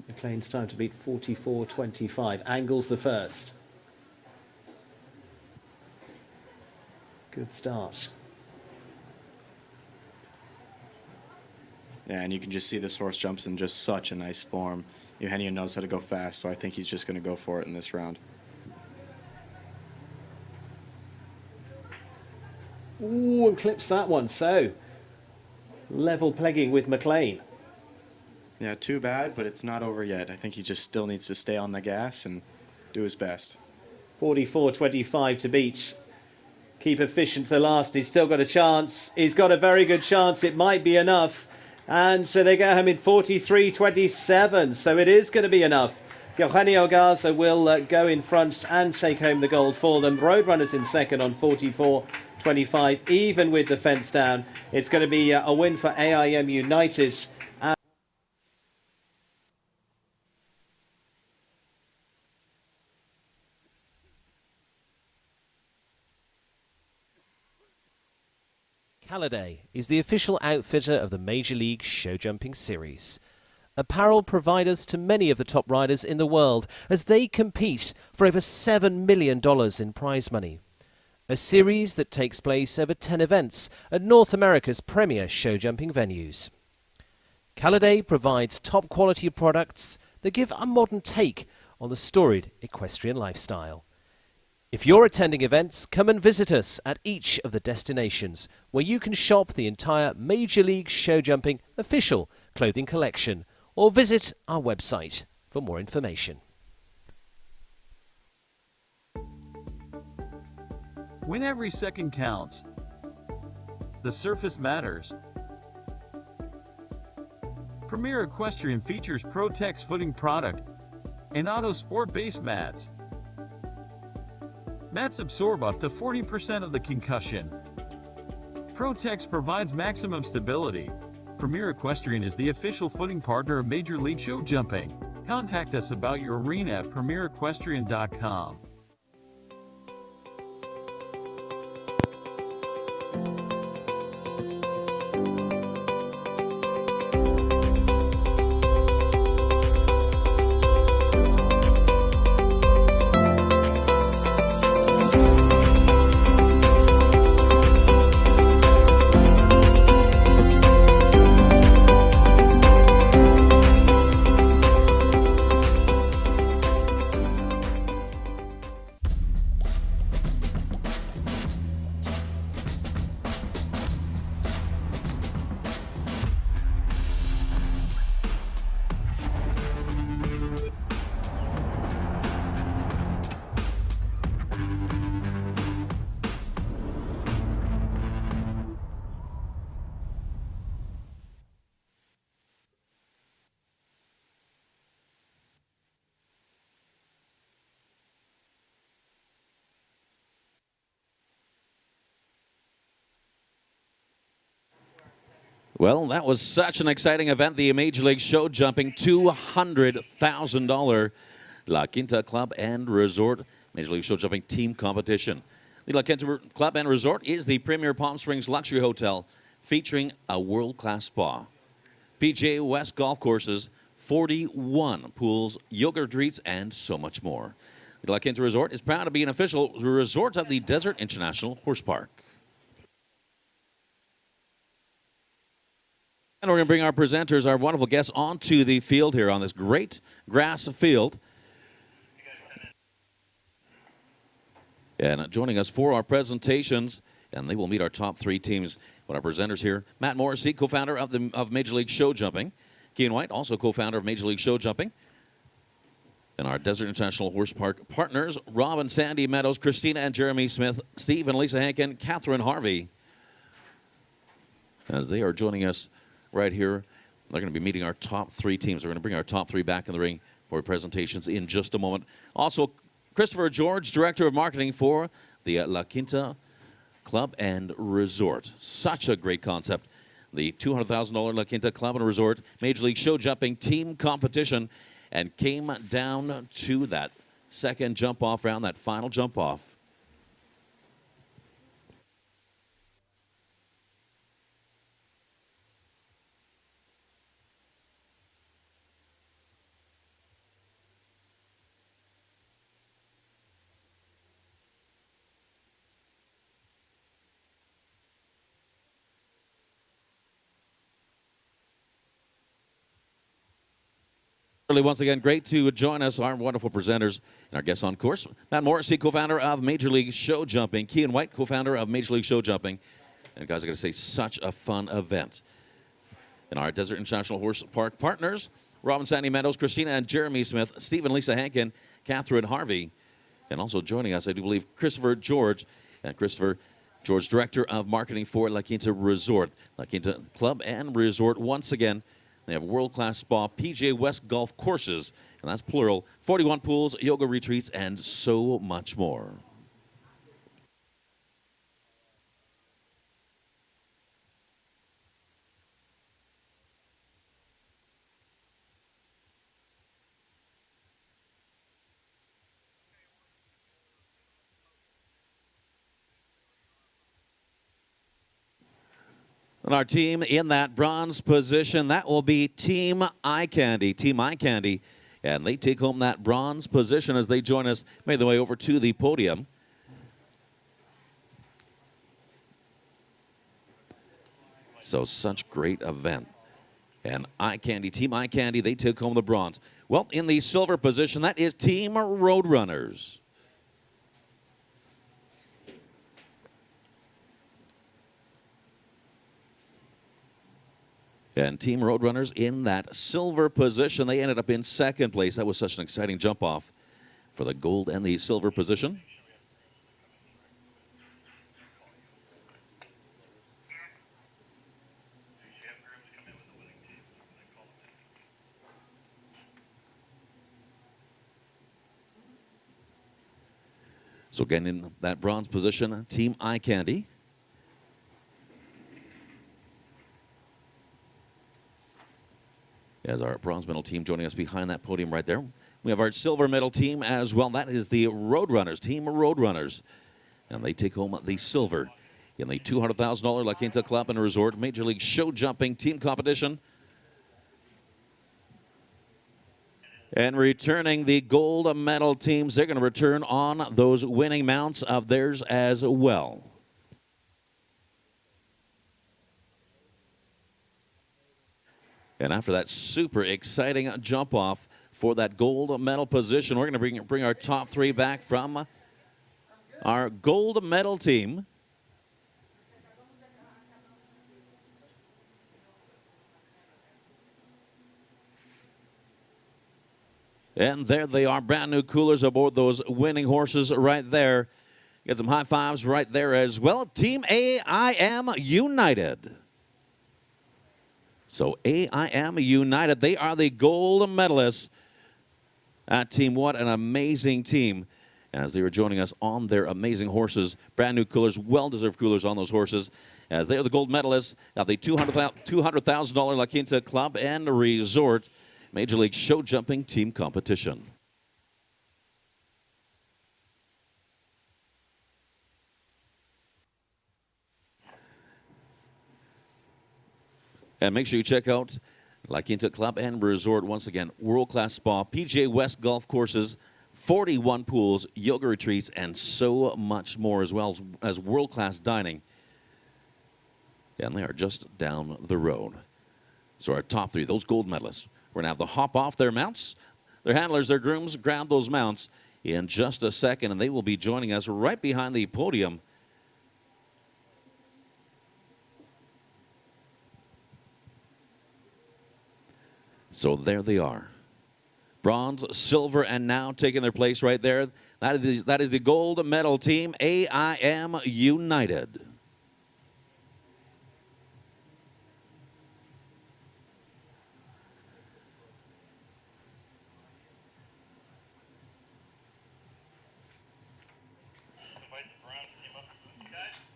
McLean's time to beat 44.25. Angles the first. Good start. Yeah, and you can just see this horse jumps in just such a nice form. Eugenio knows how to go fast, so I think he's just going to go for it in this round. Ooh, and clips that one. So, level pegging with McLean. Yeah, too bad, but it's not over yet. I think he just still needs to stay on the gas and do his best. 44.25 to beat. Keep efficient to the last. He's still got a chance. He's got a very good chance. It might be enough. And so they go home in 43.27. So it is going to be enough. Eugenio Garza will go in front and take home the gold for them. Roadrunners in second on 44.25. Even with the fence down, it's going to be a win for AIM United. Halliday is the official outfitter of the Major League Show Jumping Series. Apparel providers to many of the top riders in the world as they compete for over $7 million in prize money. A series that takes place over 10 events at North America's premier show jumping venues. Halliday provides top quality products that give a modern take on the storied equestrian lifestyle. If you're attending events, come and visit us at each of the destinations where you can shop the entire Major League Show Jumping official clothing collection or visit our website for more information. When every second counts, the surface matters. Premier Equestrian features Pro-Tex footing product and Auto Sport base mats. Mats absorb up to 40% of the concussion. Pro-Tex provides maximum stability. Premier Equestrian is the official footing partner of Major League Show Jumping. Contact us about your arena at premierequestrian.com. Well, that was such an exciting event, the Major League Show Jumping $200,000 La Quinta Club and Resort Major League Show Jumping Team Competition. The La Quinta Club and Resort is the premier Palm Springs luxury hotel featuring a world-class spa, PGA West golf courses, 41 pools, yoga retreats, and so much more. The La Quinta Resort is proud to be an official resort of the Desert International Horse Park. And we're going to bring our presenters, our wonderful guests, onto the field here on this great grass field. And joining us for our presentations, and they will meet our top three teams. But our presenters here, Matt Morrissey, co-founder of Major League Show Jumping. Kean White, also co-founder of Major League Show Jumping. And our Desert International Horse Park partners, Rob and Sandy Meadows, Christina and Jeremy Smith, Steve and Lisa Hankin, Catherine Harvey. As they are joining us right here, they're going to be meeting our top three teams. We're going to bring our top three back in the ring for presentations in just a moment. Also, Christopher George, Director of Marketing for the La Quinta Club and Resort. Such a great concept. The $200,000 La Quinta Club and Resort Major League Show Jumping Team Competition, and came down to that second jump-off round, that final jump-off. Once again, great to join us, our wonderful presenters and our guests on course. Matt Morrissey, co-founder of Major League Show Jumping. Kean White, co-founder of Major League Show Jumping. And guys, I got to say, such a fun event. And our Desert International Horse Park partners, Rob and Sandy Meadows, Christina and Jeremy Smith, Steve and Lisa Hankin, Catherine Harvey. And also joining us, I do believe, Christopher George. And Christopher George, Director of Marketing for La Quinta Resort. La Quinta Club and Resort, once again. They have world-class spa, PGA West golf courses, and that's plural, 41 pools, yoga retreats, and so much more. And our team in that bronze position, that will be Team Eye Candy. Team Eye Candy, and they take home that bronze position as they join us, make their way over to the podium. So such great event. And Eye Candy, Team Eye Candy, they took home the bronze. Well, in the silver position, that is Team Roadrunners. And Team Roadrunners in that silver position. They ended up in second place. That was such an exciting jump off for the gold and the silver position. So again, in that bronze position, Team Eye Candy. As our bronze medal team joining us behind that podium right there. We have our silver medal team as well. That is the Roadrunners, Team Roadrunners. And they take home the silver in the $200,000 La Quinta Club and Resort Major League Show Jumping Team Competition. And returning the gold medal teams, they're going to return on those winning mounts of theirs as well. And after that super exciting jump off for that gold medal position, we're going to bring our top three back from our gold medal team. And there they are, brand new coolers aboard those winning horses right there. Get some high fives right there as well. Team AIM United. So AIM United, they are the gold medalists at Team. What an amazing team. As they were joining us on their amazing horses. Brand new coolers, well-deserved coolers on those horses. As they are the gold medalists of the $200,000 La Quinta Club and Resort Major League Show Jumping Team Competition. And make sure you check out La Quinta Club and Resort. Once again, world-class spa, PGA West golf courses, 41 pools, yoga retreats, and so much more, as well as world-class dining. And they are just down the road. So our top three, those gold medalists. We're going to have to hop off their mounts. Their handlers, their grooms, grab those mounts in just a second, and they will be joining us right behind the podium. So there they are. Bronze, silver, and now taking their place right there. That is the gold medal team, AIM United.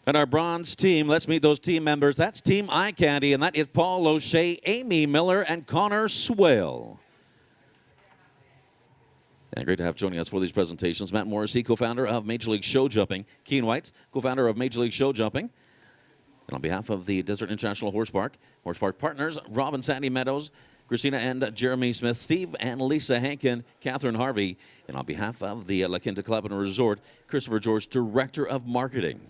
And our bronze team, let's meet those team members. That's Team Eye Candy, and that is Paul O'Shea, Amy Miller, and Connor Swale. And great to have joining us for these presentations. Matt Morrissey, co-founder of Major League Show Jumping. Keen White, co-founder of Major League Show Jumping. And on behalf of the Desert International Horse Park partners, Rob and Sandy Meadows, Christina and Jeremy Smith, Steve and Lisa Hankin, Catherine Harvey. And on behalf of the La Quinta Club and Resort, Christopher George, Director of Marketing.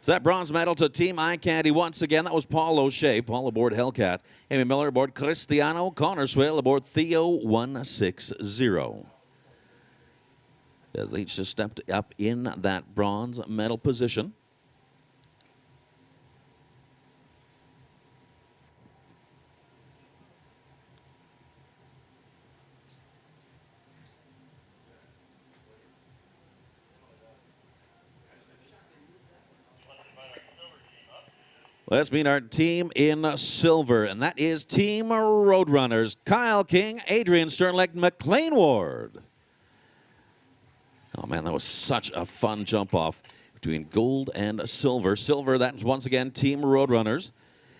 So that bronze medal to Team Eye Candy once again. That was Paul O'Shea. Paul aboard Hellcat. Amy Miller aboard Cristiano. Connor Swale aboard Theo 160. As they just stepped up in that bronze medal position. Let's meet our team in silver, and that is Team Roadrunners. Kyle King, Adrian Sternlicht, McLean Ward. Oh, man, that was such a fun jump-off between gold and silver. Silver, that's once again Team Roadrunners.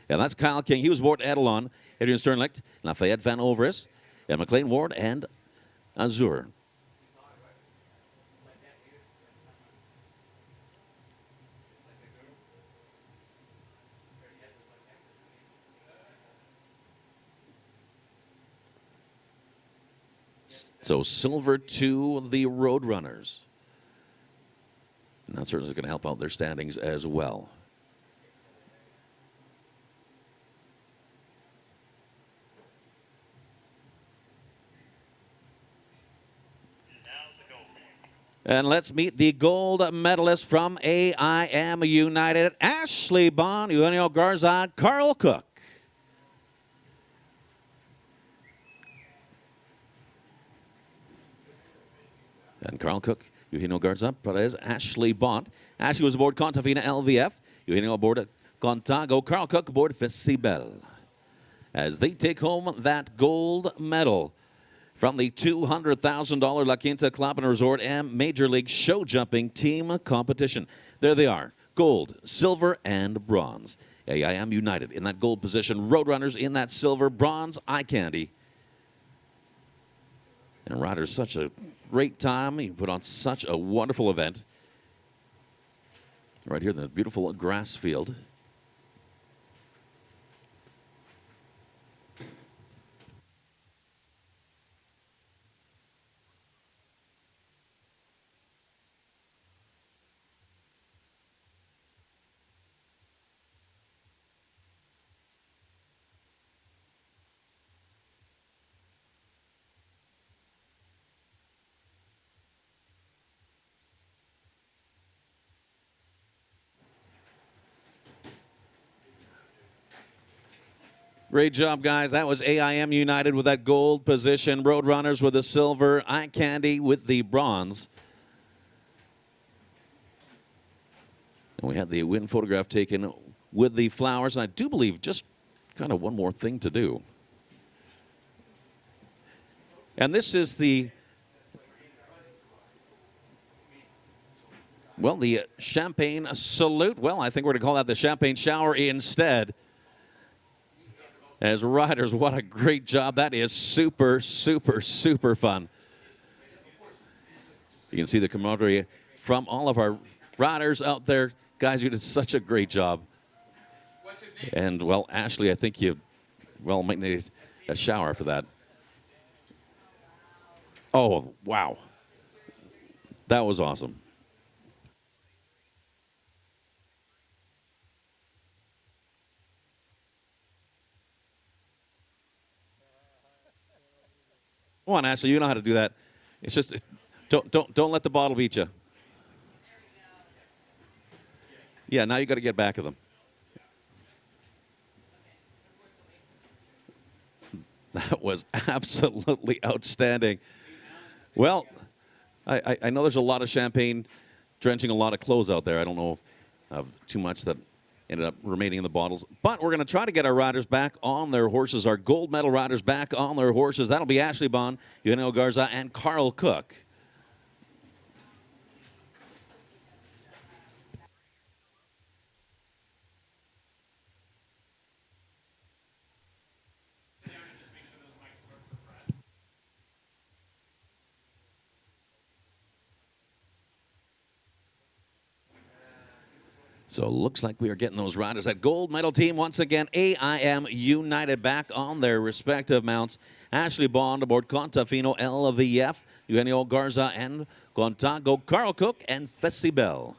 And that's Kyle King. He was aboard Edelon, Adrian Sternlicht, Lafayette Van Overis, and McLean Ward and Azure. So silver to the Roadrunners. And that certainly is going to help out their standings as well. And let's meet the gold medalist from AIM United, Ashley Bond, Eugenio Garza, Carl Cook. And Carl Cook, Eugenio Garza, Perez, Ashley Bont. Ashley was aboard Contafina LVF. Eugenio aboard Contago. Carl Cook aboard Fecibel. As they take home that gold medal from the $200,000 La Quinta Club and Resort and Major League Show Jumping Team Competition. There they are, gold, silver, and bronze. AIM United in that gold position, Roadrunners in that silver, bronze, Eye Candy. And riders, such a great time. He put on such a wonderful event. Right here in the beautiful grass field. Great job, guys. That was AIM United with that gold position. Roadrunners with the silver. Eye Candy with the bronze. And we had the win photograph taken with the flowers. And I do believe just kind of one more thing to do. And this is the, well, the champagne salute. Well, I think we're going to call that the champagne shower instead. As riders, what a great job. That is super, super, super fun. You can see the camaraderie from all of our riders out there. Guys, you did such a great job. And, well, Ashley, I think you, well, might need a shower after that. Oh, wow. That was awesome. Come on, Ashley, you know how to do that. It's just, don't let the bottle beat you. Yeah, now you got to get back of them. That was absolutely outstanding. Well, I know there's a lot of champagne drenching a lot of clothes out there. I don't know of too much that ended up remaining in the bottles. But we're going to try to get our riders back on their horses, our gold medal riders back on their horses. That'll be Ashley Bond, Eugenio Garza, and Carl Cook. So it looks like we are getting those riders. That gold medal team, once again, AIM United back on their respective mounts. Ashley Bond aboard Contafino LVF, Eugenio Garza and Contago, Carl Cook and Fessibel.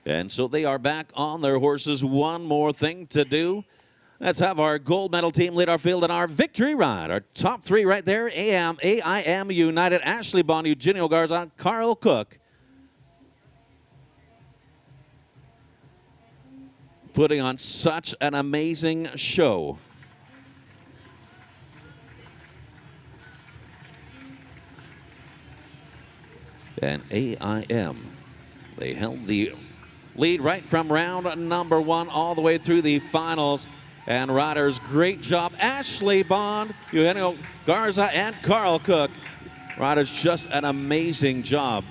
And so they are back on their horses. One more thing to do. Let's have our gold medal team lead our field in our victory ride. Our top three right there, AIM United, Ashley Bond, Eugenio Garza, Carl Cook. Putting on such an amazing show. And AIM, they held the lead right from round number one all the way through the finals. And riders, great job. Ashley Bond, Eugenio Garza, and Carl Cook. Riders, just an amazing job.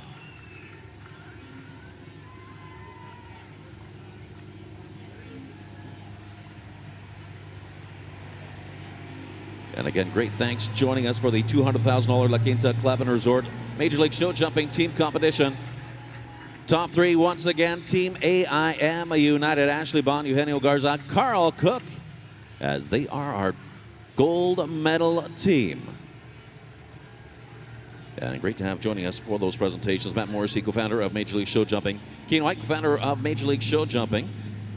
And again, great thanks joining us for the $200,000 La Quinta Club and Resort Major League Show Jumping Team Competition. Top three, once again, Team AIM United, Ashley Bond, Eugenio Garza, Carl Cook, as they are our gold medal team. And great to have joining us for those presentations, Matt Morrissey, co-founder of Major League Show Jumping, Keen White, co-founder of Major League Show Jumping.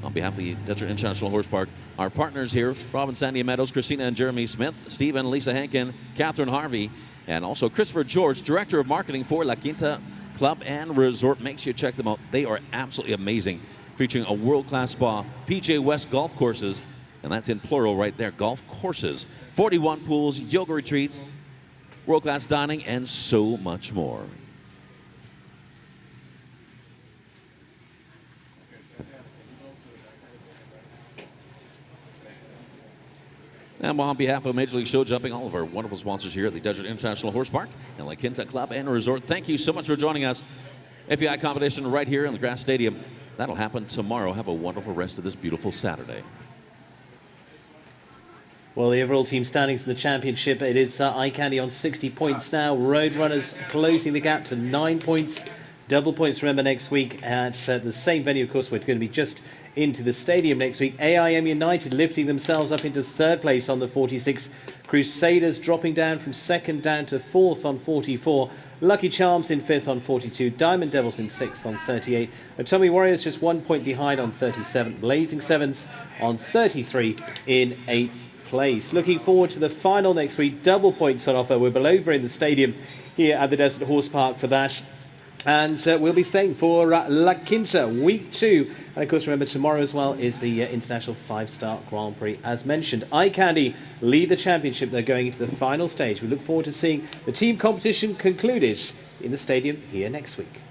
On behalf of the Desert International Horse Park, our partners here, Robin Sandy Meadows, Christina and Jeremy Smith, Steve and Lisa Hankin, Catherine Harvey, and also Christopher George, Director of Marketing for La Quinta Club and Resort. Make sure you check them out. They are absolutely amazing, featuring a world-class spa, PJ West golf courses, and that's in plural right there, golf courses, 41 pools, yoga retreats, world-class dining, and so much more. And on behalf of Major League Show Jumping, all of our wonderful sponsors here at the Desert International Horse Park and La Quinta Club and Resort, thank you so much for joining us. FEI competition right here in the Grass Stadium. That'll happen tomorrow. Have a wonderful rest of this beautiful Saturday. Well, the overall team standings in the championship, it is Eye Candy on 60 points now. Roadrunners closing the gap to 9 points. Double points, remember, next week at the same venue. Of course, we're going to be just into the stadium next week. AIM United lifting themselves up into third place on the 46. Crusaders dropping down from second down to fourth on 44. Lucky Charms in fifth on 42. Diamond Devils in sixth on 38. Atomic Warriors just 1 point behind on 37. Blazing Sevens on 33 in eighth place. Looking forward to the final next week. Double points on offer. We're over in the stadium here at the Desert Horse Park for that. And we'll be staying for La Quinta week 2. And of course, remember, tomorrow as well is the International 5-Star Grand Prix. As mentioned, Eye Candy lead the championship. They're going into the final stage. We look forward to seeing the team competition concluded in the stadium here next week.